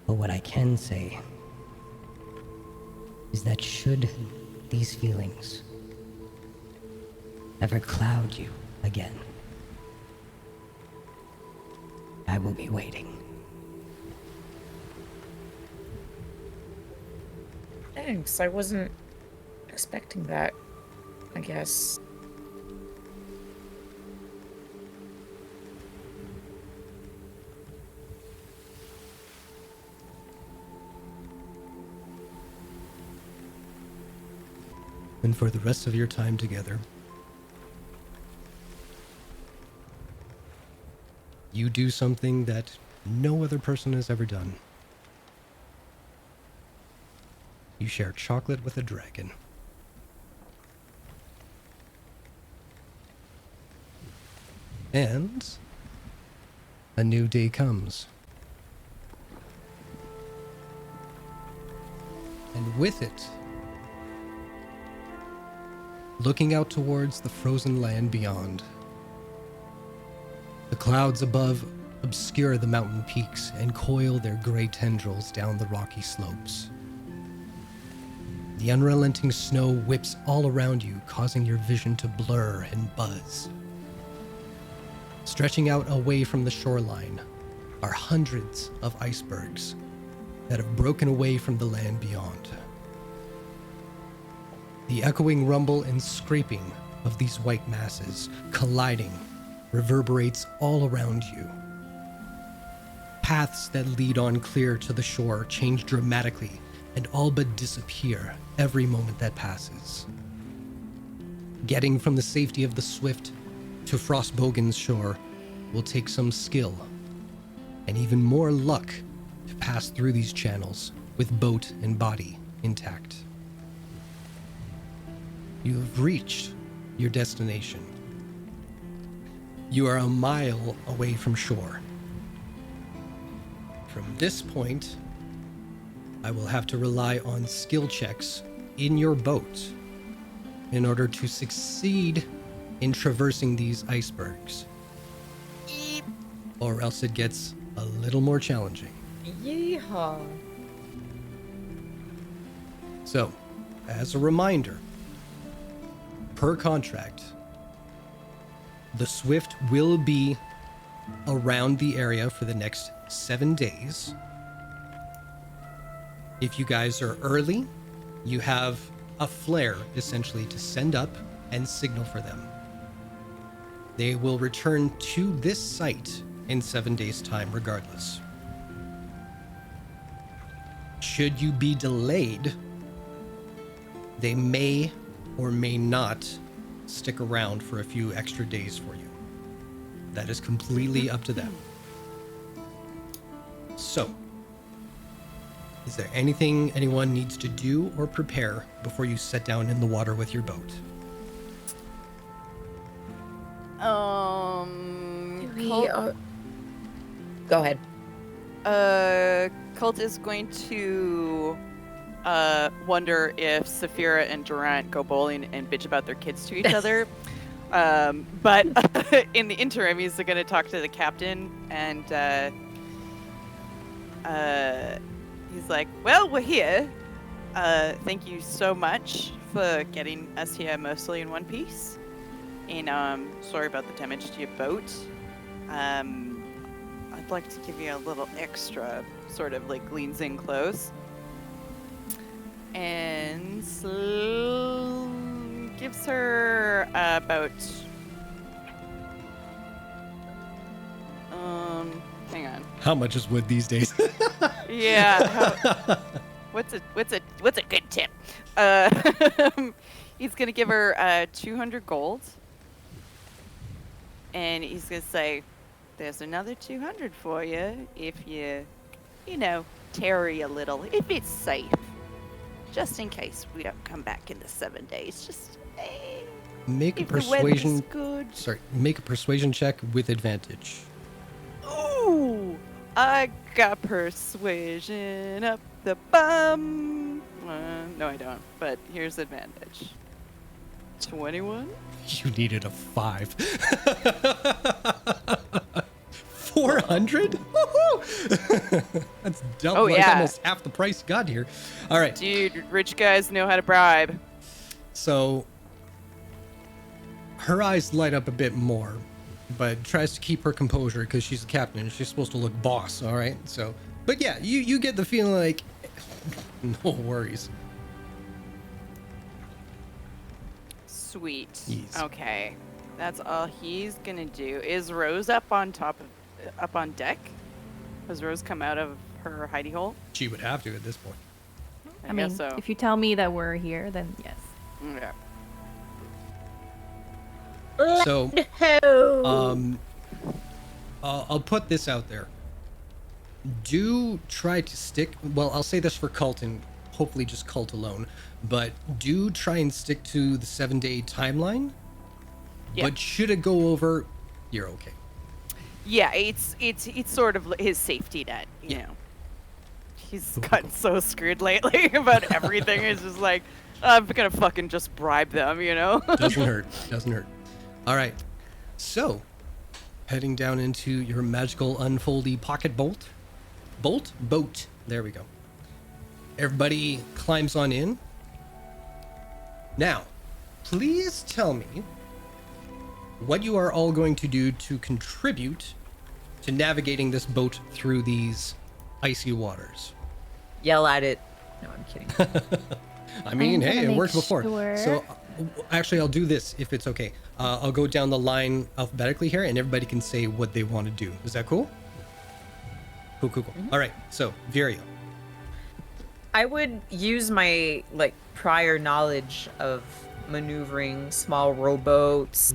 But what I can say is that should these feelings ever cloud you again, I will be waiting. Thanks. I wasn't expecting that, I guess. And for the rest of your time together, you do something that no other person has ever done. You share chocolate with a dragon. And a new day comes. And with it, looking out towards the frozen land beyond, the clouds above obscure the mountain peaks and coil their gray tendrils down the rocky slopes. The unrelenting snow whips all around you, causing your vision to blur and buzz. Stretching out away from the shoreline are hundreds of icebergs that have broken away from the land beyond. The echoing rumble and scraping of these white masses colliding reverberates all around you. Paths that lead on clear to the shore change dramatically and all but disappear every moment that passes. Getting from the safety of the Swift to Frostbogen's shore will take some skill and even more luck to pass through these channels with boat and body intact. You have reached your destination. You are a mile away from shore. From this point, I will have to rely on skill checks in your boat in order to succeed in traversing these icebergs. Or else it gets a little more challenging. Yeehaw. So, as a reminder, per contract, the Swift will be around the area for the next 7 days. If you guys are early, you have a flare essentially to send up and signal for them. They will return to this site in 7 days' time regardless. Should you be delayed, they may or may not stick around for a few extra days for you. That is completely up to them. So, is there anything anyone needs to do or prepare before you set down in the water with your boat? Go ahead. Colt is going to wonder if Saphira and Durant go bowling and bitch about their kids to each other. But in the interim, he's going to talk to the captain, and he's like, well, we're here. Thank you so much for getting us here mostly in one piece. And sorry about the damage to your boat. I'd like to give you a little extra, sort of like leans in close. And gives her about hang on. How much is wood these days? Yeah. What's a good tip? He's gonna give her 200 gold, and he's gonna say, "There's another 200 for you if you tarry a little, if it's safe, just in case we don't come back in the 7 days. Just Make a if the weather's persuasion. good." Sorry, make a persuasion check with advantage. Ooh, I got persuasion up the bum. No, I don't. But here's advantage. 21. You needed a 5. 400? Woohoo! That's double. Oh, Like yeah. almost half the price you got here. All right. Dude, rich guys know how to bribe. So her eyes light up a bit more, but tries to keep her composure because she's the captain and she's supposed to look boss. All right. So, but yeah, you get the feeling like no worries. Sweet. Yes. Okay. That's all he's gonna do. Is Rose up on deck? Has Rose come out of her hidey hole? She would have to at this point. I I mean, guess so. if you tell me that we're here, then yes. Okay. So, I'll put this out there. Do try to stick. Well, I'll say this for Cult and hopefully just Cult alone, but do try and stick to the 7-day timeline. Yeah. But should it go over, you're okay. Yeah, it's sort of his safety net, you know. He's gotten so screwed lately about everything. It's just like, I'm gonna fucking just bribe them, you know? Doesn't hurt. Doesn't hurt. All right. So, heading down into your magical unfoldy pocket boat. Boat. There we go. Everybody climbs on in. Now, please tell me what you are all going to do to contribute to navigating this boat through these icy waters. Yell at it. No, I'm kidding. I mean, I'm hey, gonna it make worked before. sure- So, actually, I'll do this if it's okay. I'll go down the line alphabetically here, and everybody can say what they want to do. Is that cool? Cool. All right. So, Viria. I would use my prior knowledge of maneuvering small rowboats,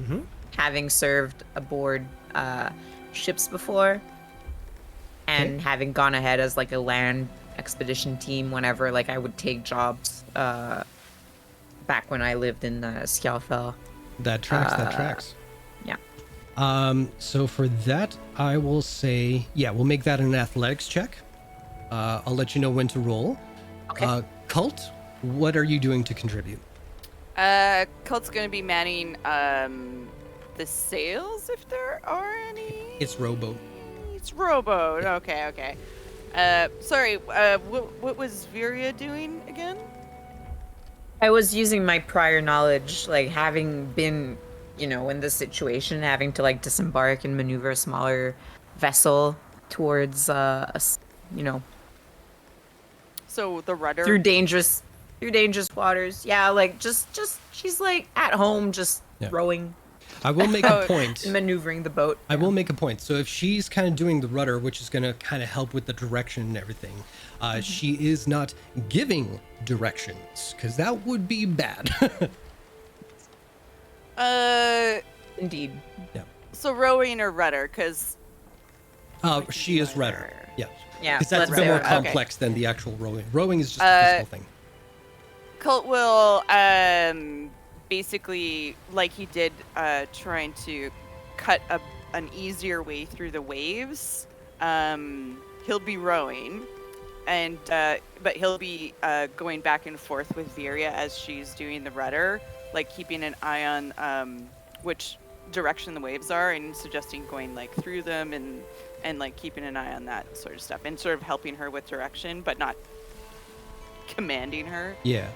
having served aboard ships before, and having gone ahead as a land expedition team whenever I would take jobs back when I lived in Skjalfell. That tracks. Yeah. So for that, I will say, we'll make that an athletics check. I'll let you know when to roll. Okay. Cult, what are you doing to contribute? Cult's gonna be manning the sails if there are any. It's rowboat. It's rowboat. Okay. Sorry. What was Viria doing again? I was using my prior knowledge, having been, in this situation, having to disembark and maneuver a smaller vessel towards So the rudder. through dangerous waters. Yeah, just she's at home just Yeah. rowing, I will make a point. maneuvering the boat. I will make a point. So if she's kind of doing the rudder, which is going to kind of help with the direction and everything, she is not giving directions, because that would be bad. Indeed. Yeah. So rowing or rudder, because. She is rudder. Yeah. Yeah, Because that's a let's bit say more rudder. complex than the actual rowing. Rowing is just a physical thing. Cult will basically, like he did, trying to cut an easier way through the waves. He'll be rowing, and but he'll be going back and forth with Viria as she's doing the rudder, keeping an eye on which direction the waves are, and suggesting going through them and keeping an eye on that sort of stuff, and sort of helping her with direction, but not commanding her. Yeah.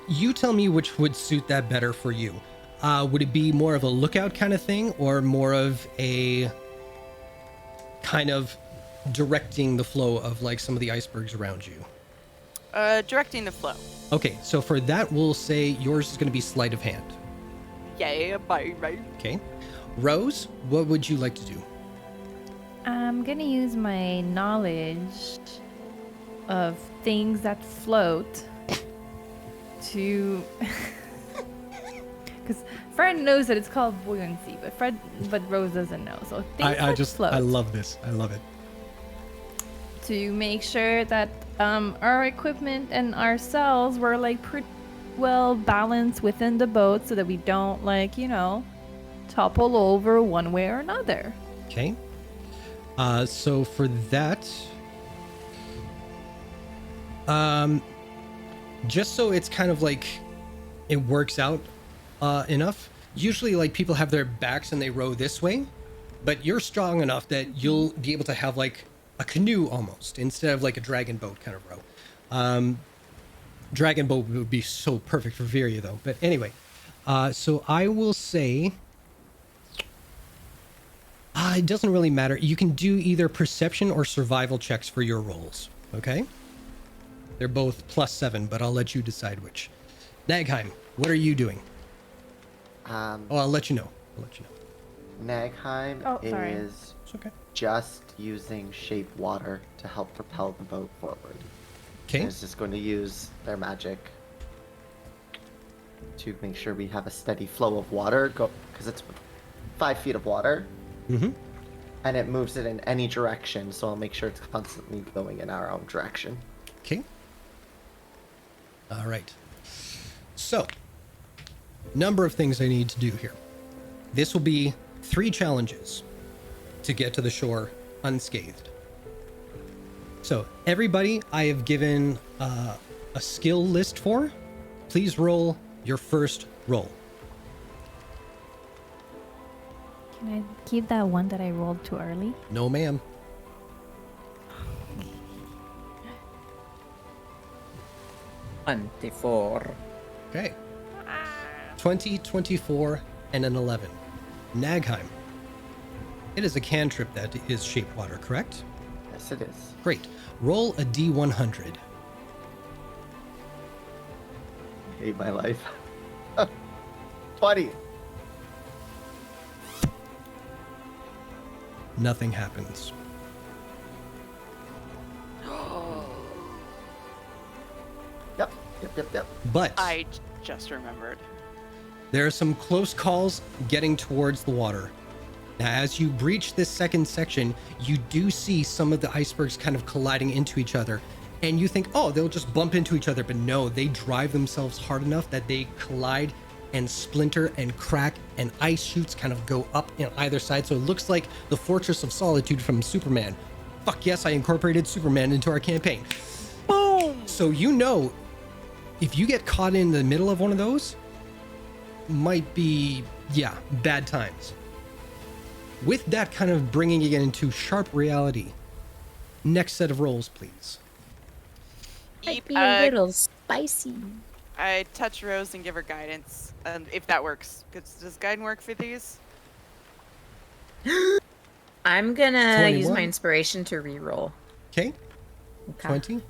You tell me which would suit that better for you. Would it be more of a lookout kind of thing, or more of a kind of directing the flow of some of the icebergs around you? Directing the flow. Okay, so for that, we'll say yours is going to be sleight of hand. Yeah, bye, right. Okay. Rose, what would you like to do? I'm gonna use my knowledge of things that float to, because Fred knows that it's called buoyancy, but Rose doesn't know. So things that float. I love this. I love it. To make sure that our equipment and ourselves were pretty well balanced within the boat, so that we don't topple over one way or another. Okay. So for that, just so it's kind of it works out enough. Usually people have their backs and they row this way, but you're strong enough that you'll be able to have a canoe almost, instead of a dragon boat kind of row. Dragon boat would be so perfect for Viria though. But anyway, so I will say, it doesn't really matter. You can do either perception or survival checks for your rolls. Okay. They're both +7, but I'll let you decide which. Nagheim, what are you doing? Oh, I'll let you know. Nagheim Oh, sorry. is It's okay. just using shape water to help propel the boat forward. Okay. It's just going to use their magic to make sure we have a steady flow of water, because it's 5 feet of water, Mm-hmm. and it moves it in any direction, so I'll make sure it's constantly going in our own direction. Okay. All right. So, number of things I need to do here. This will be 3 challenges to get to the shore unscathed. So, everybody I have given a skill list for, please roll your first roll. Can I keep that one that I rolled too early? No, ma'am. Okay. 20, 24, and an 11. Nagheim. It is a cantrip that is shape water, correct? Yes, it is. Great. Roll a D100. I hate my life. 20. Nothing happens. Yep. But I just remembered. there are some close calls getting towards the water. Now, as you breach this second section, you do see some of the icebergs kind of colliding into each other. And you think, oh, they'll just bump into each other. But no, they drive themselves hard enough that they collide and splinter and crack, and ice shoots kind of go up in either side. So it looks like the Fortress of Solitude from Superman. Fuck yes, I incorporated Superman into our campaign. Boom! So you know, if you get caught in the middle of one of those, might be, yeah, bad times. With that kind of bringing it into sharp reality, next set of rolls, please. Might be a little spicy. I touch Rose and give her guidance, if that works. Does guidance work for these? I'm gonna use 21. my inspiration to re-roll. Okay, Okay. 20.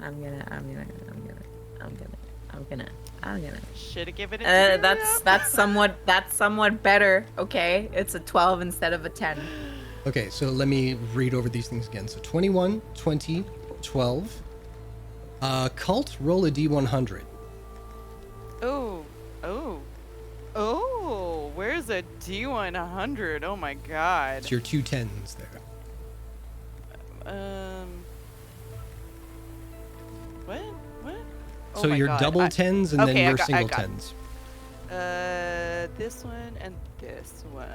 I'm gonna. Should have given it to That's somewhat better. Okay, it's a 12 instead of a 10. Okay, so let me read over these things again. So 21, 20, 12. Cult, roll a D100. Oh, where's a D100? Oh my god. It's your 2 10s there. What? Oh So my your God. double 10s and then okay, I your got- single I got- 10s. This one and this one.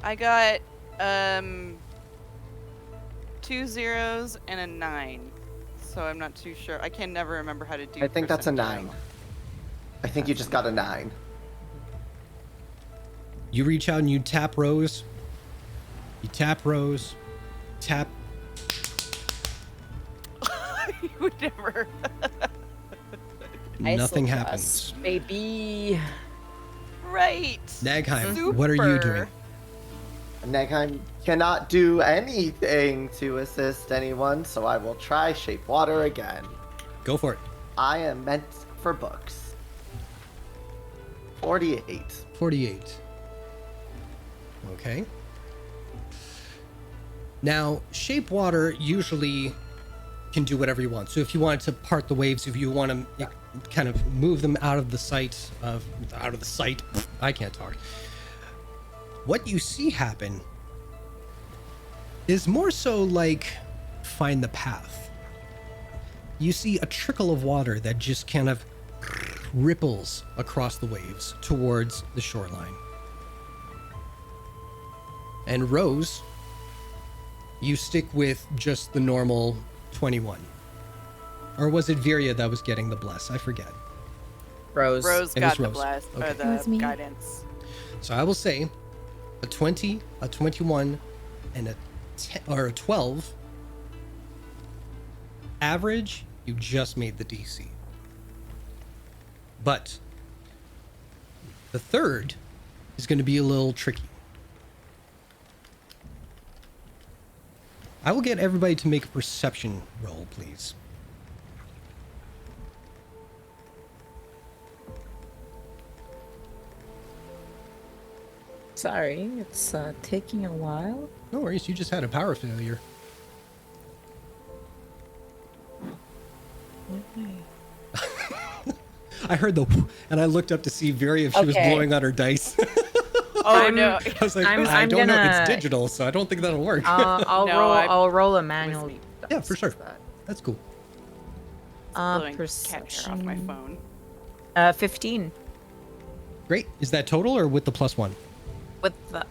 I got 2 zeros and a 9. So I'm not too sure. I can never remember how to do. I think that's a 9. percentile. I think you just got a 9. You reach out and you tap Rose. You tap Rose. Tap. You would never. Nothing happens. Baby. Right. Nagheim, what are you doing? Nagheim cannot do anything to assist anyone, so I will try shape water again. Go for it. I am meant for books. 48. 48. Okay. Now, shape water usually can do whatever you want. So if you wanted to part the waves, if you want to kind of move them out of the sight, I can't talk. What you see happen is more so like find the path. You see a trickle of water that just kind of ripples across the waves towards the shoreline. And Rose, you stick with just the normal 21. Or was it Viria that was getting the bless? I forget. Rose. Rose It got was the Rose. blast Okay. or It was the me. guidance. So I will say a 20, a 21, and a 10, or a 12. Average, you just made the DC. But the third is going to be a little tricky. I will get everybody to make a perception roll, please. Sorry, it's taking a while. No worries, you just had a power failure. I heard the and I looked up to see Viri if she was Okay. blowing on her dice. Oh no. I was like, I don't know. It's digital, so I don't think that'll work. I'll No, roll. I- I'll roll a was manual. me. Yeah, for sure. dice instead. That's cool. Blowing cat hair off my Perception. phone. 15 Great. Is that total or with the +1? with the.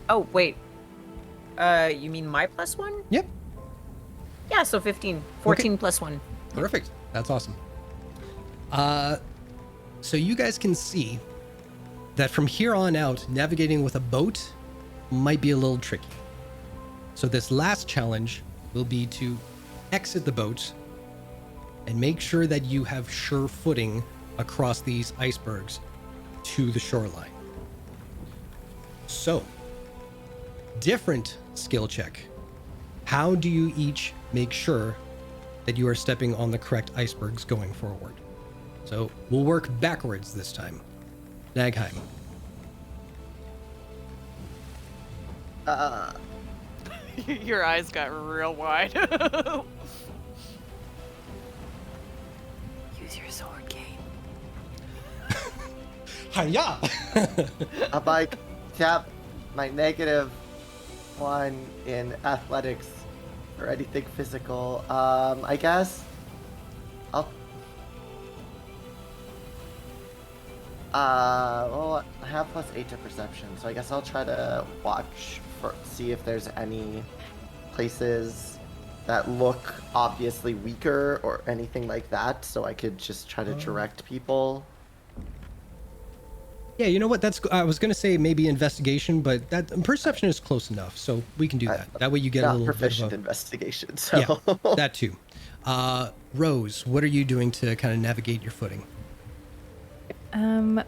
Oh wait. You mean my +1? Yep. Yeah, so 15. 14 +1. Perfect. That's awesome. So you guys can see that from here on out, navigating with a boat might be a little tricky. So this last challenge will be to exit the boat and make sure that you have sure footing across these icebergs to the shoreline. So, different skill check. How do you each make sure that you are stepping on the correct icebergs going forward? So we'll work backwards this time. Nagheim. Your eyes got real wide. Use your sword game. Hiya! A bike tap my -1 in athletics or anything physical. I guess I'll. Well, I have +8 to perception, so I guess I'll try to watch for see if there's any places that look obviously weaker or anything like that, so I could just try to direct people. Yeah, you know what? I was gonna say maybe investigation, but that perception is close enough, so we can do that. That way you get a Not little proficient bit of investigation, so yeah, that too. Rose, what are you doing to kind of navigate your footing?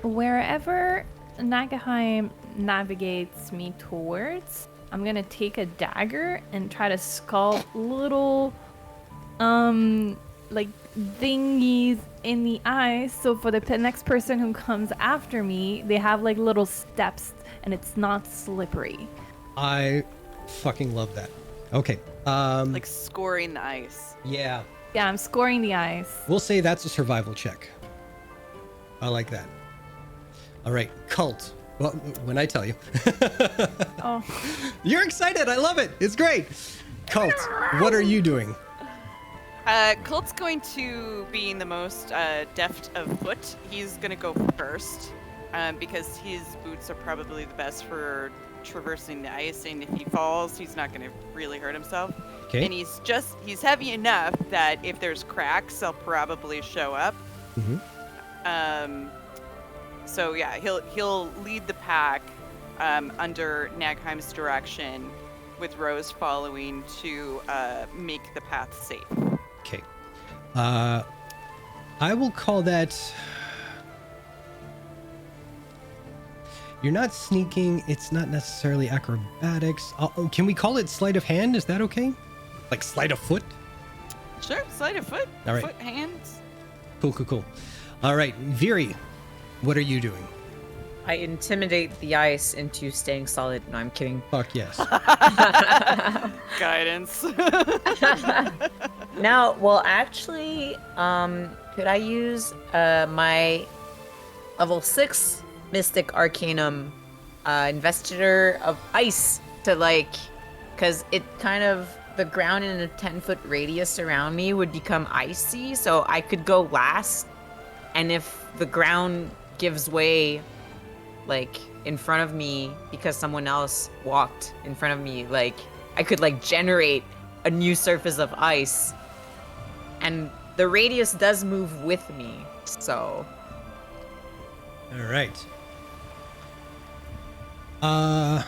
Wherever Nagaheim navigates me towards, I'm gonna take a dagger and try to sculpt little, like thingies in the ice. So for the next person who comes after me, they have like little steps and it's not slippery. I fucking love that. Okay. Like scoring the ice. Yeah. Yeah, I'm scoring the ice. We'll say that's a survival check. I like that. All right, Cult. Well, when I tell you. Oh. You're excited. I love it. It's great. Cult, what are you doing? Colt's going to, being the most deft of foot, he's going to go first because his boots are probably the best for traversing the ice, and if he falls, he's not going to really hurt himself. Okay. And he's heavy enough that if there's cracks, they'll probably show up. Mm-hmm. So yeah, he'll lead the pack under Nagheim's direction, with Rose following to make the path safe. Okay. I will call that... You're not sneaking. It's not necessarily acrobatics. Can we call it sleight of hand? Is that okay? Like sleight of foot? Sure, sleight of foot. All right. Foot, hands. Cool. All right, Viri, what are you doing? I intimidate the ice into staying solid. No, I'm kidding. Fuck yes. Guidance. Now, well, actually, could I use my level 6 Mystic Arcanum Investigator of Ice to, like, because it kind of, the ground in a 10-foot radius around me would become icy, so I could go last, and if the ground gives way, like, in front of me because someone else walked in front of me, like, I could, like, generate a new surface of ice. And the radius does move with me, so... All right. And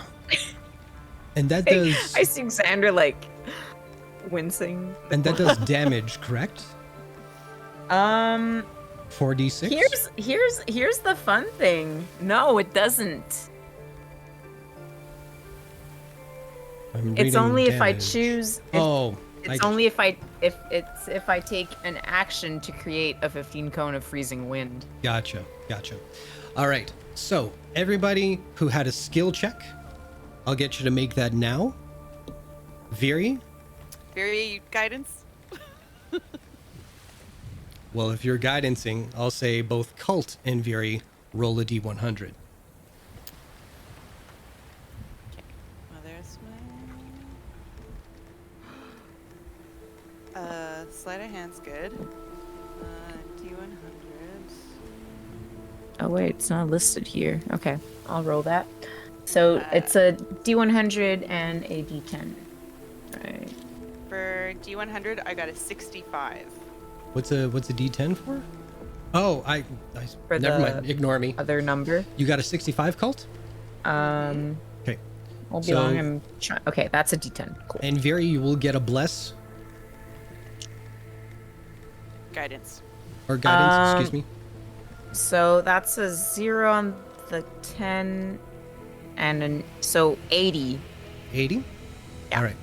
that does... I see Xander, like, wincing. And that does damage, correct? 4d6? Here's the fun thing. No, it doesn't. I'm It's reading only if I damage. choose. Oh, It's only if I take an action to create a 15 cone of freezing wind. Gotcha. All right. So everybody who had a skill check, I'll get you to make that now. Viri, Very guidance. well, if you're guidancing, I'll say both Cult and Viri roll a d100. Well, there's my. Sleight of hand's good. D100s. Oh wait, it's not listed here. Okay, I'll roll that. So it's a D100 and a D10. Right. For D100, I got a 65. What's a d10 for? Oh, I For never the mind. Ignore me. Other number. You got a 65, Cult? Okay. Won't be So- long. I'm trying. Okay, that's a D10. Cool. And Viri, you will get a bless Guidance. or guidance, excuse me. So that's a 0 on the 10, and so 80. 80? All right.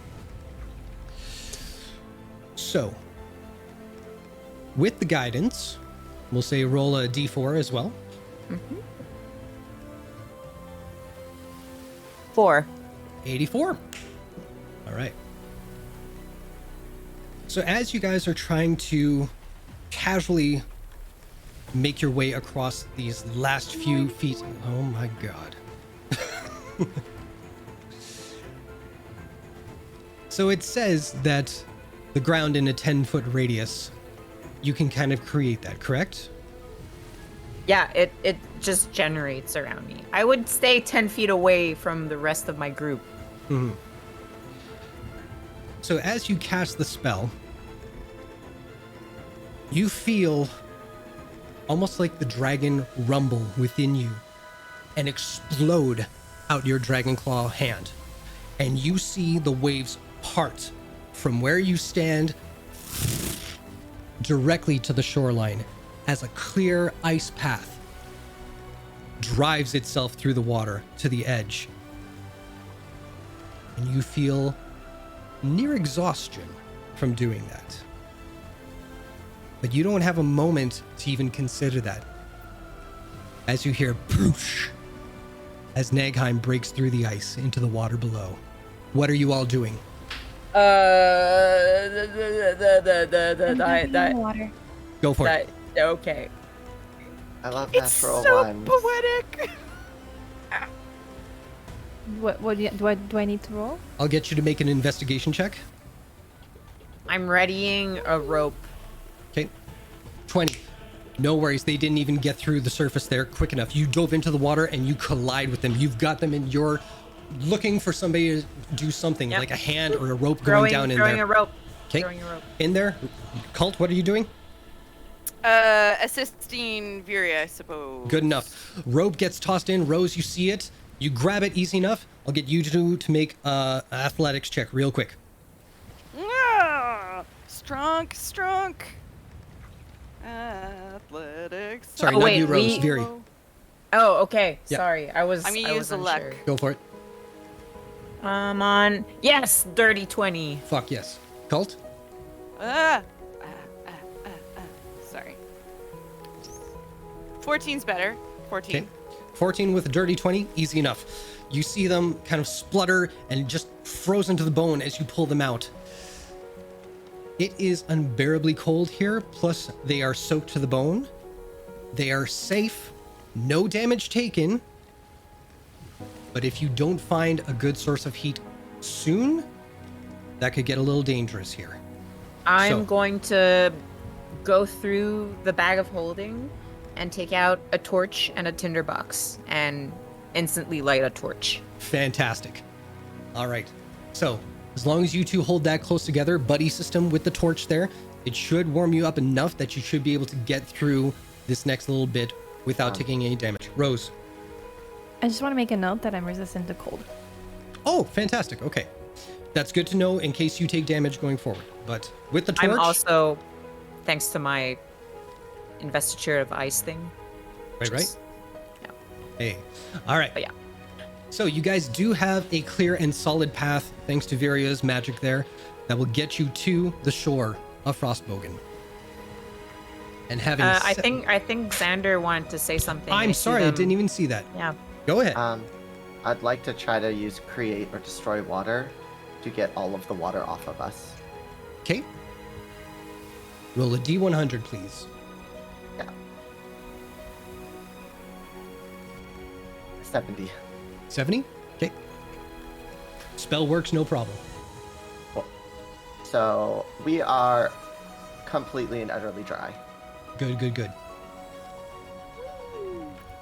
So, with the guidance, we'll say roll a d4 as well. 4. 84. All right. So as you guys are trying to casually make your way across these last few feet, oh my god. So it says that the ground in a 10-foot radius, you can kind of create that, correct? Yeah, it just generates around me. I would stay 10 feet away from the rest of my group. So as you cast the spell, you feel almost like the dragon rumble within you and explode out your dragon claw hand. And you see the waves part from where you stand directly to the shoreline as a clear ice path drives itself through the water to the edge. And you feel near exhaustion from doing that. But you don't have a moment to even consider that. As you hear poosh, as Nagheim breaks through the ice into the water below. What are you all doing? Water. Go for it. Okay. I love It's natural so ones. poetic. What do I need to roll? I'll get you to make an investigation check. I'm readying a rope. Okay. 20. No worries. They didn't even get through the surface there quick enough. You dove into the water and you collide with them. You've got them and you're looking for somebody to do something, Yep. like a hand or a rope going down in throwing there. a rope. Okay. Throwing a rope. In there. Cult, what are you doing? Assisting Viri, I suppose. Good enough. Rope gets tossed in. Rose, you see it. You grab it easy enough. I'll get you two to make an athletics check real quick. Ah, strong. Athletics. Sorry, Oh, not wait, you, Rose. we- Viri. Oh, okay. Yeah. Sorry. I was I'm gonna I use was the luck. unsure. Go for it. On yes, dirty 20. Fuck yes. Cult? Sorry. 14's better. 14. Okay. 14 with a dirty 20, easy enough. You see them kind of splutter and just frozen to the bone as you pull them out. It is unbearably cold here, plus they are soaked to the bone. They are safe, no damage taken. But if you don't find a good source of heat soon, that could get a little dangerous here. I'm So- going to go through the bag of holding and take out a torch and a tinderbox and instantly light a torch. Fantastic. All right. So, as long as you two hold that close together, buddy system with the torch there, it should warm you up enough that you should be able to get through this next little bit without taking any damage. Rose. I just want to make a note that I'm resistant to cold. Oh, fantastic. Okay. That's good to know in case you take damage going forward. But with the torch, I'm also, thanks to my investiture of ice thing. right? just- Hey. All right. But yeah. So you guys do have a clear and solid path, thanks to Viria's magic there, that will get you to the shore of Frostbogen. And having I think Xander wanted to say something. I'm sorry, I didn't even see that. Yeah. Go ahead. I'd like to try to use create or destroy water to get all of the water off of us. Okay. Roll a D100, please. Yeah. 70. 70? Okay. Spell works, no problem. So we are completely and utterly dry. Good, good, good.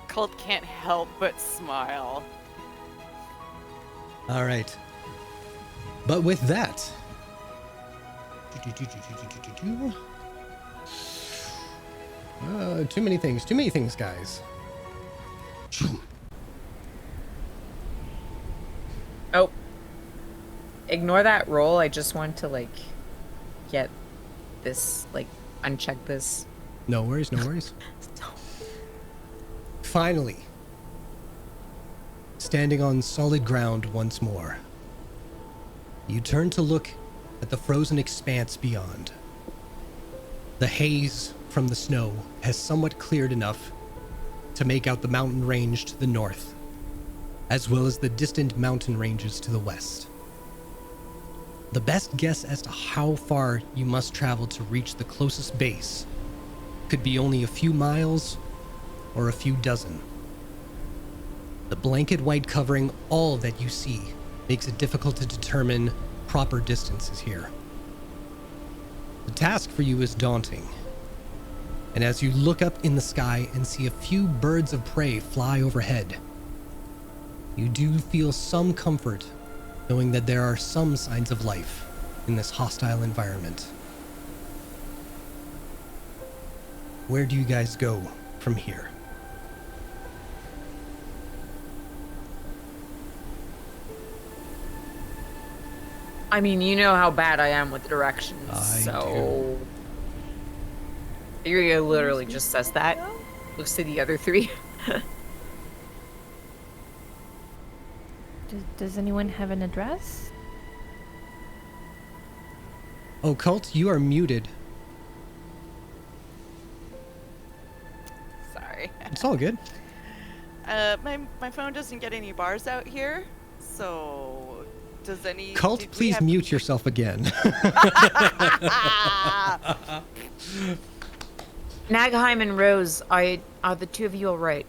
Colt can't help but smile. All right. But with that... too many things, guys. Oh. Ignore that roll. I just want to, like, get this, like, uncheck this. No worries, no worries. Finally, standing on solid ground once more, you turn to look at the frozen expanse beyond. The haze from the snow has somewhat cleared enough to make out the mountain range to the north, as well as the distant mountain ranges to the west. The best guess as to how far you must travel to reach the closest base could be only a few miles or a few dozen. The blanket white covering all that you see makes it difficult to determine proper distances here. The task for you is daunting, and as you look up in the sky and see a few birds of prey fly overhead, you do feel some comfort knowing that there are some signs of life in this hostile environment. Where do you guys go from here? I mean, you know how bad I am with directions, I so... Iria literally just says that. Looks to the other three. Does anyone have an address? Oh, Cult, you are muted. Sorry. It's all good. My phone doesn't get any bars out here, so does any... Cult, did we please have- mute yourself again. Nagheim and Rose, are the two of you alright?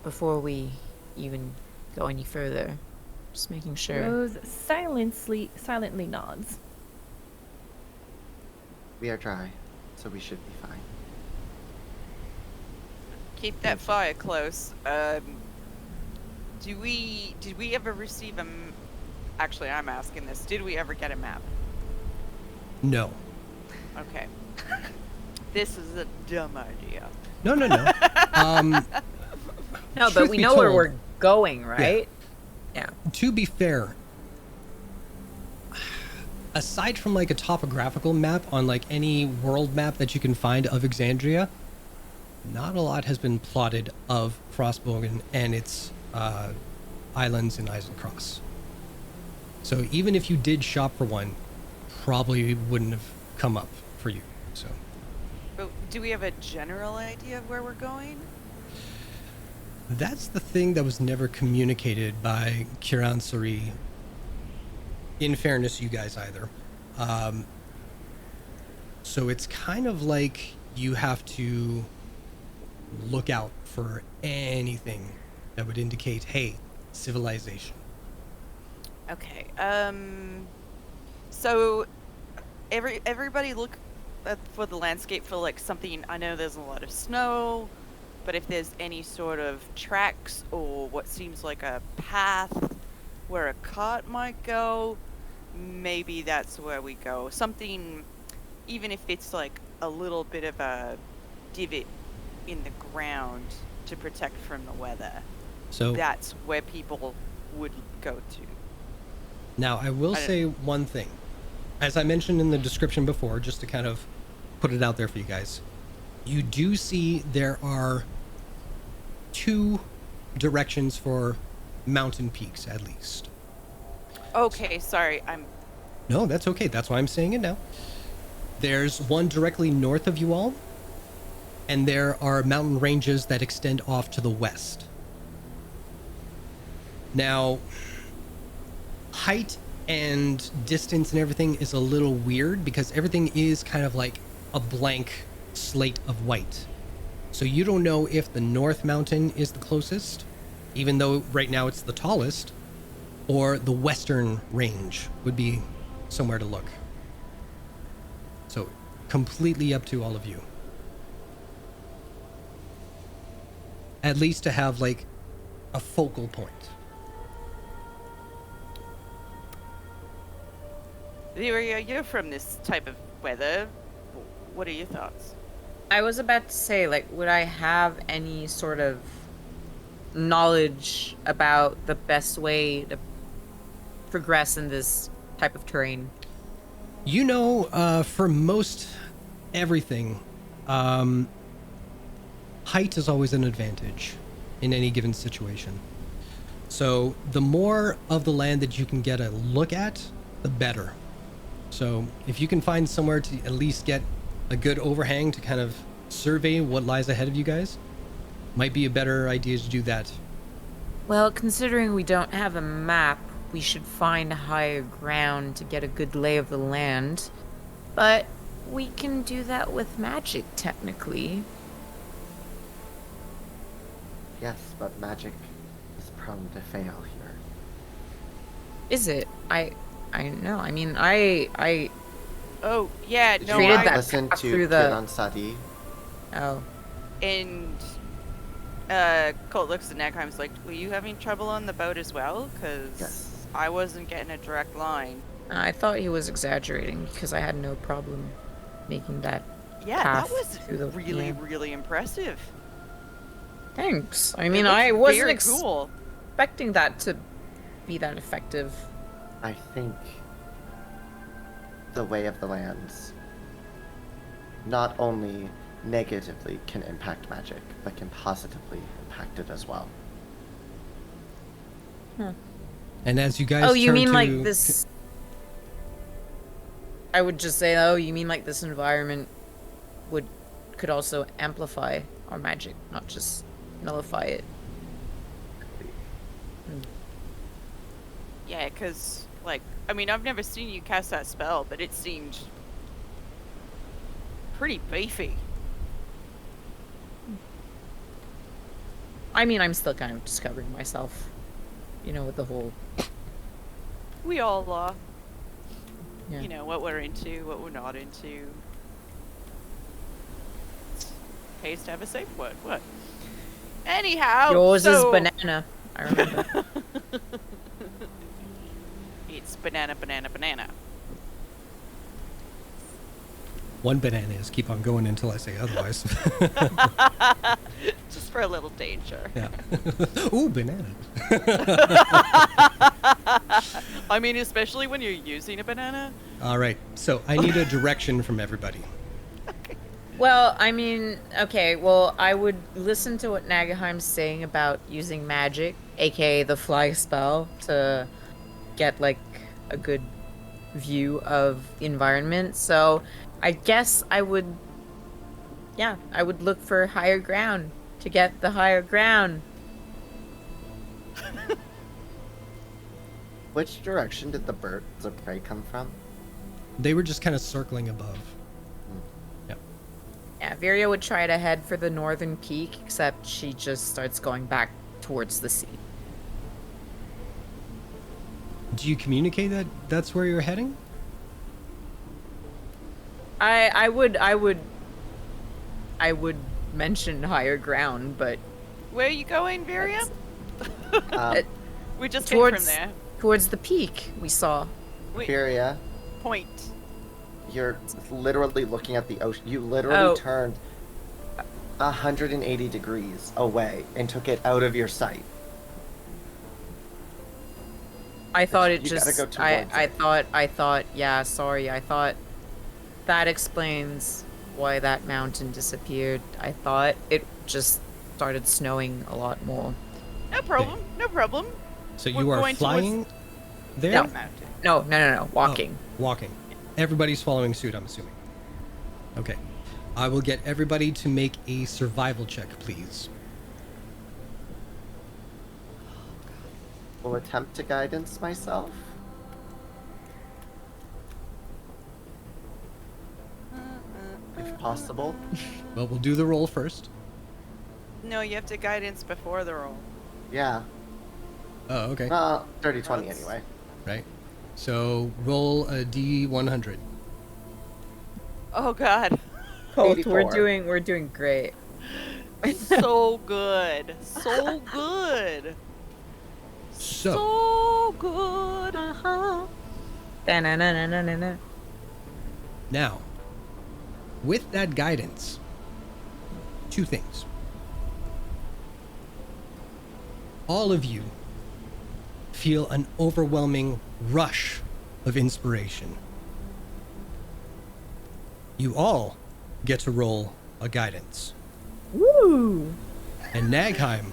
Before we even go any further. Just making sure. Rose silently nods. We are dry, so we should be fine. Keep that fire close. Did we ever receive actually, I'm asking this. Did we ever get a map? No. Okay. This is a dumb idea. No. No, but Truth we be know where told- we're going, right? Yeah. To be fair, aside from like a topographical map on like any world map that you can find of Exandria, not a lot has been plotted of Frostbogen and its islands in Islencross. So even if you did shop for one, probably wouldn't have come up for you. So But do we have a general idea of where we're going? that's the thing that was never communicated by Kiran Suri. In fairness, you guys either. So it's kind of like you have to look out for anything that would indicate, hey, civilization. Okay. So everybody look for the landscape for like something. I know there's a lot of snow, but if there's any sort of tracks or what seems like a path where a cart might go, maybe that's where we go. Something, even if it's like a little bit of a divot in the ground to protect from the weather. So That's where people would go to. now I will say one thing. As I mentioned in the description before, just to kind of put it out there for you guys, you do see there are two directions for mountain peaks, at least. Okay, sorry. No, that's okay. That's why I'm saying it now. There's one directly north of you all, and there are mountain ranges that extend off to the west. Now, height and distance and everything is a little weird because everything is kind of like a blank slate of white. So you don't know if the North Mountain is the closest, even though right now it's the tallest, or the Western Range would be somewhere to look. So completely up to all of you. At least to have like a focal point. Lyria, you're from this type of weather. What are your thoughts? I was about to say, like, would I have any sort of knowledge about the best way to progress in this type of terrain? You know, for most everything, height is always an advantage in any given situation. So the more of the land that you can get a look at, the better. So if you can find somewhere to at least get a good overhang to kind of survey what lies ahead of you guys, might be a better idea to do that. Well, considering we don't have a map, we should find higher ground to get a good lay of the land. But we can do that with magic, technically. Yes, but magic is prone to fail here. Is it? I know. I mean, I Oh, yeah, Did no, you treated not that listen path to through the- Kiran Sadi? Oh. And Colt looks at Nagheim's like, were you having trouble on the boat as well? Because Yes. I wasn't getting a direct line. I thought he was exaggerating because I had no problem making that Yeah, path that was through the really, yeah. really impressive. Thanks. I It mean, looked I wasn't very cool. expecting that to be that effective. I think the way of the lands not only negatively can impact magic, but can positively impact it as well. And as you guys Oh, you turn mean to like this? I would just say, oh, you mean like this environment could also amplify our magic, not just nullify it. Yeah, because, like, I mean, I've never seen you cast that spell, but it seemed pretty beefy. I mean, I'm still kind of discovering myself, you know, with the whole. We all are. Yeah. You know, what we're into, what we're not into. Pays to have a safe word. What? Anyhow, Yours is so- banana. I remember. It's banana, banana, banana. one banana is keep on going until I say otherwise. Just for a little danger. Yeah. Ooh, banana. I mean, especially when you're using a banana. All right. So I need a direction from everybody. Well, I mean, okay, well, I would listen to what Nagaheim's saying about using magic, aka the fly spell, to get, like, a good view of the environment. So I guess I would look for higher ground to get the higher ground. Which direction did the birds of prey come from? They were just kind of circling above. Yeah, Viria would try to head for the northern peak, except she just starts going back towards the sea. Do you communicate that that's where you're heading? I would mention higher ground, but Where are you going, Virium? We just came from towards there. towards the peak we saw. Kyria, Point. you're literally looking at the ocean. You literally Oh. turned 180 degrees away and took it out of your sight. I thought it You gotta just go towards I thought yeah, sorry. I thought that explains why that mountain disappeared. I thought it just started snowing a lot more. No problem. No problem. So We're you are going towards flying there? No. the mountain. No. Walking. Oh, walking. Everybody's following suit, I'm assuming. Okay. I will get everybody to make a survival check, please. Will attempt to guidance myself. If possible. Well, we'll do the roll first. No, you have to guidance before the roll. Yeah. Oh, okay. Dirty 20 That's- anyway. Right. So roll a D100. Oh God. Colt, 84. we're doing great. So good. So good. So, So good. Da-na-na-na-na-na. now, with that guidance, two things. All of you feel an overwhelming rush of inspiration. You all get to roll a guidance. Woo! And Nagheim,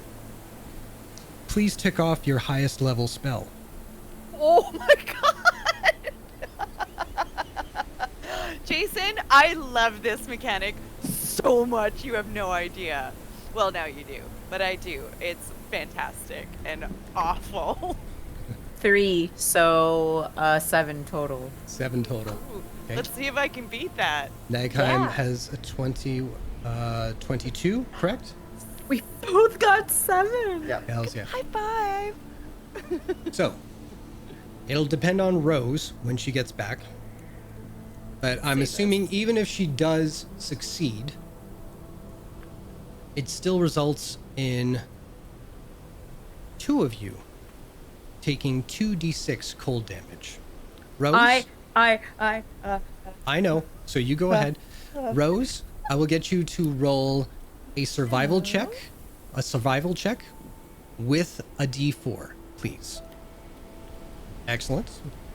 please tick off your highest level spell. Oh my God. Jason, I love this mechanic so much. You have no idea. Well, now you do, but I do. It's fantastic and awful. 3, so 7 total. 7 total. Ooh, Okay. Let's see if I can beat that. Nagheim Yeah. has a 22, correct? We both got 7. Yep. Hells yeah. High five. So, it'll depend on Rose when she gets back. But I'm assuming even if she does succeed, it still results in 2 of you taking 2d6 cold damage. Rose? I know. So you go ahead. Rose, I will get you to roll a survival check. A survival check with a d4, please. Excellent.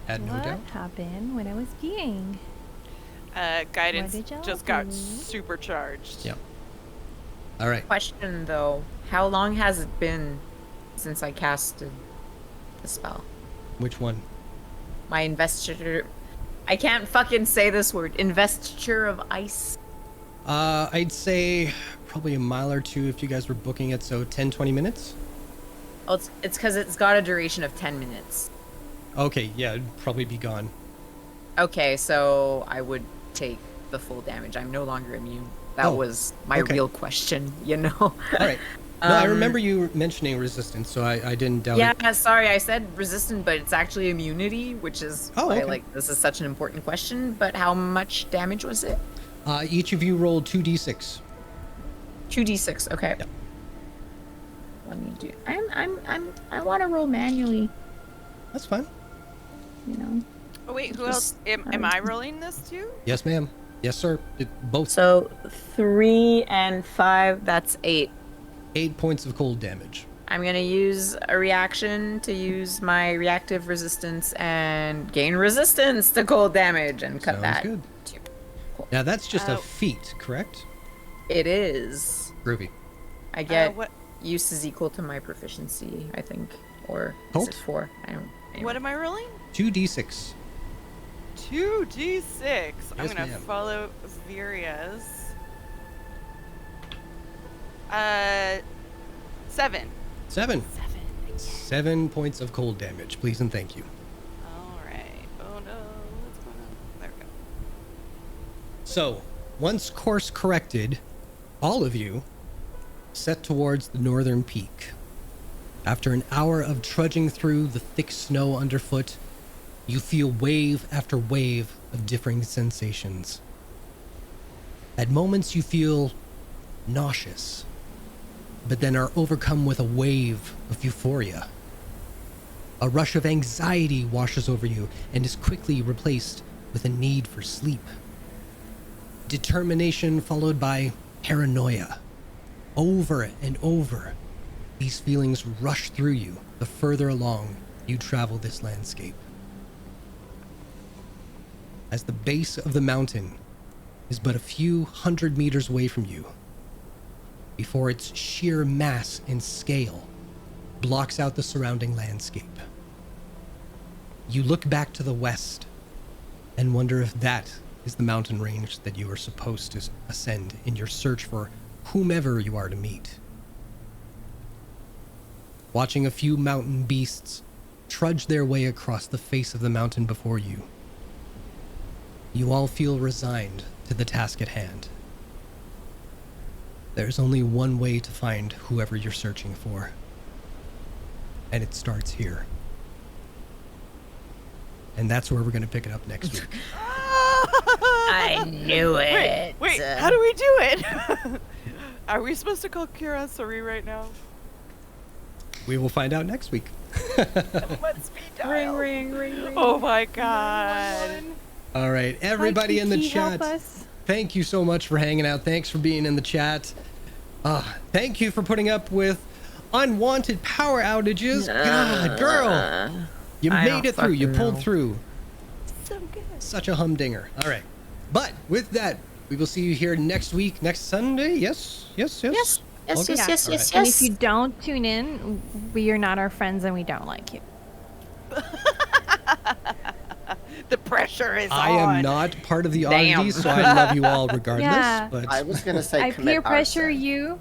Had no What doubt. happened when I was skiing? Guidance What did y'all just got do? supercharged. Yep. All right. Question though, how long has it been since I casted the spell? Which one? My investiture. I can't fucking say this word. Investiture of ice. I'd say probably a mile or two if you guys were booking it, so 10, 20 minutes? Oh, it's because it's got a duration of 10 minutes. Okay, yeah, it'd probably be gone. Okay, so I would take the full damage. I'm no longer immune. That Oh, was my okay. real question, you know? All right. No, I remember you mentioning resistance, so I didn't doubt it. Yeah, sorry, I said resistant, but it's actually immunity, which is Oh, why, okay. like, this is such an important question. But how much damage was it? Each of you rolled 2d6. 2d6, okay. Yep. Let me do. I want to roll manually, That's fine. you know? Oh wait, who else? Am I rolling this too? Yes, ma'am. Yes, sir. Both. So 3 and 5, that's 8. 8 points of cold damage. I'm gonna use a reaction to use my reactive resistance and gain resistance to cold damage and cut Sounds that. good. to- Now, that's just a Oh. feat, correct? It is. Groovy. I get what use is equal to my proficiency, I think, or Colt? is it 4? I don't. Anyway. What am I rolling? 2d6. 2d6. I'm Yes, gonna ma'am. follow Viria's. 7. 7. 7 points of cold damage, please and thank you. All right. Oh no, what's going on? There we go. So, once course corrected, all of you set towards the northern peak. After an hour of trudging through the thick snow underfoot, you feel wave after wave of differing sensations. At moments you feel nauseous, but then are overcome with a wave of euphoria. A rush of anxiety washes over you and is quickly replaced with a need for sleep. Determination followed by paranoia. Over and over, these feelings rush through you the further along you travel this landscape. As the base of the mountain is but a few hundred meters away from you, before its sheer mass and scale blocks out the surrounding landscape. You look back to the west and wonder if that is the mountain range that you are supposed to ascend in your search for whomever you are to meet. Watching a few mountain beasts trudge their way across the face of the mountain before you, you all feel resigned to the task at hand. There's only one way to find whoever you're searching for, and it starts here. And that's where we're going to pick it up next week. I knew it. Wait, how do we do it? Are we supposed to call Kira Sari right now? We will find out next week. Let's speed dial. Ring, ring, ring, ring. Oh my god. All right, everybody in the Kiki, help chat, us. thank you so much for hanging out. Thanks for being in the chat. Thank you for putting up with unwanted power outages. God, girl, you I made don't it through. You fucking pulled know. through. So good. Such a humdinger. All right, but with that, we will see you here next week, next Sunday. Yes. Yes, Okay. yes, yes, All yes, right. yes. And if you don't tune in, we are not our friends and we don't like you. The pressure is I on. am not part of the Damn. oddities, so I love you all regardless. Yeah. But I was gonna say I commit peer pressure arson. you.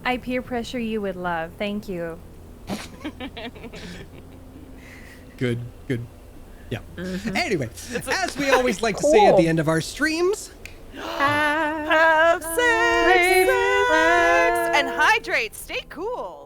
I peer pressure you with love. Thank you. good. Yeah. Anyway, as we always like to say at the end of our streams, Have sex and hydrate. Stay cool.